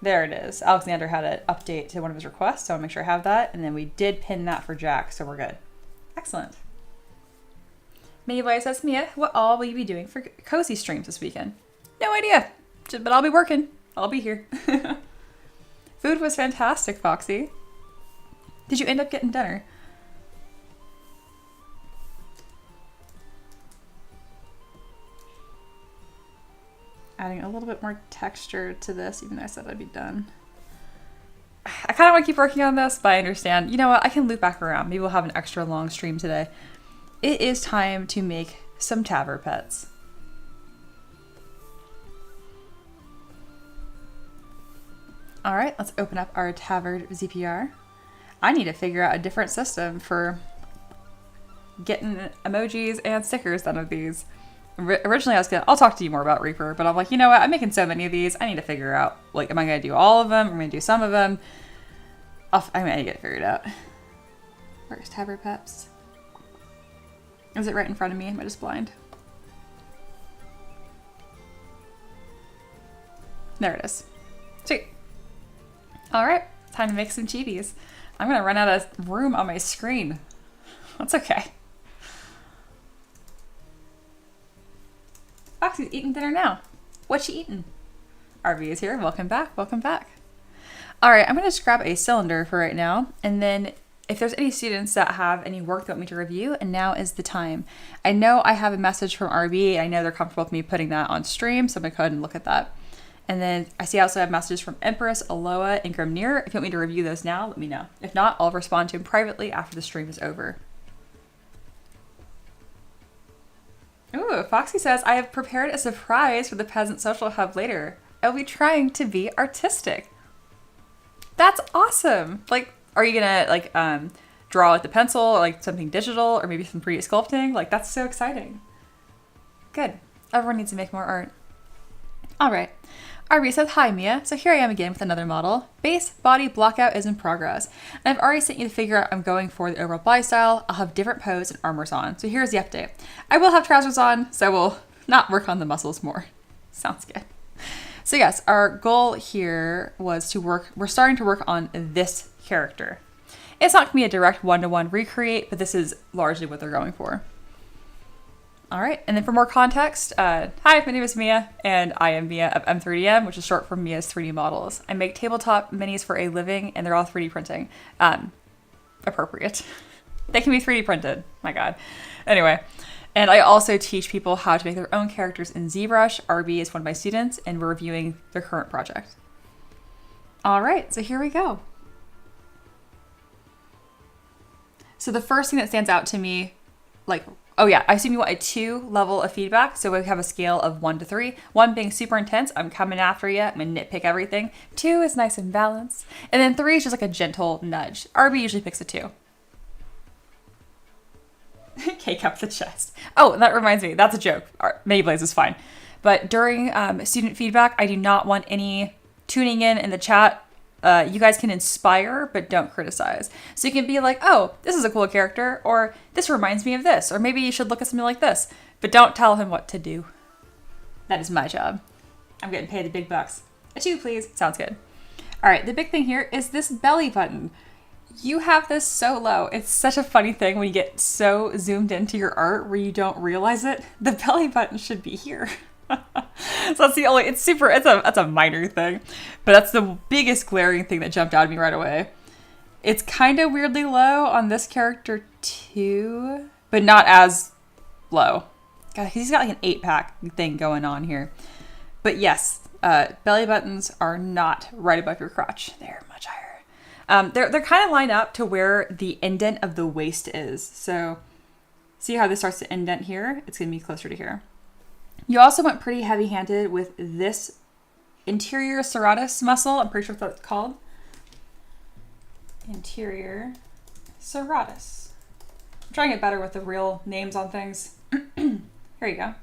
Speaker 1: There it is. Alexander had an update to one of his requests, so I'll make sure I have that. And then we did pin that for Jack, so we're good. Excellent. Mayboy says, Mia, what all will you be doing for cozy streams this weekend? No idea, but I'll be working. I'll be here. Food was fantastic, Foxy. Did you end up getting dinner? Adding a little bit more texture to this, even though I said I'd be done. I kind of want to keep working on this, but I understand. You know what? I can loop back around. Maybe we'll have an extra long stream today. It is time to make some Tavern pets. All right, let's open up our Tavern ZPR. I need to figure out a different system for getting emojis and stickers out of these. Originally, I'll talk to you more about Reaper, but I'm like, you know what? I'm making so many of these. I need to figure out, like, am I going to do all of them? Am I going to do some of them? I'm going to get it figured out. Where's Tavern Peps? Is it right in front of me? Am I just blind? There it is. Sweet. All right, time to make some chibis. I'm going to run out of room on my screen. That's okay. Foxy's eating dinner now. What's she eating? RV is here. Welcome back. Welcome back. All right, I'm going to just grab a cylinder for right now. And then if there's any students that have any work they want me to review, and now is the time. I know I have a message from RV. I know they're comfortable with me putting that on stream, so I'm going to go ahead and look at that. And then I see I also have messages from Empress, Aloha, and Grimnir. If you want me to review those now, let me know. If not, I'll respond to them privately after the stream is over. Ooh, Foxy says, I have prepared a surprise for the Peasant Social Hub later. I'll be trying to be artistic. That's awesome. Like, are you gonna like draw with the pencil or like something digital or maybe some 3D sculpting? Like, that's so exciting. Good. Everyone needs to make more art. All right. RB says, hi Mia. So here I am again with another model. Base body blockout is in progress. And I've already sent you the figure out I'm going for the overall body style. I'll have different pose and armors on. So here's the update. I will have trousers on, so we'll not work on the muscles more. Sounds good. So yes, our goal here was to we're starting to work on this character. It's not going to be a direct one-to-one recreate, but this is largely what they're going for. All right, and then for more context, hi, my name is Mia, and I am Mia of M3DM, which is short for Mia's 3D Models. I make tabletop minis for a living, and they're all 3D printing. Appropriate. They can be 3D printed, my God. Anyway. And I also teach people how to make their own characters in ZBrush. RB is one of my students, and we're reviewing their current project. All right, so here we go. So the first thing that stands out to me, like, oh yeah, I assume you want a 2 level of feedback. So we have a scale of 1 to 3. 1 being super intense, I'm coming after you, I'm gonna nitpick everything. 2 is nice and balanced. And then 3 is just like a gentle nudge. RB usually picks a 2. Cake up the chest. Oh, that reminds me. That's a joke. Mayblaze is fine. But during student feedback, I do not want any tuning in the chat. You guys can inspire, but don't criticize. So you can be like, oh, this is a cool character, or this reminds me of this, or maybe you should look at something like this. But don't tell him what to do. That is my job. I'm getting paid the big bucks. A 2, please. Sounds good. All right, the big thing here is this belly button. You have this so low. It's such a funny thing when you get so zoomed into your art where you don't realize it. The belly button should be here. So that's the only, it's a minor thing, but that's the biggest glaring thing that jumped out at me right away. It's kind of weirdly low on this character too, but not as low. God, he's got like an 8-pack thing going on here. But yes, belly buttons are not right above your crotch. They're much higher. They're kind of lined up to where the indent of the waist is. So see how this starts to indent here? It's going to be closer to here. You also went pretty heavy-handed with this interior serratus muscle. I'm pretty sure that's what it's called. Interior serratus. I'm trying to get better with the real names on things. Here you go.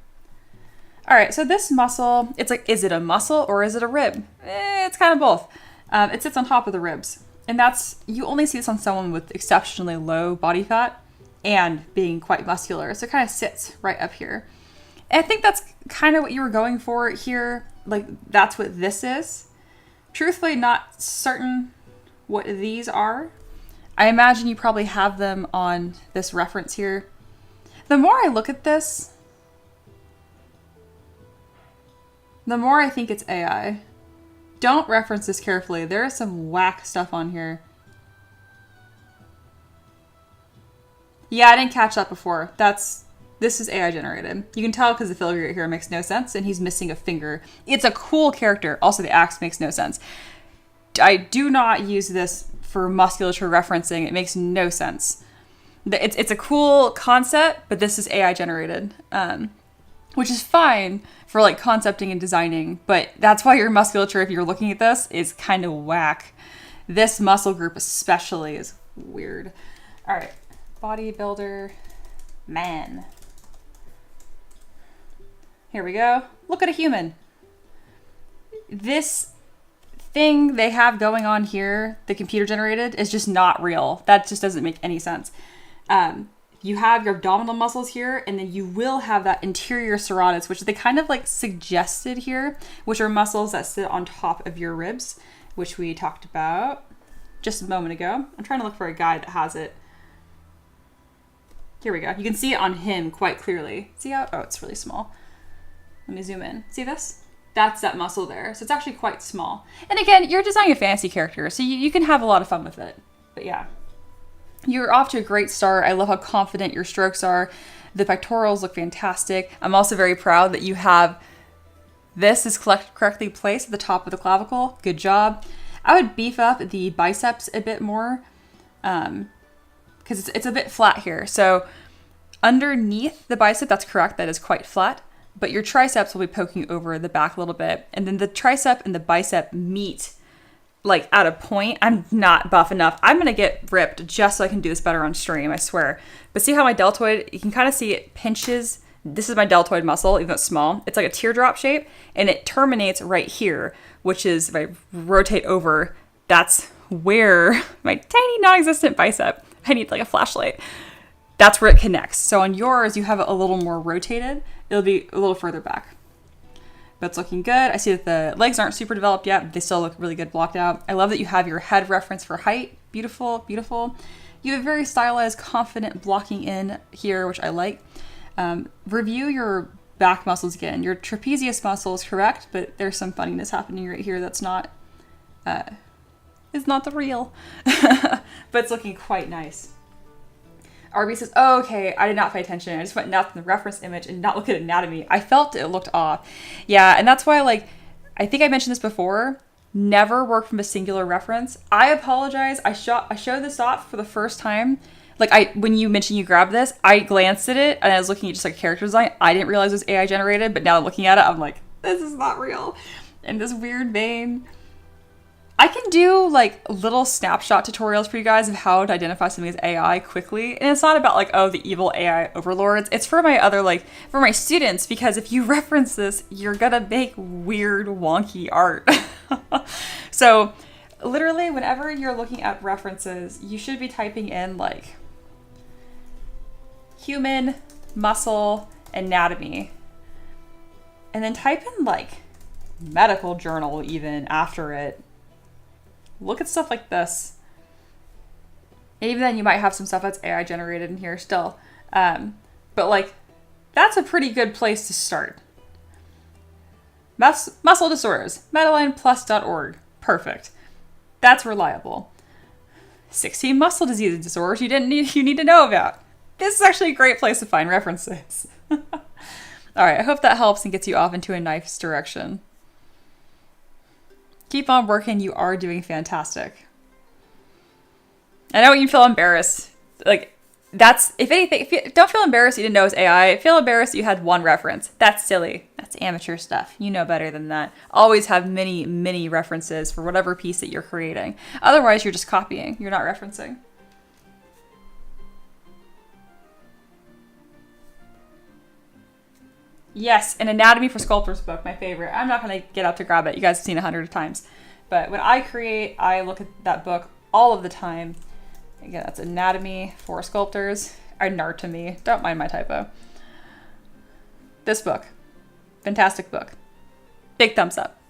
Speaker 1: All right, so this muscle, it's like, is it a muscle or is it a rib? It's kind of both. It sits on top of the ribs. And you only see this on someone with exceptionally low body fat and being quite muscular. So it kind of sits right up here. And I think that's kind of what you were going for here. Like, that's what this is. Truthfully, not certain what these are. I imagine you probably have them on this reference here. The more I look at this, the more I think it's AI. Don't reference this carefully. There is some whack stuff on here. Yeah, I didn't catch that before. This is AI generated. You can tell because the filigree right here makes no sense and he's missing a finger. It's a cool character. Also, the axe makes no sense. I do not use this for musculature referencing. It makes no sense. It's a cool concept, but this is AI generated. Which is fine for like concepting and designing, but that's why your musculature, if you're looking at this, is kind of whack. This muscle group especially is weird. All right, bodybuilder man. Here we go. Look at a human. This thing they have going on here, the computer generated, is just not real. That just doesn't make any sense. You have your abdominal muscles here, and then you will have that interior serratus, which they kind of like suggested here, which are muscles that sit on top of your ribs, which we talked about just a moment ago. I'm trying to look for a guy that has it. Here we go. You can see it on him quite clearly. See how, oh, it's really small. Let me zoom in. See this? That's that muscle there. So it's actually quite small. And again, you're designing a fantasy character, so you can have a lot of fun with it. But yeah. You're off to a great start. I love how confident your strokes are. The pectorals look fantastic. I'm also very proud that you have this is correctly placed at the top of the clavicle. Good job. I would beef up the biceps a bit more because it's a bit flat here. So underneath the bicep, that's correct. That is quite flat. but your triceps will be poking over the back a little bit. And then the tricep and the bicep meet like at a point. I'm not buff enough. I'm going to get ripped just so I can do this better on stream, I swear. But see how my deltoid, you can kind of see it pinches. This is my deltoid muscle, even though it's small. It's like a teardrop shape, and it terminates right here, which is, if I rotate over, that's where my tiny non-existent bicep, I need like a flashlight. That's where it connects. So on yours, you have it a little more rotated. It'll be a little further back. But it's looking good. I see that the legs aren't super developed yet, but they still look really good blocked out. I love that you have your head reference for height. Beautiful, beautiful. You have very stylized, confident blocking in here, which I like. Review your back muscles again. Your trapezius muscle is correct, but there's some funniness happening right here that's not, is not the real. But it's looking quite nice. RB says, oh, okay, I did not pay attention. I just went nuts in the reference image and not look at anatomy. I felt it looked off. Yeah, and that's why, like, I think I mentioned this before, never work from a singular reference. I apologize. I showed this off for the first time. Like, when you mentioned you grabbed this, I glanced at it and I was looking at just like character design. I didn't realize it was AI generated, but now I'm looking at it, I'm like, this is not real. In this weird vein. I can do like little snapshot tutorials for you guys of how to identify something as AI quickly. And it's not about like, oh, the evil AI overlords. It's for my other, like, for my students, because if you reference this, you're gonna make weird, wonky art. So literally, whenever you're looking at references, you should be typing in like human, muscle, anatomy. And then type in like medical journal even after it. Look at stuff like this. And even then you might have some stuff that's AI generated in here still. But like, that's a pretty good place to start. Muscle disorders, MedlinePlus.org. Perfect. That's reliable. 16 muscle disease disorders you need to know about. This is actually a great place to find references. All right, I hope that helps and gets you off into a nice direction. Keep on working. You are doing fantastic. I know you feel embarrassed. Like, that's, if anything, if you don't feel embarrassed you didn't know it was AI. Feel embarrassed you had one reference. That's silly. That's amateur stuff. You know better than that. Always have many, many references for whatever piece that you're creating. Otherwise, you're just copying. You're not referencing. Yes, an Anatomy for Sculptors book, my favorite. I'm not going to get up to grab it. You guys have seen it 100 times. But when I create, I look at that book all of the time. Again, that's Anatomy for Sculptors. Anatomy. Don't mind my typo. This book. Fantastic book. Big thumbs up.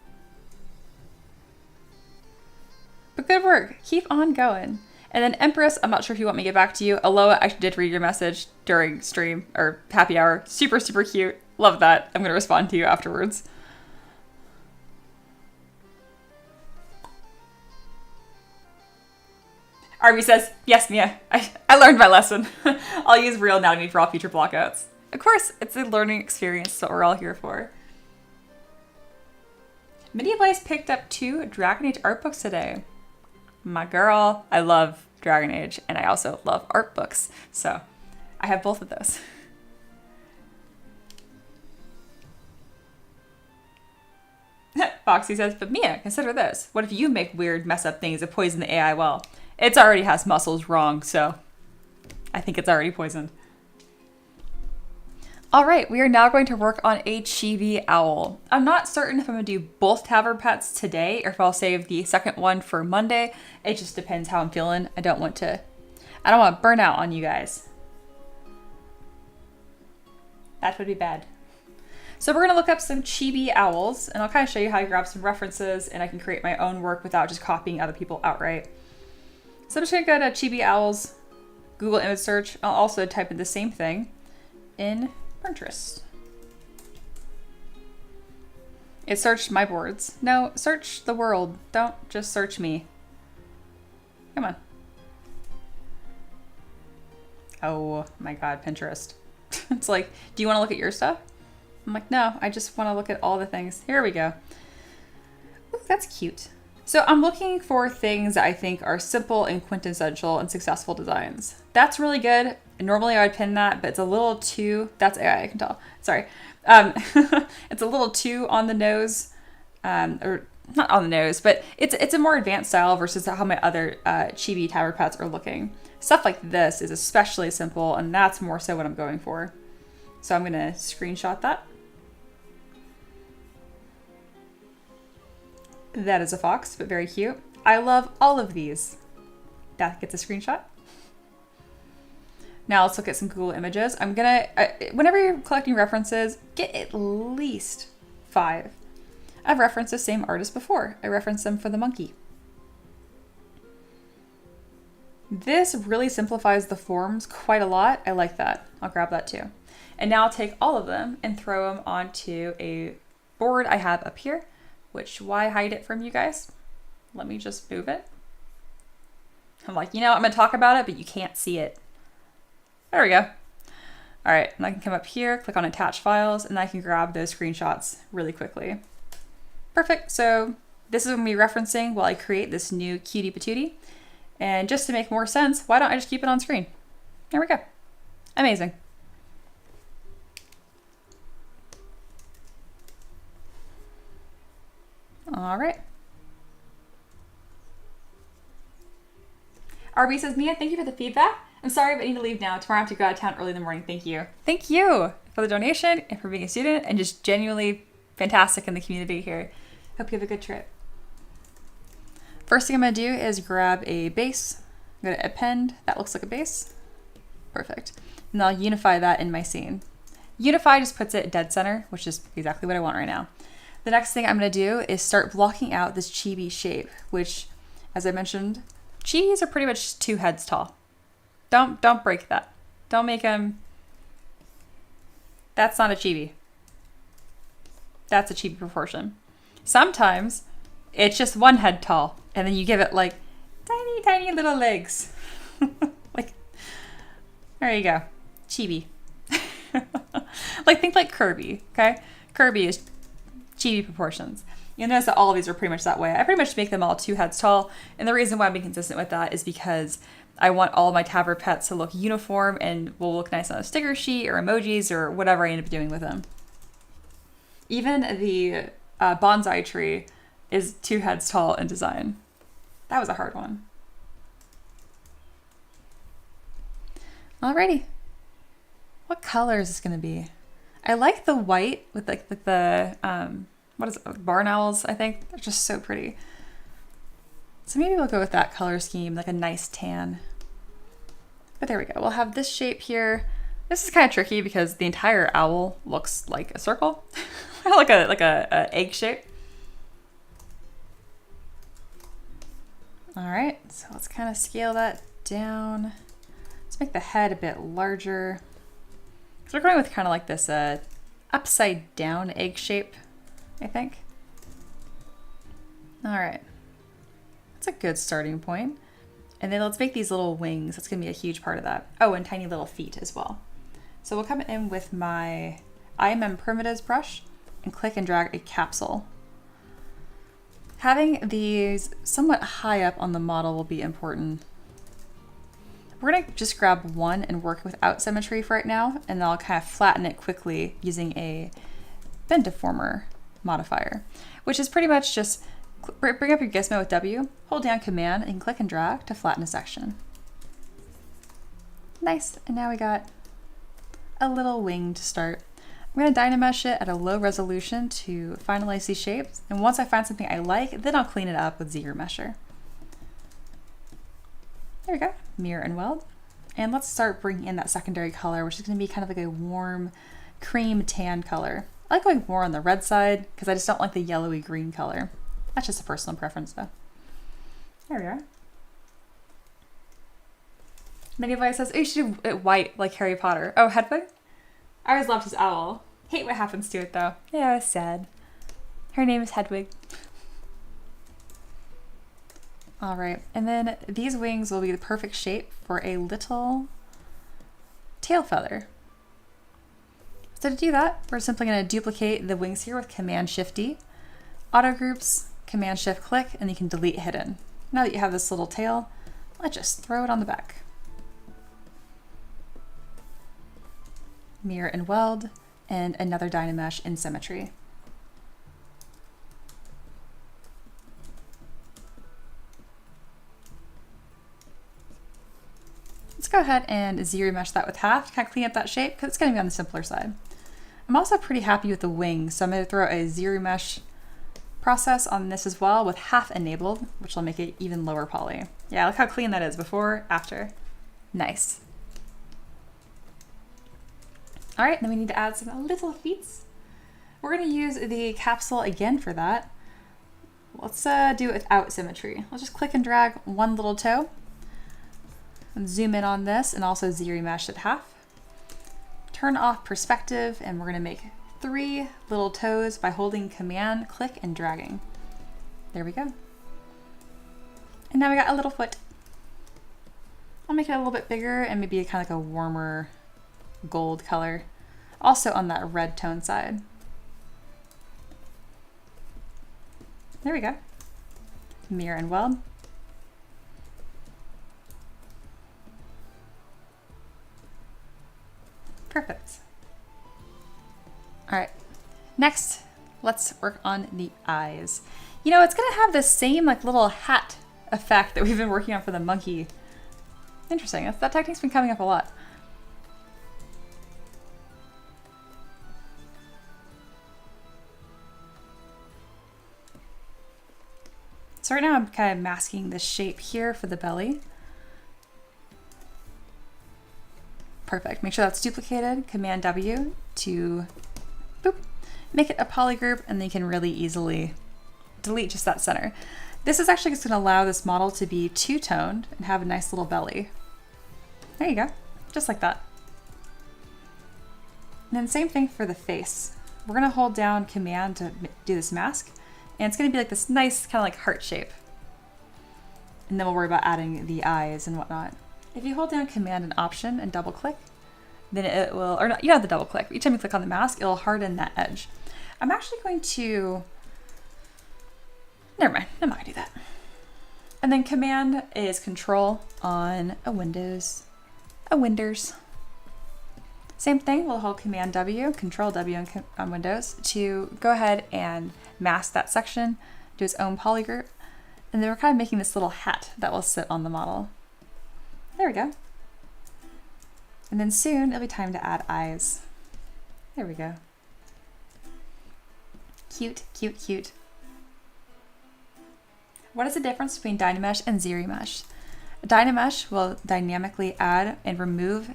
Speaker 1: But good work. Keep on going. And then Empress, I'm not sure if you want me to get back to you. Aloha actually did read your message during stream or happy hour. Super, super cute. Love that. I'm going to respond to you afterwards. Arby says, yes, Mia, I learned my lesson. I'll use real anatomy for all future blockouts. Of course, it's a learning experience, so we're all here for. Medievice picked up 2 Dragon Age art books today. My girl, I love Dragon Age, and I also love art books, so I have both of those. Foxy says, but Mia, consider this. What if you make weird, mess up things that poison the AI well? It already has muscles wrong, so I think it's already poisoned. All right, we are now going to work on a chibi owl. I'm not certain if I'm gonna do both Tavern pets today or if I'll save the second one for Monday. It just depends how I'm feeling. I don't want to burn out on you guys. That would be bad. So we're gonna look up some chibi owls and I'll kind of show you how I grab some references and I can create my own work without just copying other people outright. So I'm just gonna go to chibi owls, Google image search. I'll also type in the same thing in Pinterest. It searched my boards. No, search the world. Don't just search me. Come on. Oh my God, Pinterest. It's like, do you want to look at your stuff? I'm like, no, I just want to look at all the things. Here we go. Ooh, that's cute. So I'm looking for things that I think are simple and quintessential and successful designs. That's really good. Normally I would pin that, but it's a little too, that's AI, I can tell. Sorry. It's a little too on the nose, or not on the nose, but it's a more advanced style versus how my other chibi Tavern pets are looking. Stuff like this is especially simple, and that's more so what I'm going for. So I'm gonna screenshot that. That is a fox, but very cute. I love all of these. That gets a screenshot. Now let's look at some Google images. I'm gonna, whenever you're collecting references, get at least 5. I've referenced the same artist before. I referenced them for the monkey. This really simplifies the forms quite a lot. I like that. I'll grab that too. And now I'll take all of them and throw them onto a board I have up here, which why hide it from you guys? Let me just move it. I'm like, you know, I'm gonna talk about it, but you can't see it. There we go. All right, and I can come up here, click on attach files, and I can grab those screenshots really quickly. Perfect, so this is going to be referencing while I create this new cutie patootie. And just to make more sense, why don't I just keep it on screen? There we go. Amazing. All right. RB says, Mia, thank you for the feedback. I'm sorry, but I need to leave now. Tomorrow I have to go out of town early in the morning. Thank you. Thank you for the donation and for being a student and just genuinely fantastic in the community here. Hope you have a good trip. First thing I'm going to do is grab a base. I'm going to append. That looks like a base. Perfect. And I'll unify that in my scene. Unify just puts it dead center, which is exactly what I want right now. The next thing I'm going to do is start blocking out this chibi shape, which, as I mentioned, chibis are pretty much 2 heads tall. Don't break that. Don't make them. That's not a chibi. That's a chibi proportion. Sometimes it's just 1 head tall, and then you give it like tiny, tiny little legs. Like, there you go. Chibi. Like, think like Kirby, okay? Kirby is chibi proportions. You'll notice that all of these are pretty much that way. I pretty much make them all 2 heads tall, and the reason why I'm being consistent with that is because I want all of my Tavern pets to look uniform and will look nice on a sticker sheet or emojis or whatever I end up doing with them. Even the bonsai tree is 2 heads tall in design. That was a hard one. Alrighty. What color is this going to be? I like the white with like the what is it? Barn owls, I think. They're just so pretty. So maybe we'll go with that color scheme, like a nice tan. But there we go. We'll have this shape here. This is kind of tricky because the entire owl looks like a circle, like a egg shape. All right, so let's kind of scale that down. Let's make the head a bit larger. So we're going with kind of like this upside down egg shape, I think. All right, that's a good starting point. And then let's make these little wings. That's gonna be a huge part of that. Oh, and tiny little feet as well. So we'll come in with my IMM Primitives brush and click and drag a capsule. Having these somewhat high up on the model will be important. We're gonna just grab one and work without symmetry for right now, and then I'll kind of flatten it quickly using a bend deformer modifier, which is pretty much just bring up your gizmo with W, hold down Command, and click and drag to flatten a section. Nice, and now we got a little wing to start. I'm going to Dynamesh it at a low resolution to finalize these shapes, and once I find something I like, then I'll clean it up with ZBrush. There we go, mirror and weld. And let's start bringing in that secondary color, which is going to be kind of like a warm cream tan color. I like going more on the red side because I just don't like the yellowy green color. That's just a personal preference though. There we are. Manylife says, oh, you should do it white like Harry Potter. Oh, Hedwig? I always loved his owl. Hate what happens to it though. Yeah, it's sad. Her name is Hedwig. All right, and then these wings will be the perfect shape for a little tail feather. So to do that, we're simply going to duplicate the wings here with Command-Shift-D, auto groups, Command-Shift-Click, and you can delete hidden. Now that you have this little tail, let's just throw it on the back. Mirror and weld, and another Dynamesh in symmetry. Let's go ahead and ZBrush that with half to kind of clean up that shape because it's going to be on the simpler side. I'm also pretty happy with the wing, so I'm going to throw a ZBrush process on this as well with half enabled, which will make it even lower poly. Yeah, look how clean that is before, after. Nice. All right, then we need to add some little feet. We're going to use the capsule again for that. Let's do it without symmetry. Let's just click and drag one little toe and zoom in on this and also ZBrush it half. Turn off perspective and we're going to make 3 little toes by holding Command, click, and dragging. There we go. And now we got a little foot. I'll make it a little bit bigger and maybe kind of like a warmer gold color. Also on that red tone side. There we go. Mirror and weld. Perfect. All right, next, let's work on the eyes. You know, it's gonna have the same like little hat effect that we've been working on for the monkey. Interesting, that technique's been coming up a lot. So right now I'm kind of masking this shape here for the belly. Perfect, make sure that's duplicated, Command W to boop, make it a poly group, and then you can really easily delete just that center. This is actually just gonna allow this model to be two-toned and have a nice little belly. There you go, just like that. And then same thing for the face. We're gonna hold down Command to do this mask, and it's gonna be like this nice kind of like heart shape. And then we'll worry about adding the eyes and whatnot. If you hold down Command and Option and double click, then it will, or not, you don't have to double click. Each time you click on the mask, it'll harden that edge. I'm actually going to, never mind, I'm not gonna do that. And then Command is Control on a Windows. Same thing, we'll hold Command W, Control W on Windows to go ahead and mask that section, do its own poly group. And then we're kind of making this little hat that will sit on the model. There we go. And then soon it'll be time to add eyes. There we go. Cute, cute, cute. What is the difference between Dynamesh and ZBrush? Dynamesh will dynamically add and remove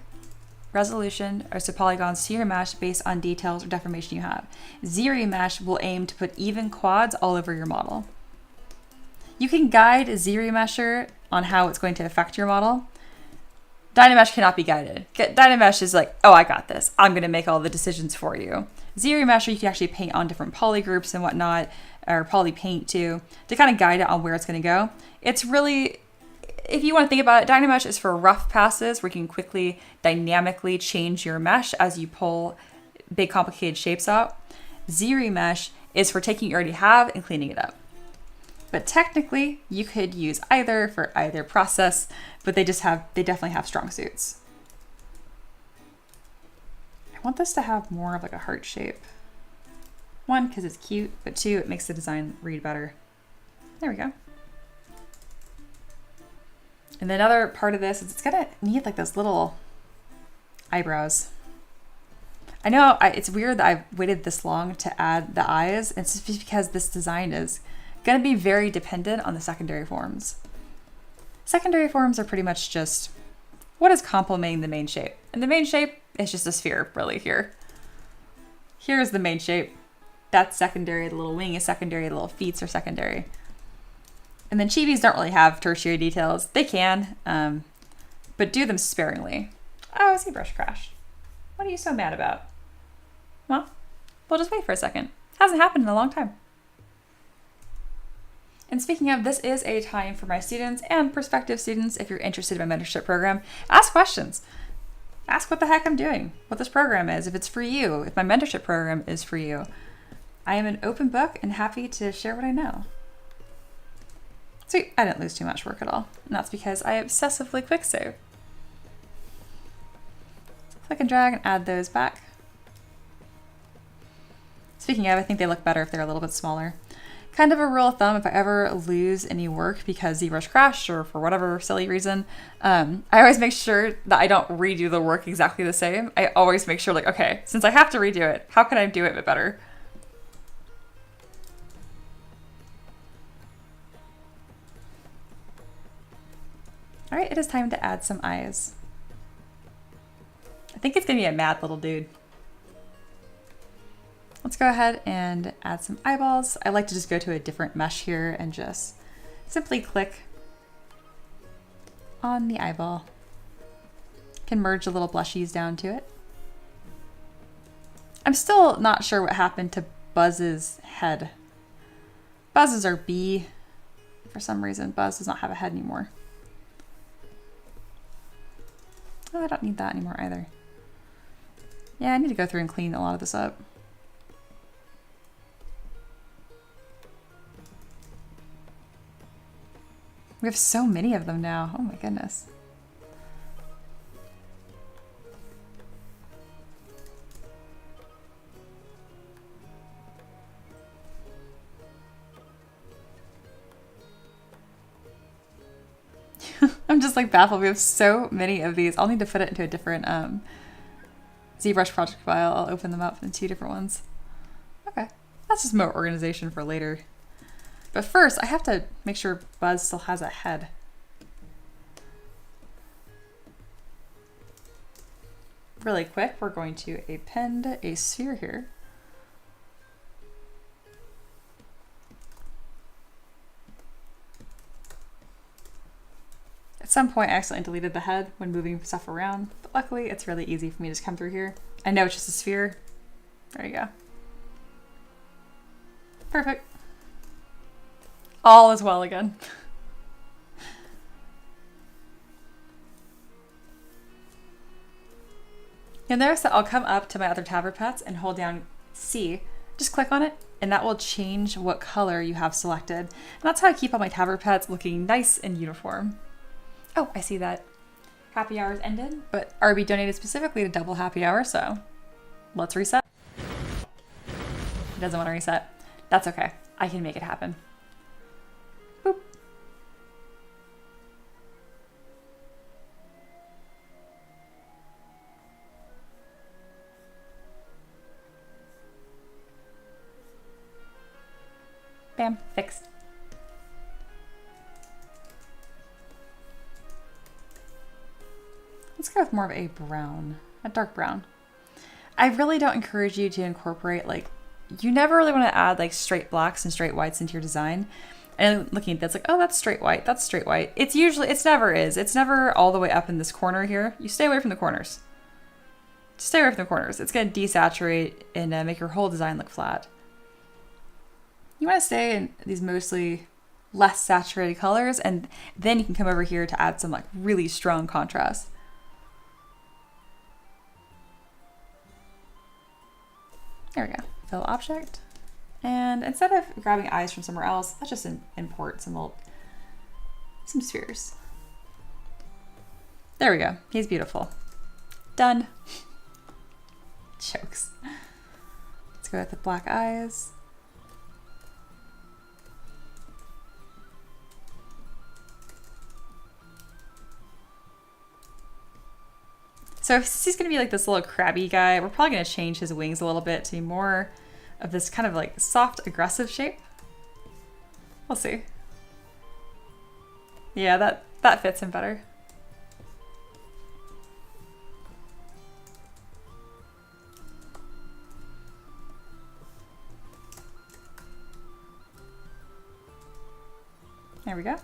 Speaker 1: resolution or polygons to your mesh based on details or deformation you have. ZBrush will aim to put even quads all over your model. You can guide a ZBrusher on how it's going to affect your model. Dynamesh cannot be guided. Dynamesh is like, oh, I got this. I'm going to make all the decisions for you. ZBrush, you can actually paint on different poly groups and whatnot, or poly paint too, to kind of guide it on where it's going to go. It's really, if you want to think about it, Dynamesh is for rough passes where you can quickly, dynamically change your mesh as you pull big, complicated shapes out. ZBrush is for taking what you already have and cleaning it up. But technically, you could use either for either process, but they definitely have strong suits. I want this to have more of like a heart shape. 1, because it's cute, but 2, it makes the design read better. There we go. And the other part of this is it's gonna need like those little eyebrows. I know it's weird that I've waited this long to add the eyes. It's just because this design is going to be very dependent on the secondary forms. Secondary forms are pretty much just what is complementing the main shape. And the main shape is just a sphere, really, here. Here's the main shape. That's secondary, the little wing is secondary, the little feet are secondary. And then chibis don't really have tertiary details. They can, but do them sparingly. Oh, ZBrush crashed. What are you so mad about? Well, we'll just wait for a second. Hasn't happened in a long time. And speaking of, this is a time for my students and prospective students, if you're interested in my mentorship program, ask questions. Ask what the heck I'm doing, what this program is, if it's for you, if my mentorship program is for you. I am an open book and happy to share what I know. Sweet, I didn't lose too much work at all. And that's because I obsessively quick save. Click and drag and add those back. Speaking of, I think they look better if they're a little bit smaller. Kind of a rule of thumb, if I ever lose any work because ZBrush crashed or for whatever silly reason, I always make sure that I don't redo the work exactly the same. I always make sure, like, okay, since I have to redo it, how can I do it a bit better? All right, it is time to add some eyes. I think it's gonna be a mad little dude. Let's go ahead and add some eyeballs. I like to just go to a different mesh here and just simply click on the eyeball. Can merge the little blushies down to it. I'm still not sure what happened to Buzz's head. Buzz's are B. For some reason, Buzz does not have a head anymore. Oh, I don't need that anymore either. Yeah, I need to go through and clean a lot of this up. We have so many of them now. Oh my goodness. I'm just like baffled. We have so many of these. I'll need to fit it into a different ZBrush project file. I'll open them up in 2 different ones. Okay. That's just more organization for later. But first, I have to make sure Buzz still has a head. Really quick, we're going to append a sphere here. At some point, I accidentally deleted the head when moving stuff around, but luckily it's really easy for me to just come through here. I know it's just a sphere. There you go. Perfect. All is well again. You'll notice that I'll come up to my other Tavern pets and hold down C. Just click on it and that will change what color you have selected. And that's how I keep all my Tavern pets looking nice and uniform. Oh, I see that happy hour's ended, but RB donated specifically to double happy hour, so let's reset. He doesn't want to reset. That's okay. I can make it happen. Boop. Bam, fixed. Let's go with more of a brown, a dark brown. I really don't encourage you to incorporate, like, you never really want to add like straight blacks and straight whites into your design. And looking at that's like, oh, that's straight white, that's straight white. It's usually, it's never all the way up in this corner here. You stay away from the corners. Just stay away from the corners. It's going to desaturate and make your whole design look flat. You want to stay in these mostly less saturated colors, and then you can come over here to add some like really strong contrast. There we go. Fill object. And instead of grabbing eyes from somewhere else, let's just import some spheres. There we go. He's beautiful. Done. Jokes. Let's go with the black eyes. So he's going to be like this little crabby guy. We're probably going to change his wings a little bit to be more of this kind of like soft, aggressive shape. We'll see. Yeah, that fits him better. There we go.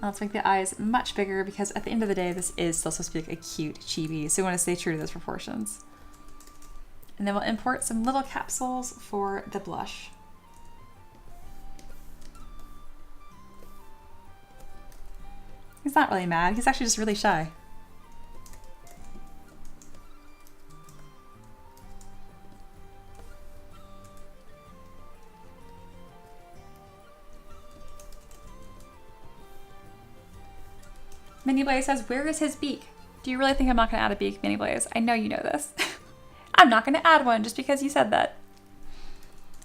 Speaker 1: Let's make the eyes much bigger because at the end of the day, this is still supposed to be like a cute chibi. So we want to stay true to those proportions. And then we'll import some little capsules for the blush. He's not really mad. He's actually just really shy. Mini Blaze says, where is his beak? Do you really think I'm not going to add a beak, Mini Blaze? I know you know this. I'm not going to add one just because you said that.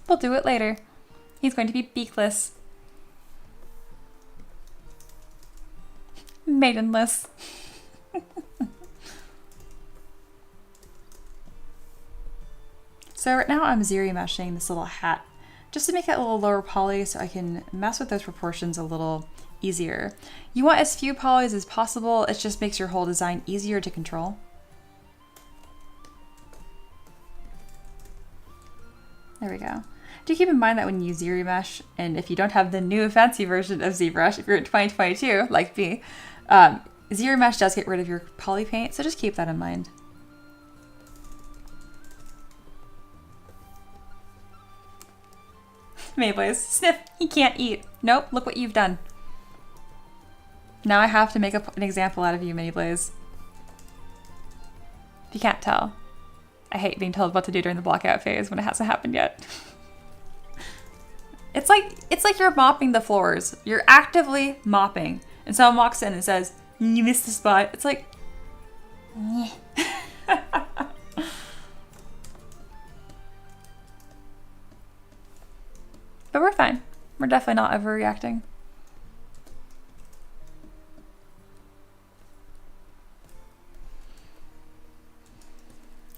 Speaker 1: We'll do it later. He's going to be beakless. Maidenless. So right now I'm ZBrushing this little hat just to make it a little lower poly so I can mess with those proportions a little easier. You want as few polys as possible, it just makes your whole design easier to control. There we go. Do keep in mind that when you use ZBrush, and if you don't have the new fancy version of ZBrush, if you're in 2022, like me, ZBrush does get rid of your poly paint, so just keep that in mind. Mayblaze, sniff, he can't eat. Nope, look what you've done. Now I have to make an example out of you, Mayblaze. If you can't tell, I hate being told what to do during the blockout phase when it hasn't happened yet. It's like you're mopping the floors. You're actively mopping. And someone walks in and says, you missed the spot. It's like, but we're fine. We're definitely not overreacting.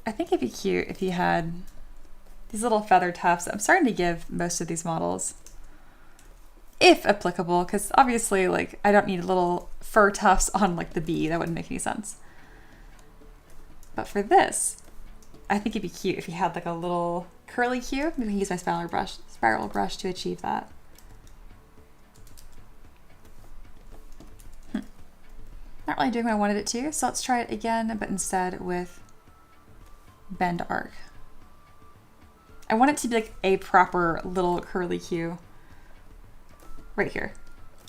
Speaker 1: I think it'd be cute if you had these little feather tufts. I'm starting to give most of these models, if applicable, because obviously, like, I don't need little fur tufts on like the bee. That wouldn't make any sense. But for this, I think it'd be cute if you had like a little curly cue. I'm gonna use my spiral brush to achieve that. Not really doing what I wanted it to, so let's try it again, but instead with bend arc. I want it to be like a proper little curly cue. Right here.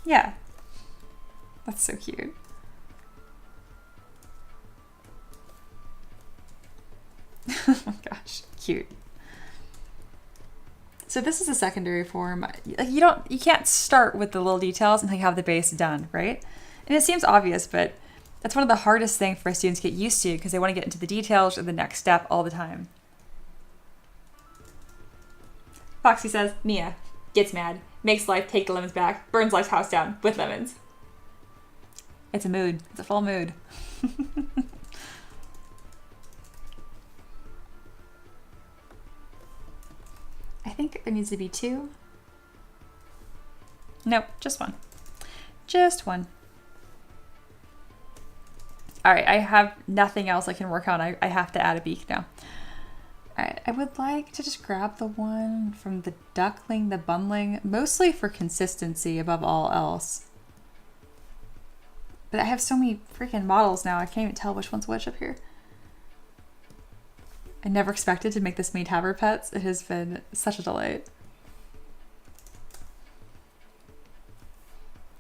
Speaker 1: Yeah. That's so cute. Oh my gosh, cute. So this is a secondary form. You can't start with the little details until you have the base done, right? And it seems obvious, but that's one of the hardest things for students to get used to because they want to get into the details or the next step all the time. Foxy says, Mia gets mad, makes life take the lemons back, burns life's house down with lemons. It's a mood. It's a full mood. I think there needs to be 2. Nope, just 1. Just 1. All right, I have nothing else I can work on. I have to add a beak now. All right, I would like to just grab the one from the duckling, the bundling, mostly for consistency above all else. But I have so many freaking models now, I can't even tell which one's which up here. I never expected to make this many Tavern pets. It has been such a delight.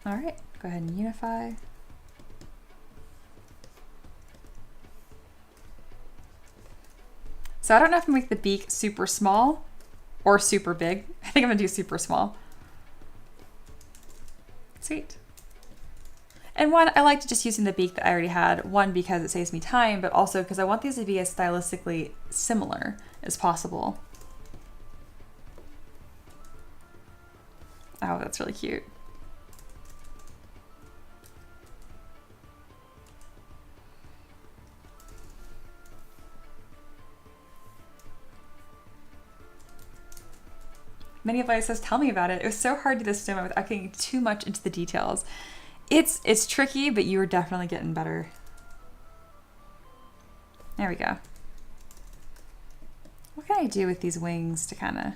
Speaker 1: All right, go ahead and unify. So I don't know if I'm gonna make the beak super small or super big. I think I'm gonna do super small. Sweet. And one, I liked just using the beak that I already had. One, because it saves me time, but also because I want these to be as stylistically similar as possible. Oh, that's really cute. Many of you says, tell me about it. It was so hard to do this demo without getting too much into the details. It's tricky, but you are definitely getting better. There we go. What can I do with these wings to kind of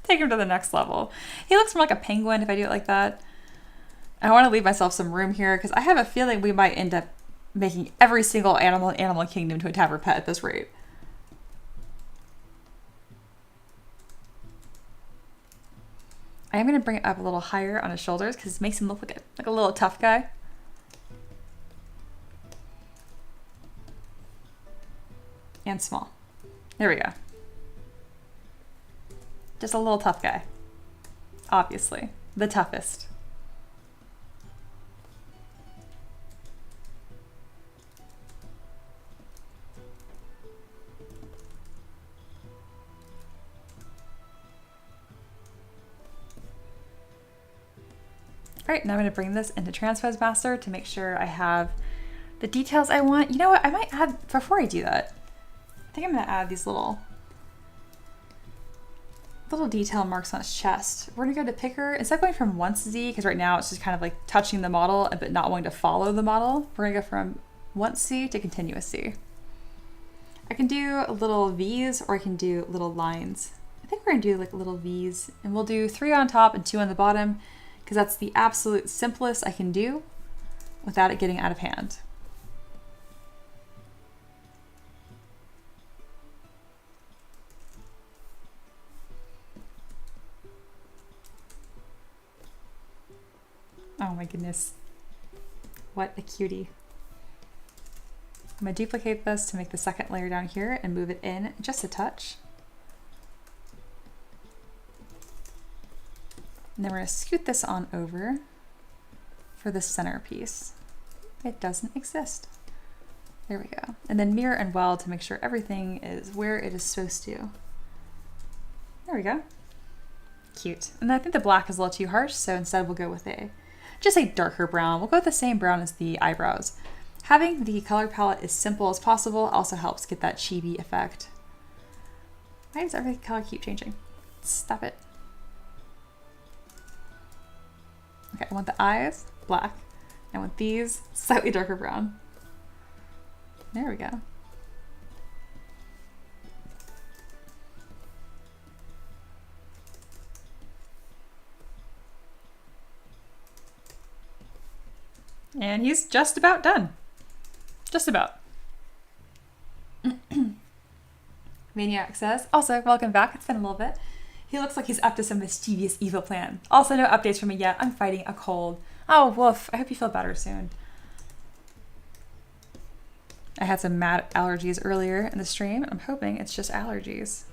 Speaker 1: take him to the next level? He looks more like a penguin if I do it like that. I want to leave myself some room here because I have a feeling we might end up making every single animal in Animal Kingdom to a Tavern pet at this rate. I am going to bring it up a little higher on his shoulders because it makes him look like a little tough guy. And small. There we go. Just a little tough guy. Obviously. The toughest. All right, now I'm gonna bring this into Transpose Master to make sure I have the details I want. You know what, I might add, before I do that, I think I'm gonna add these little detail marks on its chest. We're gonna go to picker, instead of going from once Z, because right now it's just kind of like touching the model but not wanting to follow the model, we're gonna go from once C to continuous C. I can do little V's or I can do little lines. I think we're gonna do like little V's, and we'll do 3 on top and 2 on the bottom, because that's the absolute simplest I can do without it getting out of hand. Oh my goodness. What a cutie. I'm gonna duplicate this to make the second layer down here and move it in just a touch. And then we're gonna scoot this on over for the center piece. It doesn't exist. There we go. And then mirror and weld to make sure everything is where it is supposed to. There we go. Cute. And I think the black is a little too harsh, so instead we'll go with just a darker brown. We'll go with the same brown as the eyebrows. Having the color palette as simple as possible also helps get that chibi effect. Why does every color keep changing? Stop it. Okay, I want the eyes black. I want these slightly darker brown. There we go. And he's just about done. Just about. Maniac says, also, welcome back. It's been a little bit. He looks like he's up to some mischievous evil plan. Also, no updates from me yet. I'm fighting a cold. Oh, woof. I hope you feel better soon. I had some mad allergies earlier in the stream. I'm hoping it's just allergies.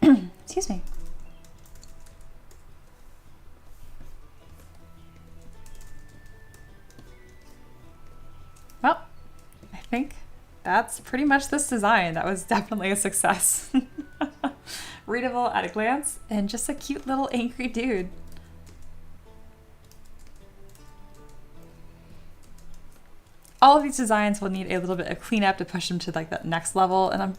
Speaker 1: Excuse me. Well, I think that's pretty much this design. That was definitely a success. Readable at a glance and just a cute little angry dude. All of these designs will need a little bit of cleanup to push them to like that next level. And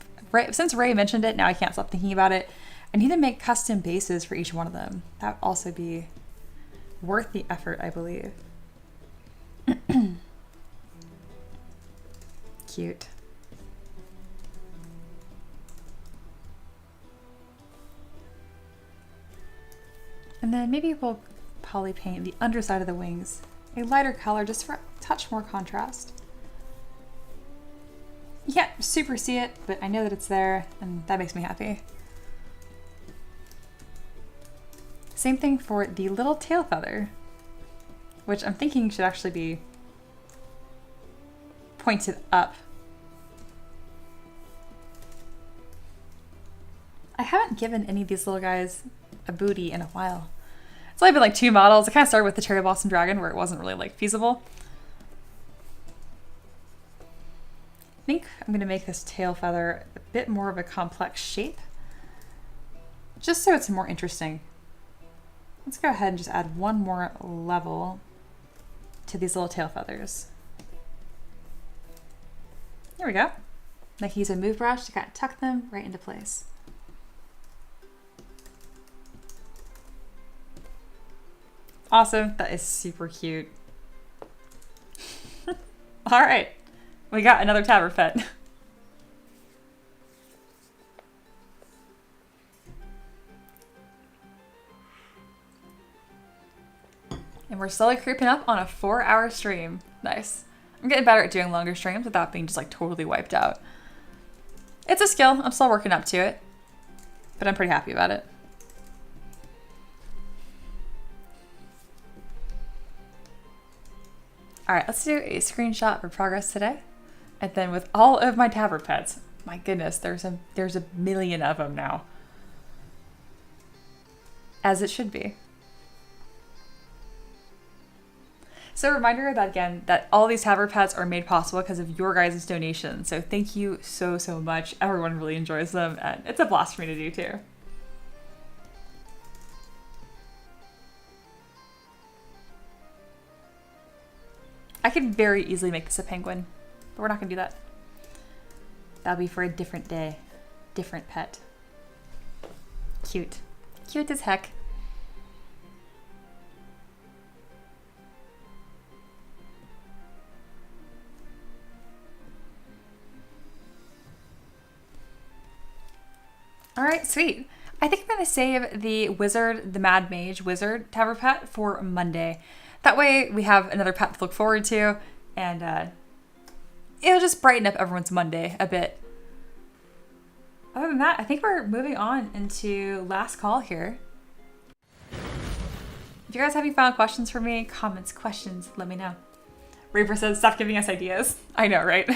Speaker 1: since Ray mentioned it, now I can't stop thinking about it. I need to make custom bases for each one of them. That would also be worth the effort, I believe. Cute. And then maybe we'll poly paint the underside of the wings a lighter color just for a touch more contrast. You can't super see it, but I know that it's there and that makes me happy. Same thing for the little tail feather, which I'm thinking should actually be pointed up. I haven't given any of these little guys a booty in a while. It's only been like 2 models. I kind of started with the Cherry Blossom Dragon where it wasn't really like feasible. I think I'm gonna make this tail feather a bit more of a complex shape, just so it's more interesting. Let's go ahead and just add one more level to these little tail feathers. There we go. I can use a move brush to kind of tuck them right into place. Awesome, that is super cute. All right, we got another Tavern pet. And we're slowly creeping up on a 4-hour stream. Nice. I'm getting better at doing longer streams without being just like totally wiped out. It's a skill, I'm still working up to it, but I'm pretty happy about it. All right, let's do a screenshot for progress today. And then with all of my Tavern pets, my goodness, there's a million of them now. As it should be. So a reminder that again, that all these Tavern pets are made possible because of your guys' donations. So thank you so, so much. Everyone really enjoys them, and it's a blast for me to do too. I could very easily make this a penguin, but we're not gonna do that. That'll be for a different day. Different pet. Cute. Cute as heck. All right, sweet. I think I'm gonna save the wizard, the mad mage wizard Tavern pet for Monday. That way we have another pet to look forward to, and it'll just brighten up everyone's Monday a bit. Other than that, I think we're moving on into last call here. If you guys have any final questions for me, comments, questions, let me know. Reaper says, stop giving us ideas. I know, right?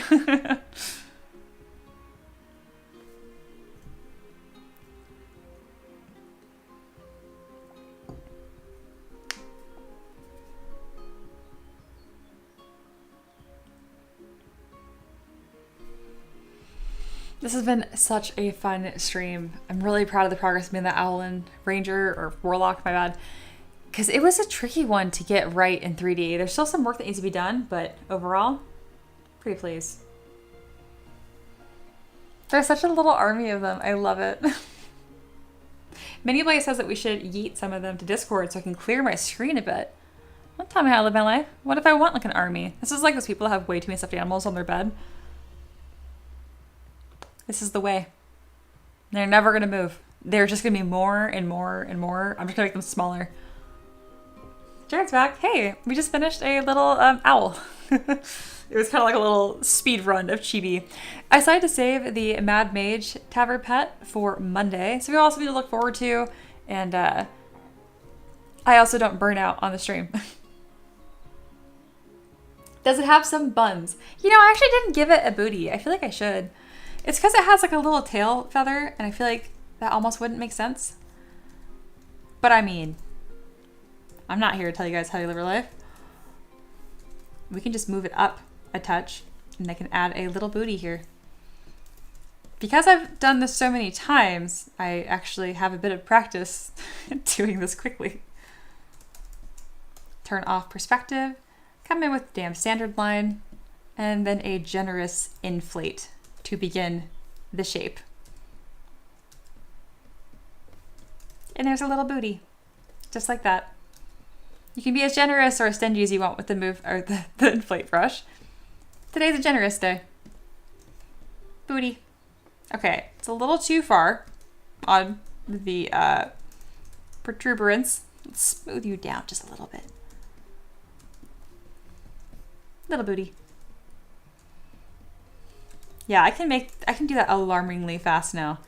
Speaker 1: This has been such a fun stream. I'm really proud of the progress made in the Owlin Ranger, or Warlock, my bad. Because it was a tricky one to get right in 3D. There's still some work that needs to be done, but overall, pretty pleased. There's such a little army of them. I love it. Miniblade says that we should yeet some of them to Discord so I can clear my screen a bit. Don't tell me how to live my life. What if I want like an army? This is like those people that have way too many stuffed animals on their bed. This is the way. They're never going to move. They're just going to be more and more and more. I'm just going to make them smaller. Jared's back. Hey, we just finished a little owl. It was kind of like a little speed run of Chibi. I decided to save the Mad Mage Tavern pet for Monday. So we also need to look forward to. And I also don't burn out on the stream. Does it have some buns? You know, I actually didn't give it a booty. I feel like I should. It's because it has like a little tail feather, and I feel like that almost wouldn't make sense. But I mean, I'm not here to tell you guys how you live your life. We can just move it up a touch, and I can add a little booty here. Because I've done this so many times, I actually have a bit of practice doing this quickly. Turn off perspective, come in with damn standard line, and then a generous inflate to begin the shape. And there's a little booty, just like that. You can be as generous or as stingy as you want with the move or the inflate brush. Today's a generous day. Booty. Okay, it's a little too far on the protuberance. Let's smooth you down just a little bit. Little booty. Yeah, I can do that alarmingly fast now.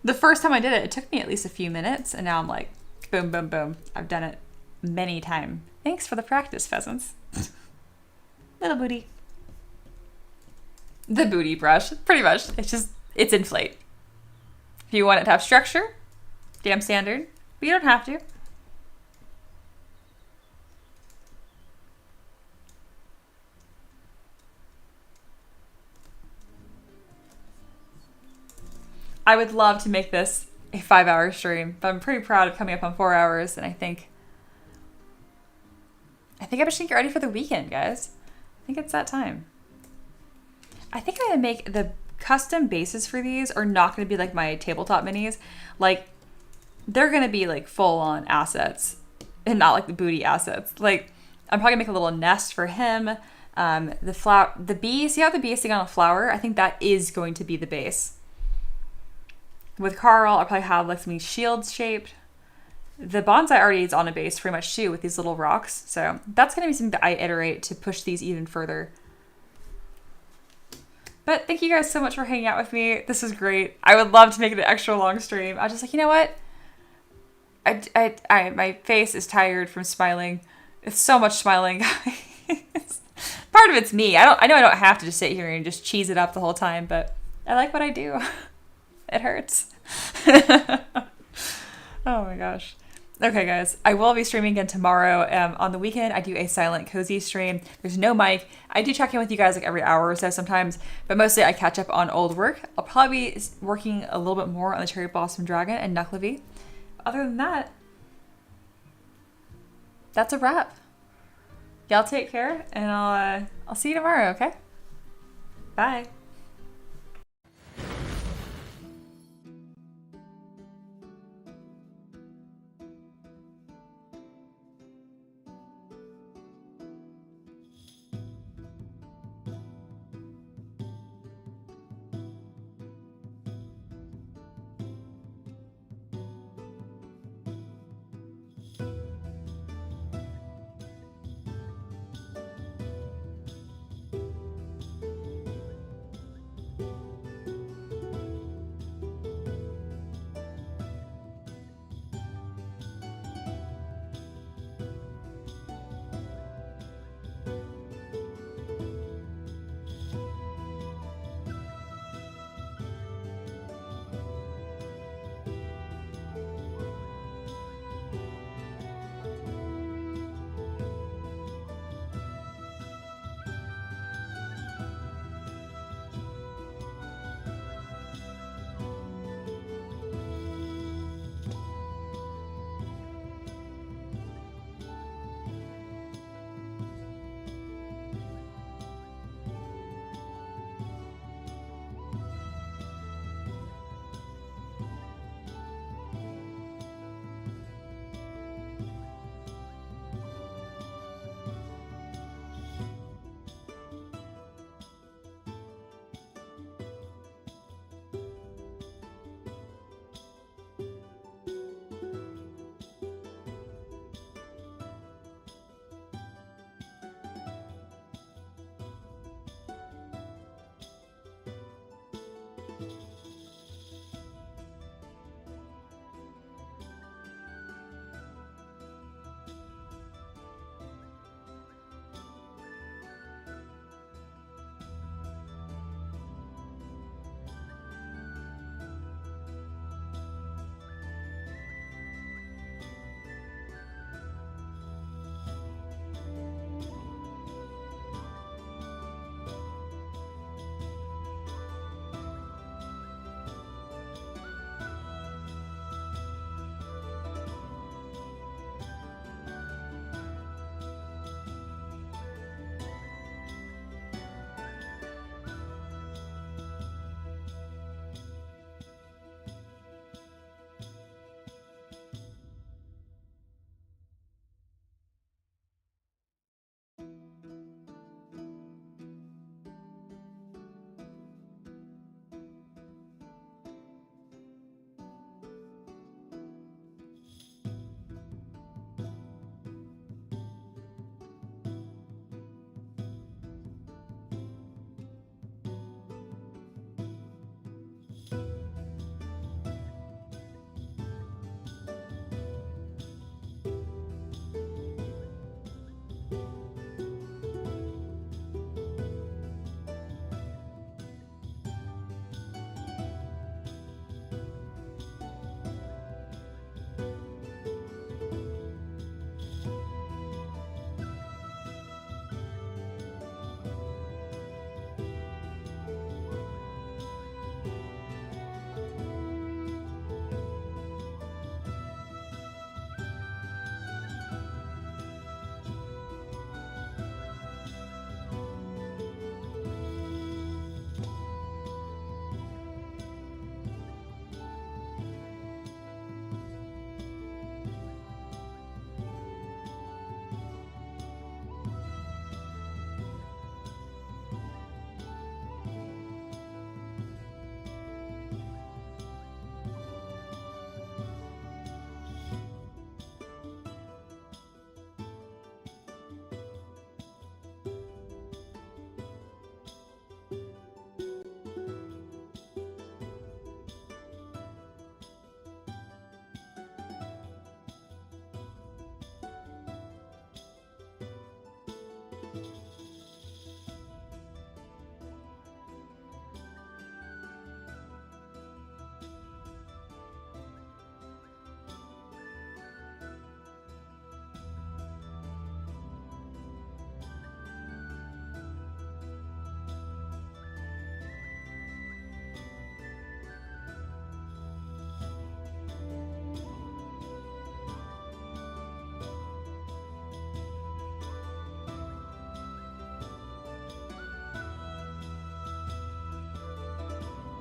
Speaker 1: The first time I did it, it took me at least a few minutes, and now I'm like, boom, boom, boom. I've done it many times. Thanks for the practice, pheasants. Little booty. The booty brush, pretty much. It's inflate. If you want it to have structure, damn standard, but you don't have to. I would love to make this a 5-hour stream, but I'm pretty proud of coming up on 4 hours, and I think I'm just gonna get ready for the weekend, guys. I think it's that time. I think I'm gonna make the custom bases for these are not gonna be like my tabletop minis. Like, they're gonna be like full-on assets and not like the booty assets. Like, I'm probably gonna make a little nest for him. The bee, see how the bee is sitting on a flower? I think that is going to be the base. With Carl, I'll probably have like something shield shaped. The bonsai already is on a base pretty much too with these little rocks. So that's going to be something that I iterate to push these even further. But thank you guys so much for hanging out with me. This is great. I would love to make it an extra long stream. I was just like, you know what? My face is tired from smiling. It's so much smiling, guys. Part of it's me. I know I don't have to just sit here and just cheese it up the whole time, but I like what I do. It hurts. Oh my gosh. Okay, guys, I will be streaming again tomorrow. On the weekend, I do a silent, cozy stream. There's no mic. I do check in with you guys like every hour or so sometimes, but mostly I catch up on old work. I'll probably be working a little bit more on the Cherry Blossom Dragon and Knucklevi. Other than that, that's a wrap. Y'all take care, and I'll see you tomorrow, okay? Bye.